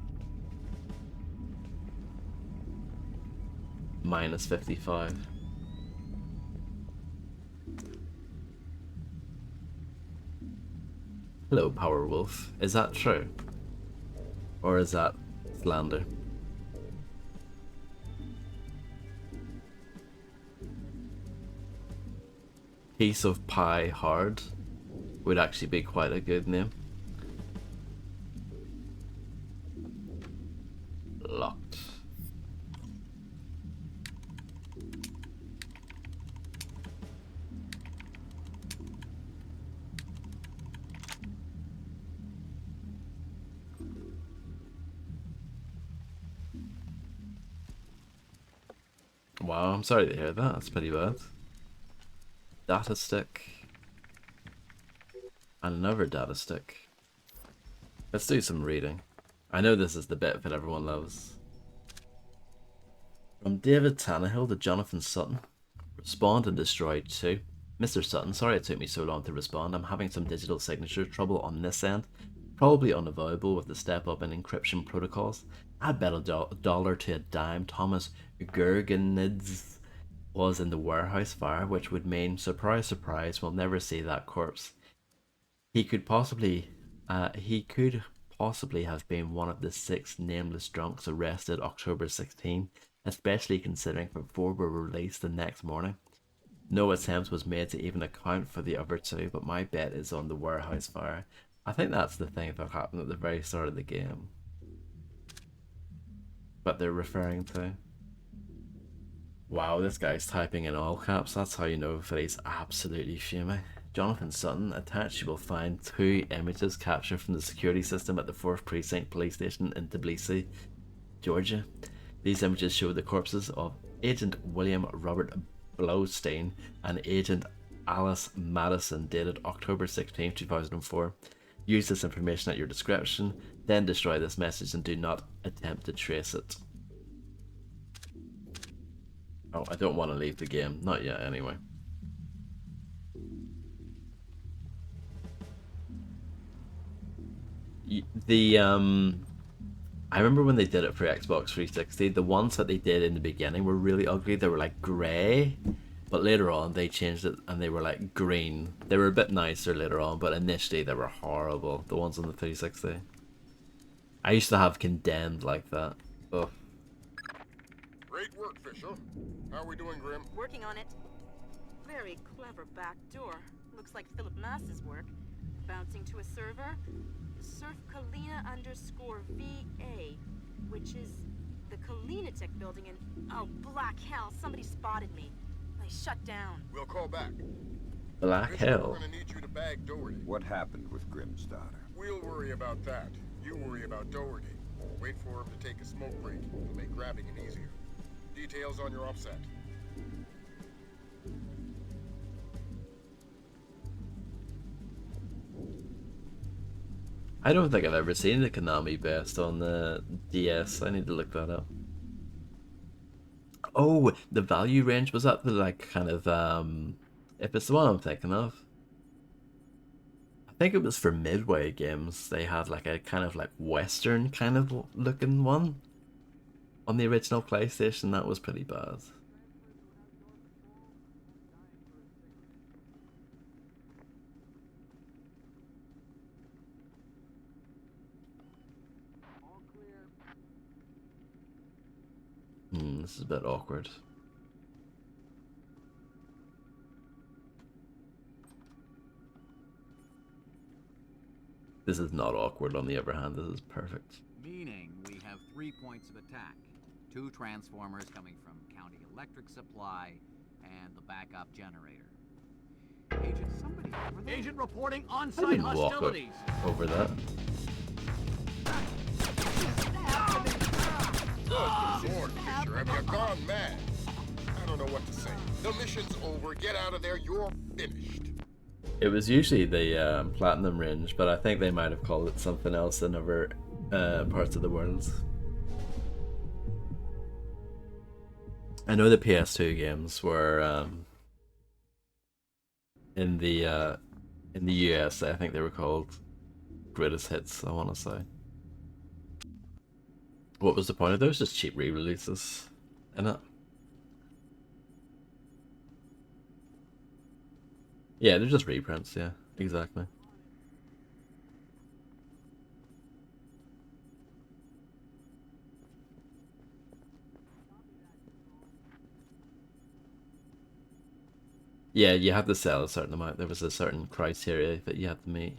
Minus 55. Hello, Powerwolf. Is that true? Or is that slander? Piece of Pie Hard would actually be quite a good name. Locked. Wow, I'm sorry to hear that. That's pretty bad. Data stick. And another data stick. Let's do some reading. I know this is the bit that everyone loves. From David Tannehill to Jonathan Sutton. Respond and destroy 2. Mr. Sutton, sorry it took me so long to respond. I'm having some digital signature trouble on this end. Probably unavoidable with the step up in encryption protocols. I bet $1 to a dime Thomas Gurgenidze was in the warehouse fire, which would mean, surprise, surprise, we'll never see that corpse. He could possibly have been one of the 6 nameless drunks arrested October 16, especially considering that 4 were released the next morning. No attempt was made to even account for the other 2, but my bet is on the warehouse fire. I think that's the thing that happened at the very start of the game. But they're referring to. Wow, this guy's typing in all caps. That's how you know that he's absolutely fuming. Jonathan Sutton, attached you will find 2 images captured from the security system at the 4th Precinct Police Station in Tbilisi, Georgia. These images show the corpses of Agent William Robert Blaustein and Agent Alice Madison, dated October 16, 2004. Use this information at your discretion, then destroy this message and do not attempt to trace it. Oh, I don't want to leave the game. Not yet, anyway. I remember when they did it for Xbox 360, the ones that they did in the beginning were really ugly. They were like grey, but later on they changed it and they were like green. They were a bit nicer later on, but initially they were horrible. The ones on the 360. I used to have Condemned like that. Ugh. Great work, Fisher. How are we doing, Grim? Working on it. Very clever back door. Looks like Philip Mass's work. Bouncing to a server. Surf Kalina _VA, which is the Kalina Tech building in... Oh, black hell, somebody spotted me. I shut down. We'll call back. Black Fisher, hell. We're gonna need you to bag Doherty. What happened with Grimm's daughter? We'll worry about that. You worry about Doherty. Wait for him to take a smoke break. It'll make grabbing him easier. Details on your offset. I don't think I've ever seen the Konami best on the DS. I need to look that up. Oh, the value range, was that the like kind of if it's the one I'm thinking of? I think it was for Midway Games. They had like a kind of like Western kind of looking one on the original PlayStation. That was pretty bad. This is a bit awkward. This is not awkward, on the other hand, this is perfect. Meaning we have 3 points of attack. 2 transformers coming from County Electric Supply and the backup generator. Agent, somebody over there. Agent reporting I on-site didn't walk hostilities. over that. Good Lord, Fisher, have you gone mad? I don't know what to say. The mission's over. Get out of there. You're finished. It was usually the Platinum range, but I think they might have called it something else in other parts of the world. I know the PS2 games were in the US. I think they were called Greatest Hits. I want to say. What was the point of those? Just cheap re-releases, innit? Yeah, they're just reprints. Yeah, exactly. Yeah, you had to sell a certain amount. There was a certain criteria that you had to meet.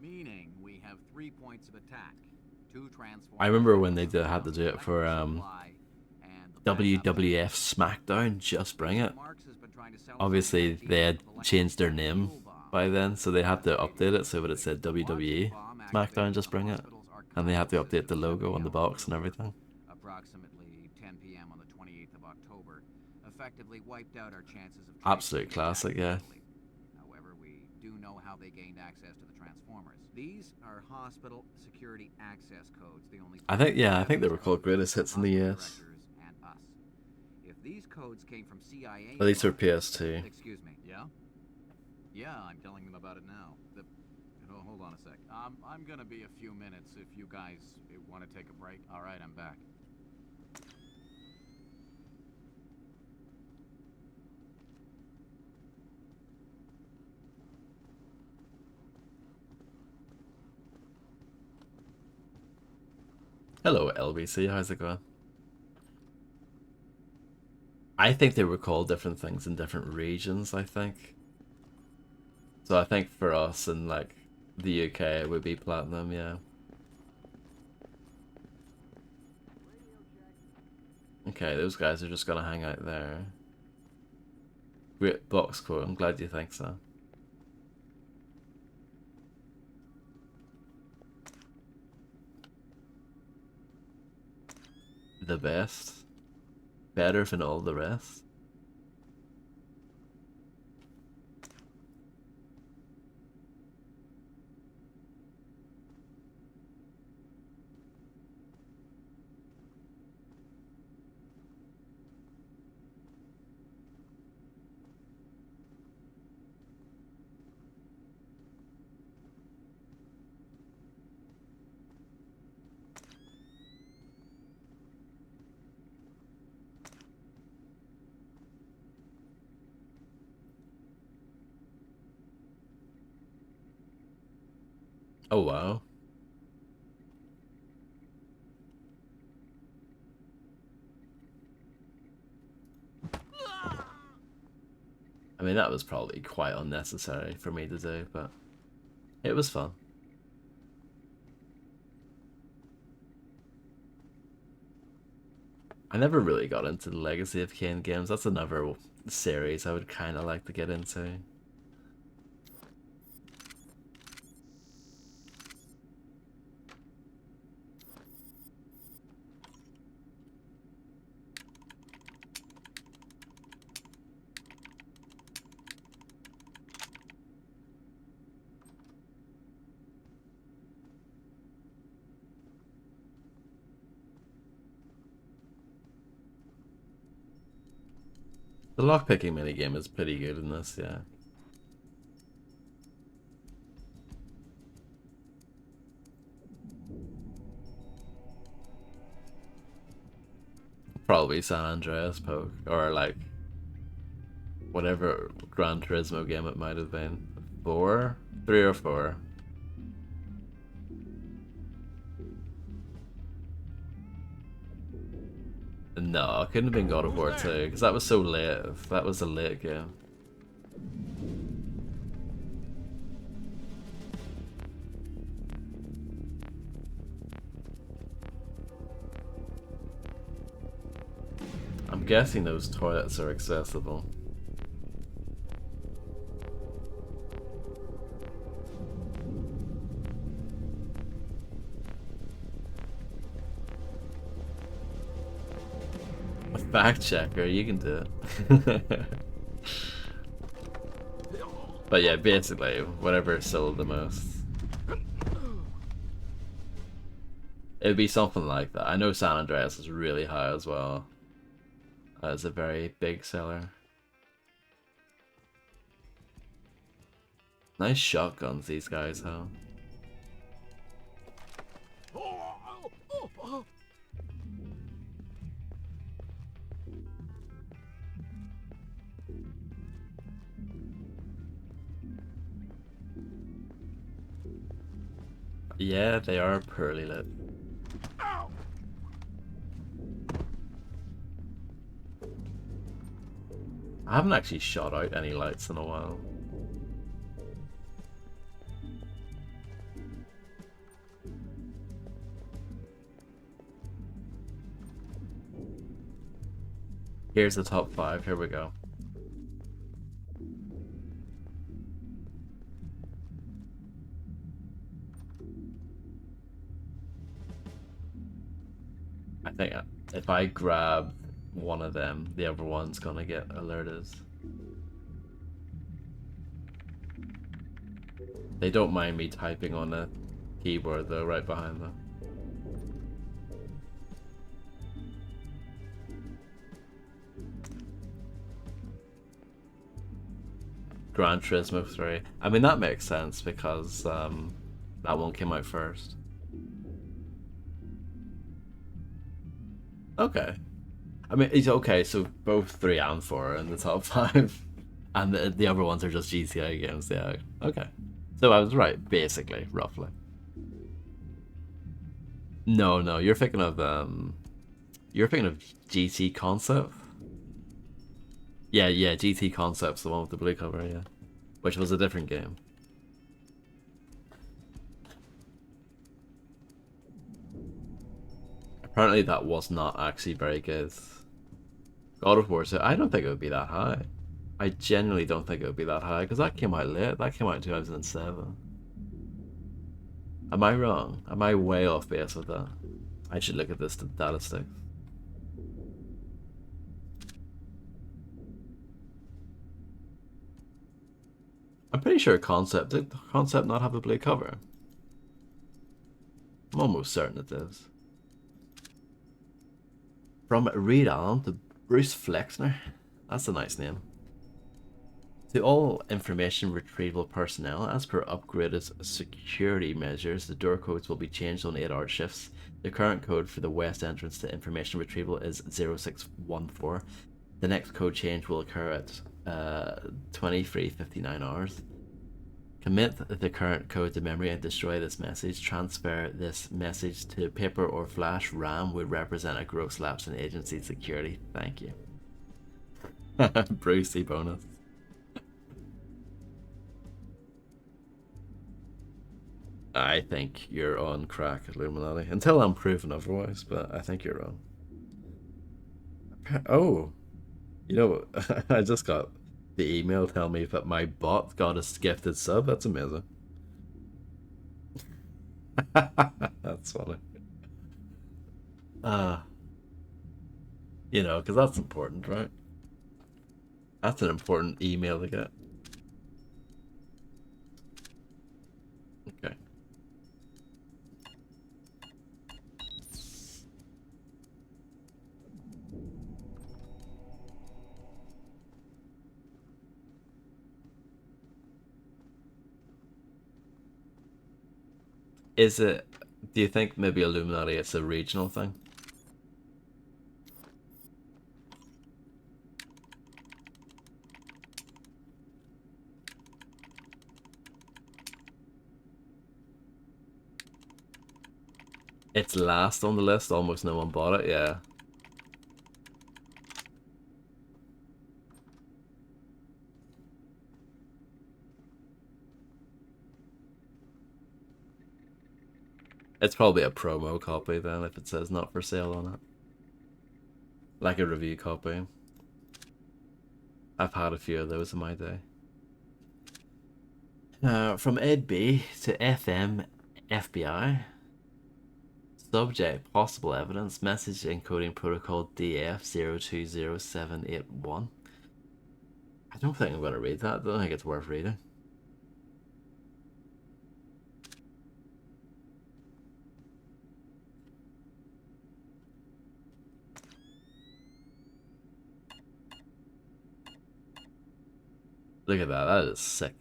Meaning we have 3 points of attack, 2 transformers. I remember when they had to do it for WWF SmackDown. Just Bring It. Obviously, they had changed their name by then, so they had to update it so that it said WWE SmackDown Just Bring It, and they had to update the logo on the box and everything. Approximately 10 p.m. on the 28th of October, effectively wiped out our chances of Absolute classic, yeah. However, we do know how they gained access to the transformers. These are hospital security access codes. The only I think they were called Greatest Hits in the US. and us. If these codes came from CIA, At least for PS2. Excuse me. Yeah? Yeah, I'm telling them about it now. Hold on a sec. I'm gonna be a few minutes if you guys want to take a break. All right, I'm back. Hello, LBC. How's it going? I think they were called different things in different regions, I think. So I think for us in like the UK it would be Platinum, yeah. Okay, those guys are just gonna hang out there. Great box quote, I'm glad you think so. The best. Better than all the rest. Oh wow. I mean, that was probably quite unnecessary for me to do, but it was fun. I never really got into the Legacy of Kain games. That's another series I would kind of like to get into. The lockpicking minigame is pretty good in this, yeah. Probably San Andreas poke, or like whatever Gran Turismo game it might have been. 4? 3 or 4. No, it couldn't have been God of War 2, because that was so late. That was a late game. I'm guessing those toilets are accessible. A fact checker, you can do it. But yeah, basically, whatever sold the most. It would be something like that. I know San Andreas is really high as well. It's a very big seller. Nice shotguns these guys have. Yeah, they are poorly lit. I haven't actually shot out any lights in a while. Here's the top 5, here we go. I think if I grab one of them, the other one's gonna get alerted. They don't mind me typing on the keyboard though, right behind them. Gran Turismo 3. I mean, that makes sense because that one came out first. Okay. I mean, it's okay, so both 3 and 4 are in the top 5. And the other ones are just GTA games, yeah. Okay. So I was right, basically, roughly. No, you're thinking of GT Concept? Yeah, GT Concept's the one with the blue cover, yeah. Which was a different game. Apparently that was not actually very good. God of War, so I don't think it would be that high. I genuinely don't think it would be that high, because that came out late. That came out in 2007. Am I wrong? Am I way off base with that? I should look at this data stick. I'm pretty sure did Concept not have a blue cover? I'm almost certain it does. From Reed Allen to Bruce Flexner. That's a nice name. To all information retrieval personnel, as per upgraded security measures, the door codes will be changed on 8-hour shifts. The current code for the west entrance to information retrieval is 0614. The next code change will occur at 23:59 hours. Commit the current code to memory and destroy this message. Transfer this message to paper or flash RAM would represent a gross lapse in agency security. Thank you. Brucey bonus. I think you're on crack, Illuminati. Until I'm proven otherwise, but I think you're wrong. Oh, you know, I just got the email telling me that my bot got a gifted sub. That's amazing. That's funny. You know, because that's important, right? That's an important email to get. Okay. Is it, do you think maybe Illuminati it's a regional thing? It's last on the list, almost no one bought it, yeah. It's probably a promo copy then if it says not for sale on it. Like a review copy. I've had a few of those in my day. From Ed B to FM FBI. Subject, possible evidence, message encoding protocol DF020781. I don't think I'm going to read that. I don't think it's worth reading. Look at that. That is sick.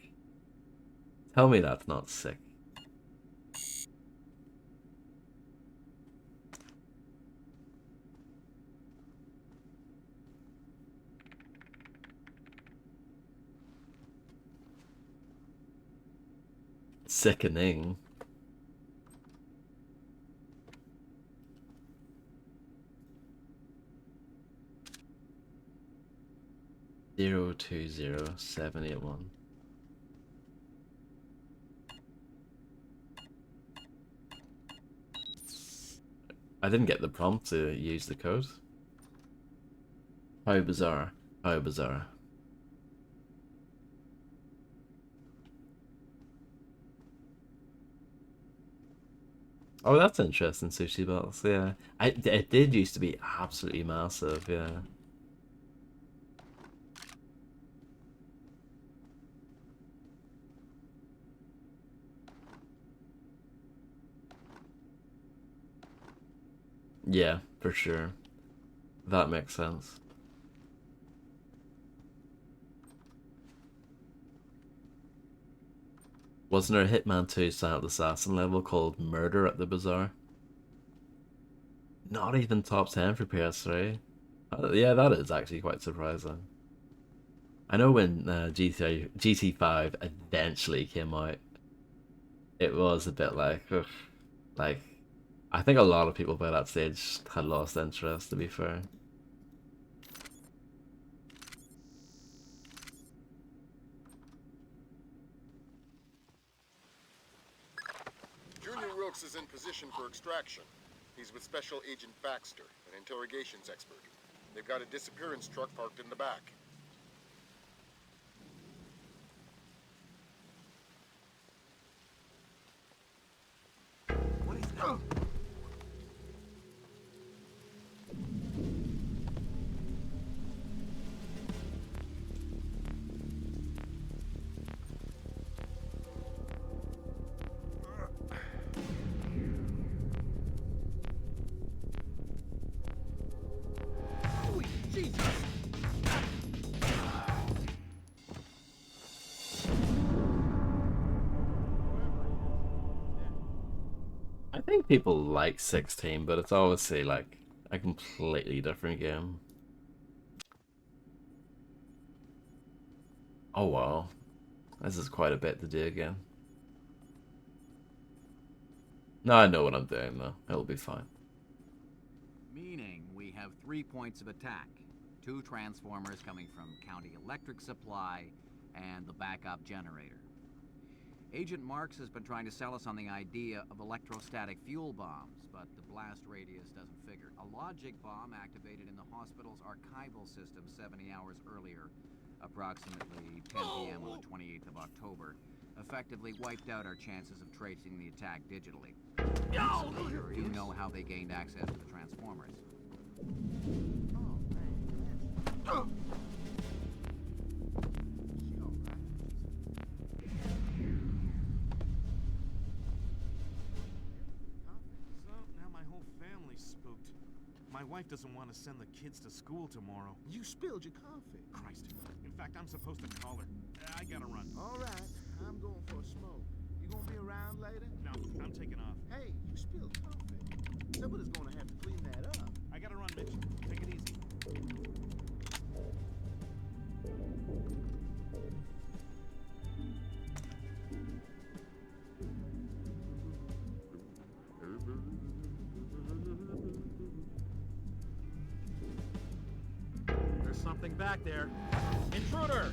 Tell me that's not sick. Sickening. Zero 20781. I didn't get the prompt to use the code. How bizarre. How bizarre. Oh, that's interesting, sushi box. Yeah, it did used to be absolutely massive. Yeah. Yeah, for sure. That makes sense. Wasn't there a Hitman 2 silent assassin level called Murder at the Bazaar? Not even top 10 for PS3. Yeah, that is actually quite surprising. I know when GT5 eventually came out, it was a bit like, ugh, like, I think a lot of people by that stage had lost interest, to be fair. Junior Wilkes is in position for extraction. He's with Special Agent Baxter, an interrogations expert. They've got a disappearance truck parked in the back. What is that? I think people like 16, but it's obviously like a completely different game. Oh wow, this is quite a bit to do again. No, I know what I'm doing though. It'll be fine. Meaning we have 3 points of attack. 2 transformers coming from County Electric Supply and the backup generator. Agent Marks has been trying to sell us on the idea of electrostatic fuel bombs, but the blast radius doesn't figure. A logic bomb activated in the hospital's archival system 70 hours earlier, approximately 10 p.m. on the 28th of October, effectively wiped out our chances of tracing the attack digitally. Do you know how they gained access to the transformers? My wife doesn't want to send the kids to school tomorrow. You spilled your coffee. Christ. In fact, I'm supposed to call her. I gotta run. All right, I'm going for a smoke. You gonna be around later? No, I'm taking off. Hey, you spilled coffee. Somebody's gonna have to clean that up. I gotta run, Mitch. Take it easy. There's something back there. Intruder!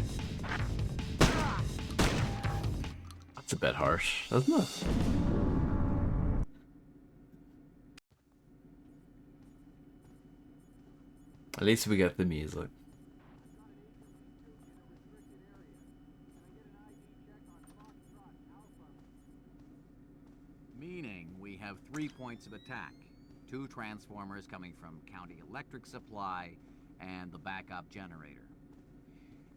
That's a bit harsh, isn't it? At least we get the music. Meaning we have 3 points of attack. 2 transformers coming from County Electric Supply and the backup generator.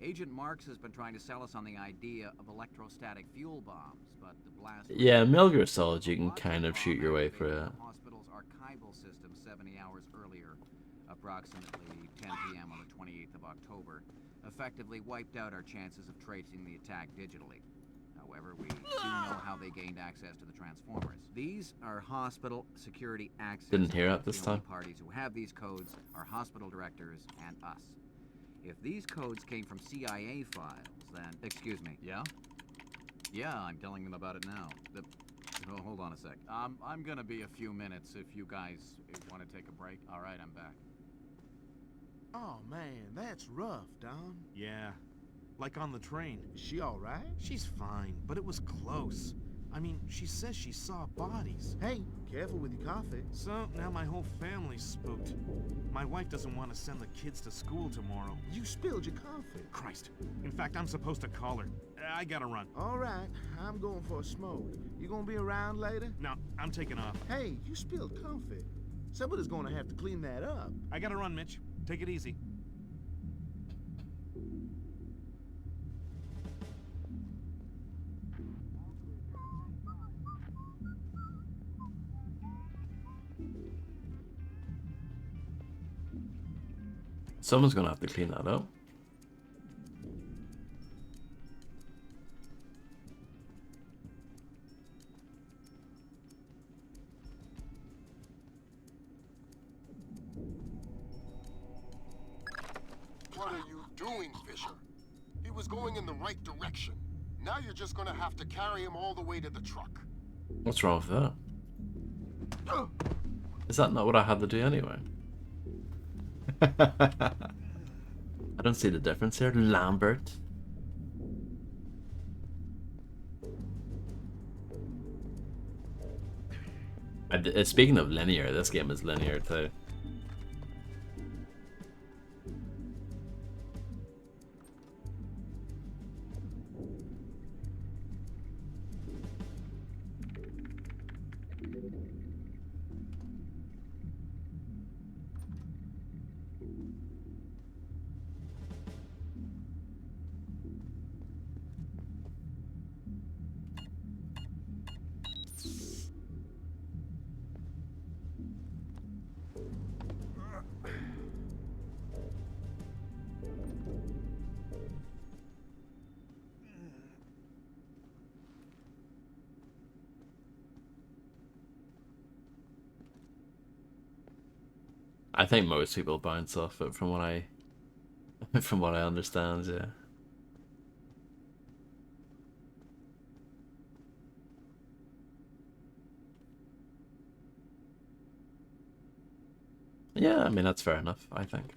Agent Marks has been trying to sell us on the idea of electrostatic fuel bombs, but the blast... Yeah, Metal Gear Solid, you can kind of shoot your way through it. The hospital's archival system 70 hours earlier, approximately 10 p.m. on the 28th of October, effectively wiped out our chances of tracing the attack digitally. However, we do know how they gained access to the transformers. These are hospital security access. Didn't hear it this The only time. parties who have these codes are hospital directors and us. If these codes came from CIA files, then... Excuse me. Yeah? Yeah, I'm telling them about it now. Oh, hold on a sec. I'm gonna be a few minutes if you guys want to take a break. All right, I'm back. Oh, man, that's rough, Don. Yeah. Like on the train. Is she all right? She's fine, but it was close. I mean, she says she saw bodies. Hey, careful with your coffee. So, now my whole family's spooked. My wife doesn't want to send the kids to school tomorrow. You spilled your coffee. Christ. In fact, I'm supposed to call her. I gotta run. All right, I'm going for a smoke. You gonna be around later? No, I'm taking off. Hey, you spilled coffee. Somebody's gonna have to clean that up. I gotta run, Mitch. Take it easy. Someone's gonna have to clean that up. What are you doing, Fisher? He was going in the right direction. Now you're just gonna have to carry him all the way to the truck. What's wrong with that? Is that not what I had to do anyway? I don't see the difference here, Lambert. Speaking of linear, this game is linear too. I think most people bounce off it from what I understand, yeah. Yeah, I mean that's fair enough, I think.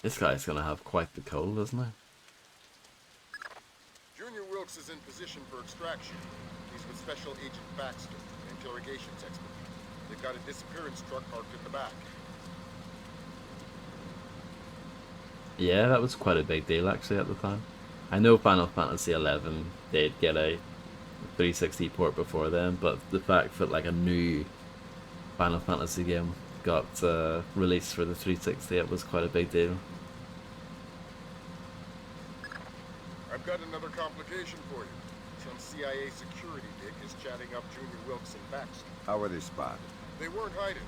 This guy's gonna have quite the cold, isn't he? Junior Wilkes is in position for extraction. He's with Special Agent Baxter, an interrogations expert. They've got a disappearance truck parked at the back. Yeah, that was quite a big deal actually at the time. I know Final Fantasy XI did get a 360 port before then, but the fact that like a new Final Fantasy game got released for the 360, it was quite a big deal. I've got another complication for you. Some CIA security dick is chatting up Junior Wilkes and Baxter. How were they spotted? They weren't hiding.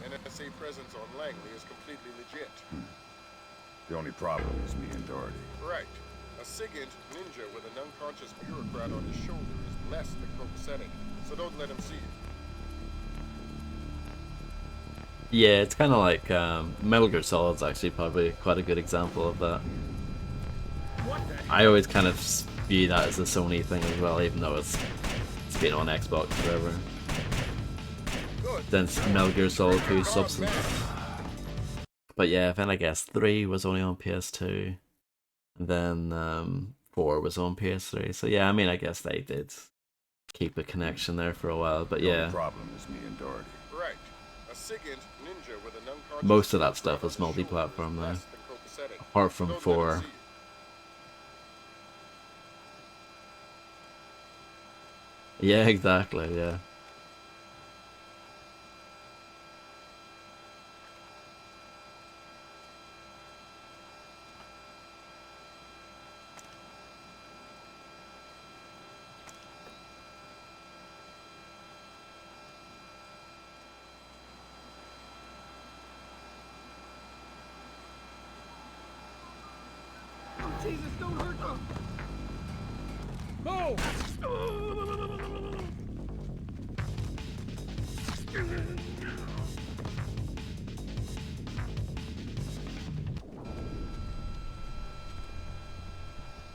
NSA presence on Langley is completely legit. The only problem is me and Doherty. Right. A SIGINT ninja with an unconscious bureaucrat on his shoulder is less than copacetic, so don't let him see you. Yeah, it's kind of like Metal Gear Solid's actually probably quite a good example of that. I always kind of view that as a Sony thing as well, even though it's been on Xbox forever. Since Metal Gear Solid 2 Substance. But yeah, then I guess 3 was only on PS2. And then 4 was on PS3. So yeah, I mean, I guess they did keep a connection there for a while. But The only yeah, problem is me and Doherty. Right. A SIGINT ninja with an unconscious most of that bureaucrat stuff on is his shoulder multi-platform is now, less than copacetic. apart from Don't let him 4. see you. Yeah, exactly. Yeah. Oh, Jesus, don't hurt them!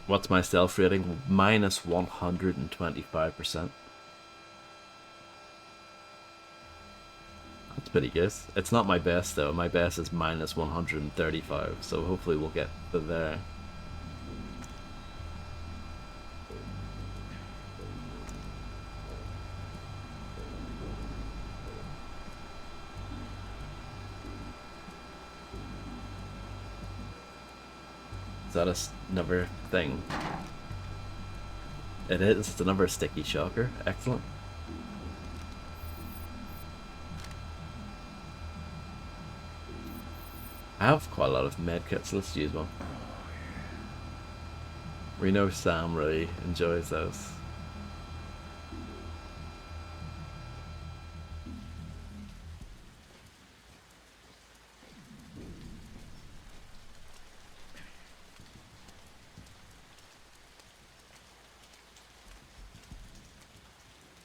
What's my stealth rating? Minus 125%. That's pretty good. It's not my best though. My best is minus 135. So hopefully we'll get to there. Is that another thing? It is. It's another sticky shocker. Excellent. I have quite a lot of medkits, so let's use one. We know Sam really enjoys those.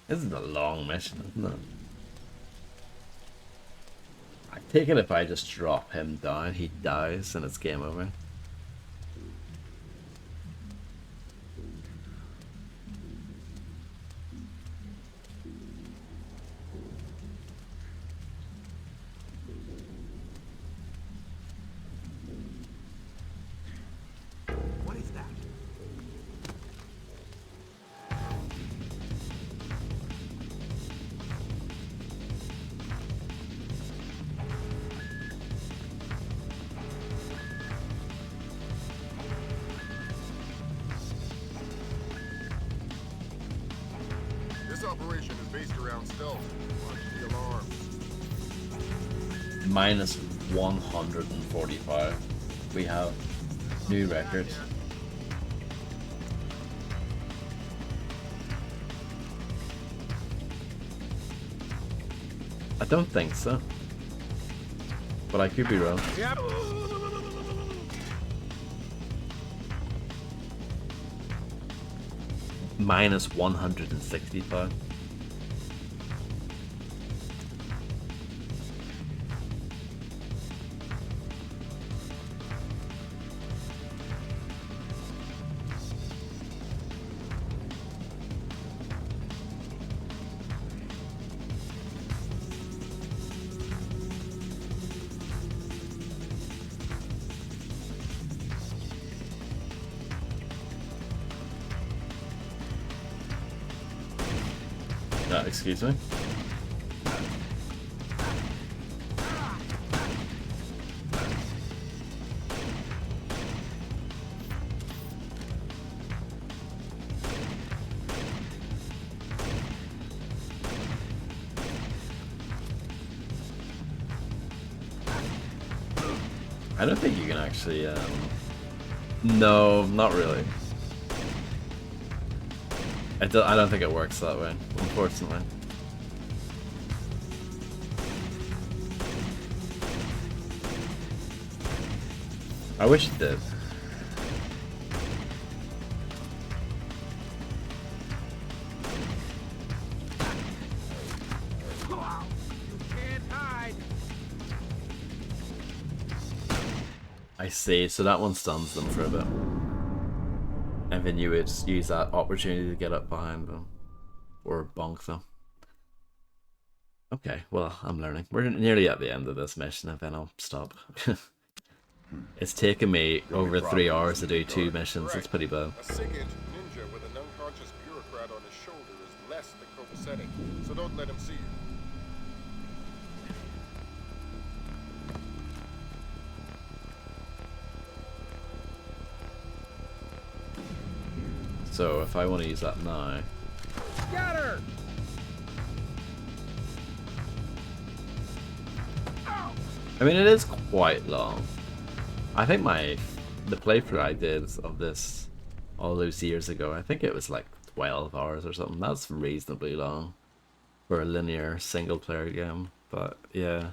This is a long mission, isn't it? I take it if I just drop him down, he dies and it's game over. What is that? This operation is based around stealth. Watch the alarms. Minus 145. We have new records. I don't think so. But I could be wrong. Yep. Minus 165. Excuse me. I don't think you can actually, no, not really. I don't think it works that way, unfortunately. I wish it did. I see, so that one stuns them for a bit. And then you would use that opportunity to get up behind them. Or bonk them. Okay, well, I'm learning. We're nearly at the end of this mission, and then I'll stop. It's taken me The only over 3 problem hours is to do leaving 2 guard. missions. That's Correct. pretty bad. A sick-aged ninja with an unconscious bureaucrat on his shoulder is less than copacetic, so don't let him see you. So if I want to use that now, Scatter! I mean it is quite long. I think the playthrough I did of this all those years ago, I think it was like 12 hours or something. That's reasonably long for a linear single player game, but yeah.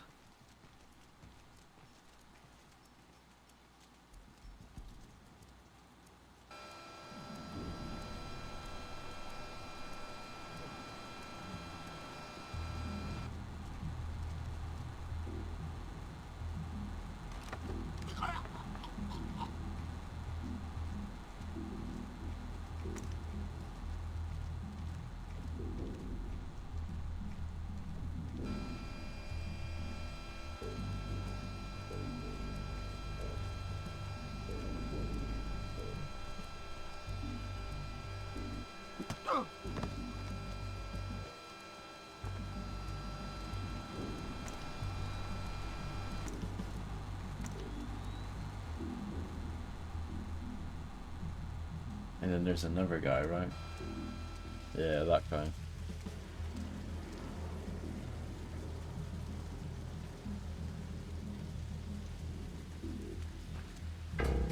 And then there's another guy, right? Yeah, that guy.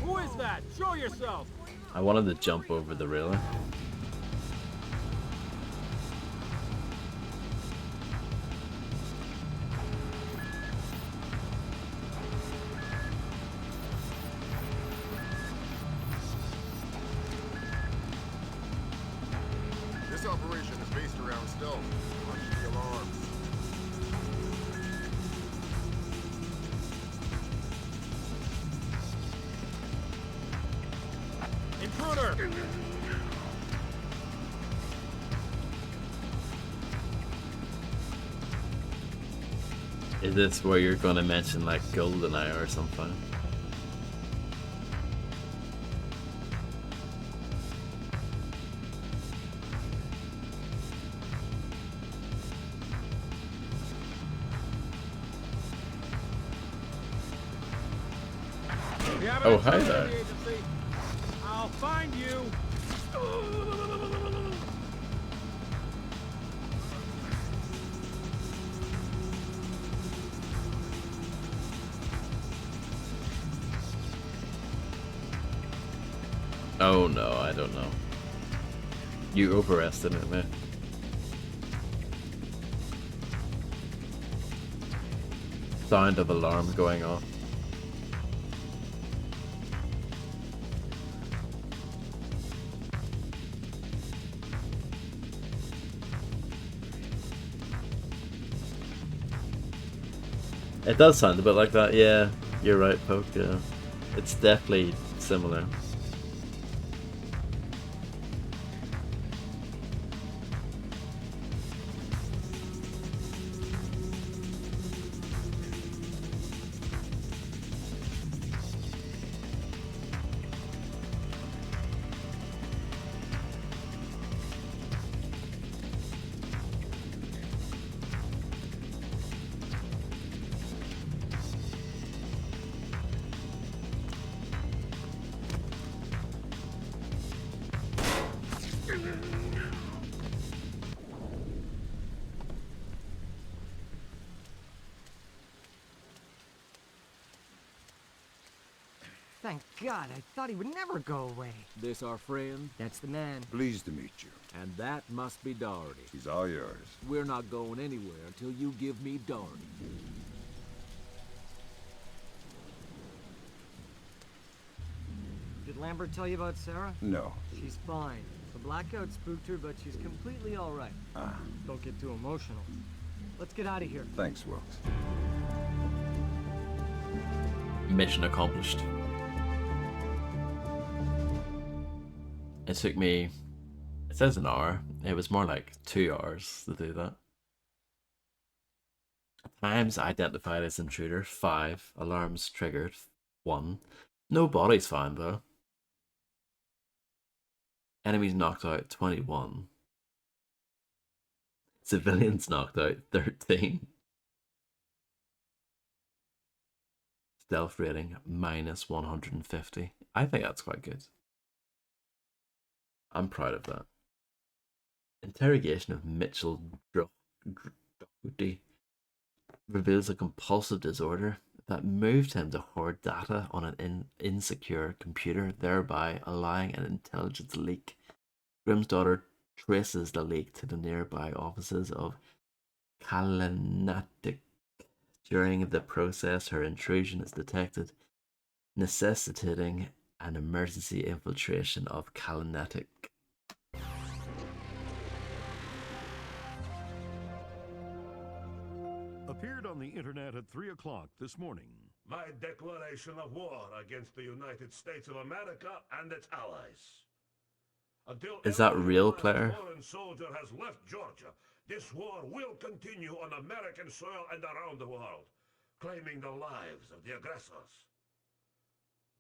Who is that? Show yourself! I wanted to jump over the railing. This operation is based around stealth. Watch the alarms. Intruder! Is this where you're gonna mention like GoldenEye or something? We have Oh, an hi intruder there. in the agency. I'll find you. Oh no, I don't know. You overestimate me. Sound of alarm going off. It does sound a bit like that, yeah. You're right, Poke, yeah. It's definitely similar. Thank God, I thought he would never go away. This our friend? That's the man. Pleased to meet you. And that must be Doherty. He's all yours. We're not going anywhere until you give me Doherty. Did Lambert tell you about Sarah? No. She's fine. The blackout spooked her, but she's completely all right. Ah. Don't get too emotional. Let's get out of here. Thanks, Wilkes. Mission accomplished. It took me, it says an hour, it was more like 2 hours to do that. Times identified as intruder, 5. Alarms triggered, 1. No bodies found though. Enemies knocked out 21. Civilians knocked out 13. Stealth rating minus 150. I think that's quite good. I'm proud of that. Interrogation of Mitchell Doherty reveals a compulsive disorder that moved him to hoard data on an insecure computer, thereby allowing an intelligence leak. Grimm's daughter traces the leak to the nearby offices of Kalanatic. During the process, her intrusion is detected, necessitating an emergency infiltration of Kalanatic. Appeared on the internet at 3 o'clock this morning. My declaration of war against the United States of America and its allies. Until Is that every real, last player? foreign soldier has left Georgia, this war will continue on American soil and around the world, claiming the lives of the aggressors.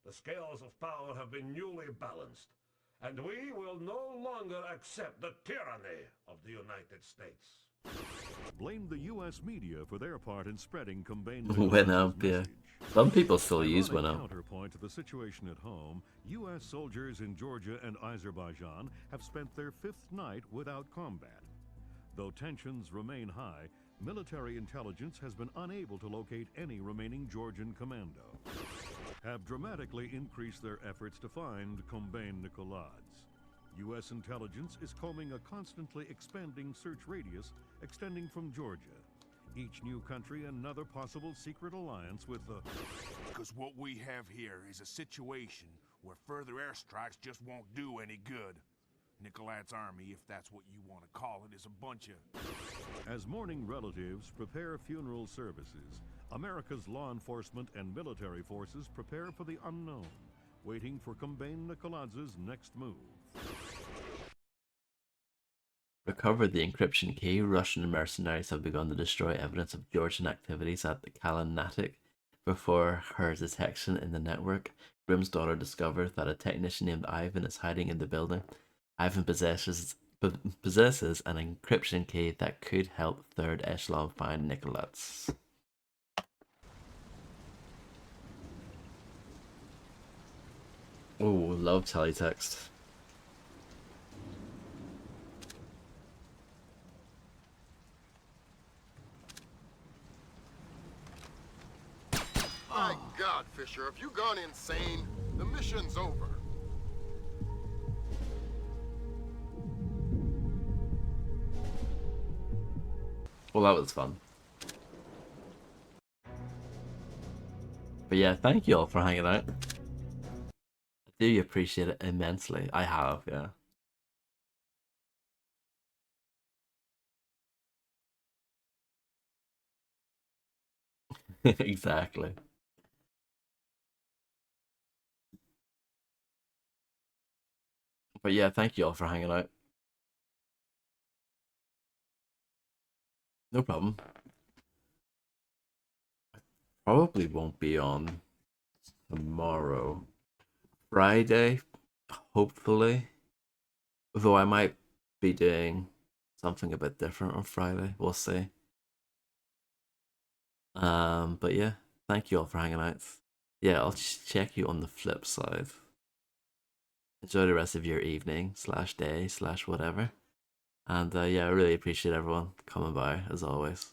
The scales of power have been newly balanced, and we will no longer accept the tyranny of the United States. Blamed the U.S. media for their part in spreading Cobain Winamp, yeah. Some people still use Ironic Winamp. counterpoint to the situation at home, U.S. soldiers in Georgia and Azerbaijan have spent their 5th night without combat. Though tensions remain high, military intelligence has been unable to locate any remaining Georgian commando. Have dramatically increased their efforts to find Cobain Nikolads. U.S. intelligence is combing a constantly expanding search radius extending from Georgia. Each new country another possible secret alliance with the... Because what we have here is a situation where further airstrikes just won't do any good. Nicolad's army, if that's what you want to call it, is a bunch of... As mourning relatives prepare funeral services, America's law enforcement and military forces prepare for the unknown, waiting for Cobain Nikolads' next move. Recovered the encryption key. Russian mercenaries have begun to destroy evidence of Georgian activities at the Kalanatic before her detection in the network. Grimm's daughter discovers that a technician named Ivan is hiding in the building. Ivan possesses an encryption key that could help Third Echelon find Nicholas. Oh, love teletext. My God, Fisher, have you gone insane? The mission's over. Well, that was fun. But yeah, thank you all for hanging out. I do appreciate it immensely. I have, yeah. Exactly. But yeah, thank you all for hanging out. No problem. Probably won't be on tomorrow. Friday, hopefully. Though I might be doing something a bit different on Friday. We'll see. But yeah, thank you all for hanging out. Yeah, I'll check you on the flip side. Enjoy the rest of your evening /day/whatever. And yeah, I really appreciate everyone coming by as always.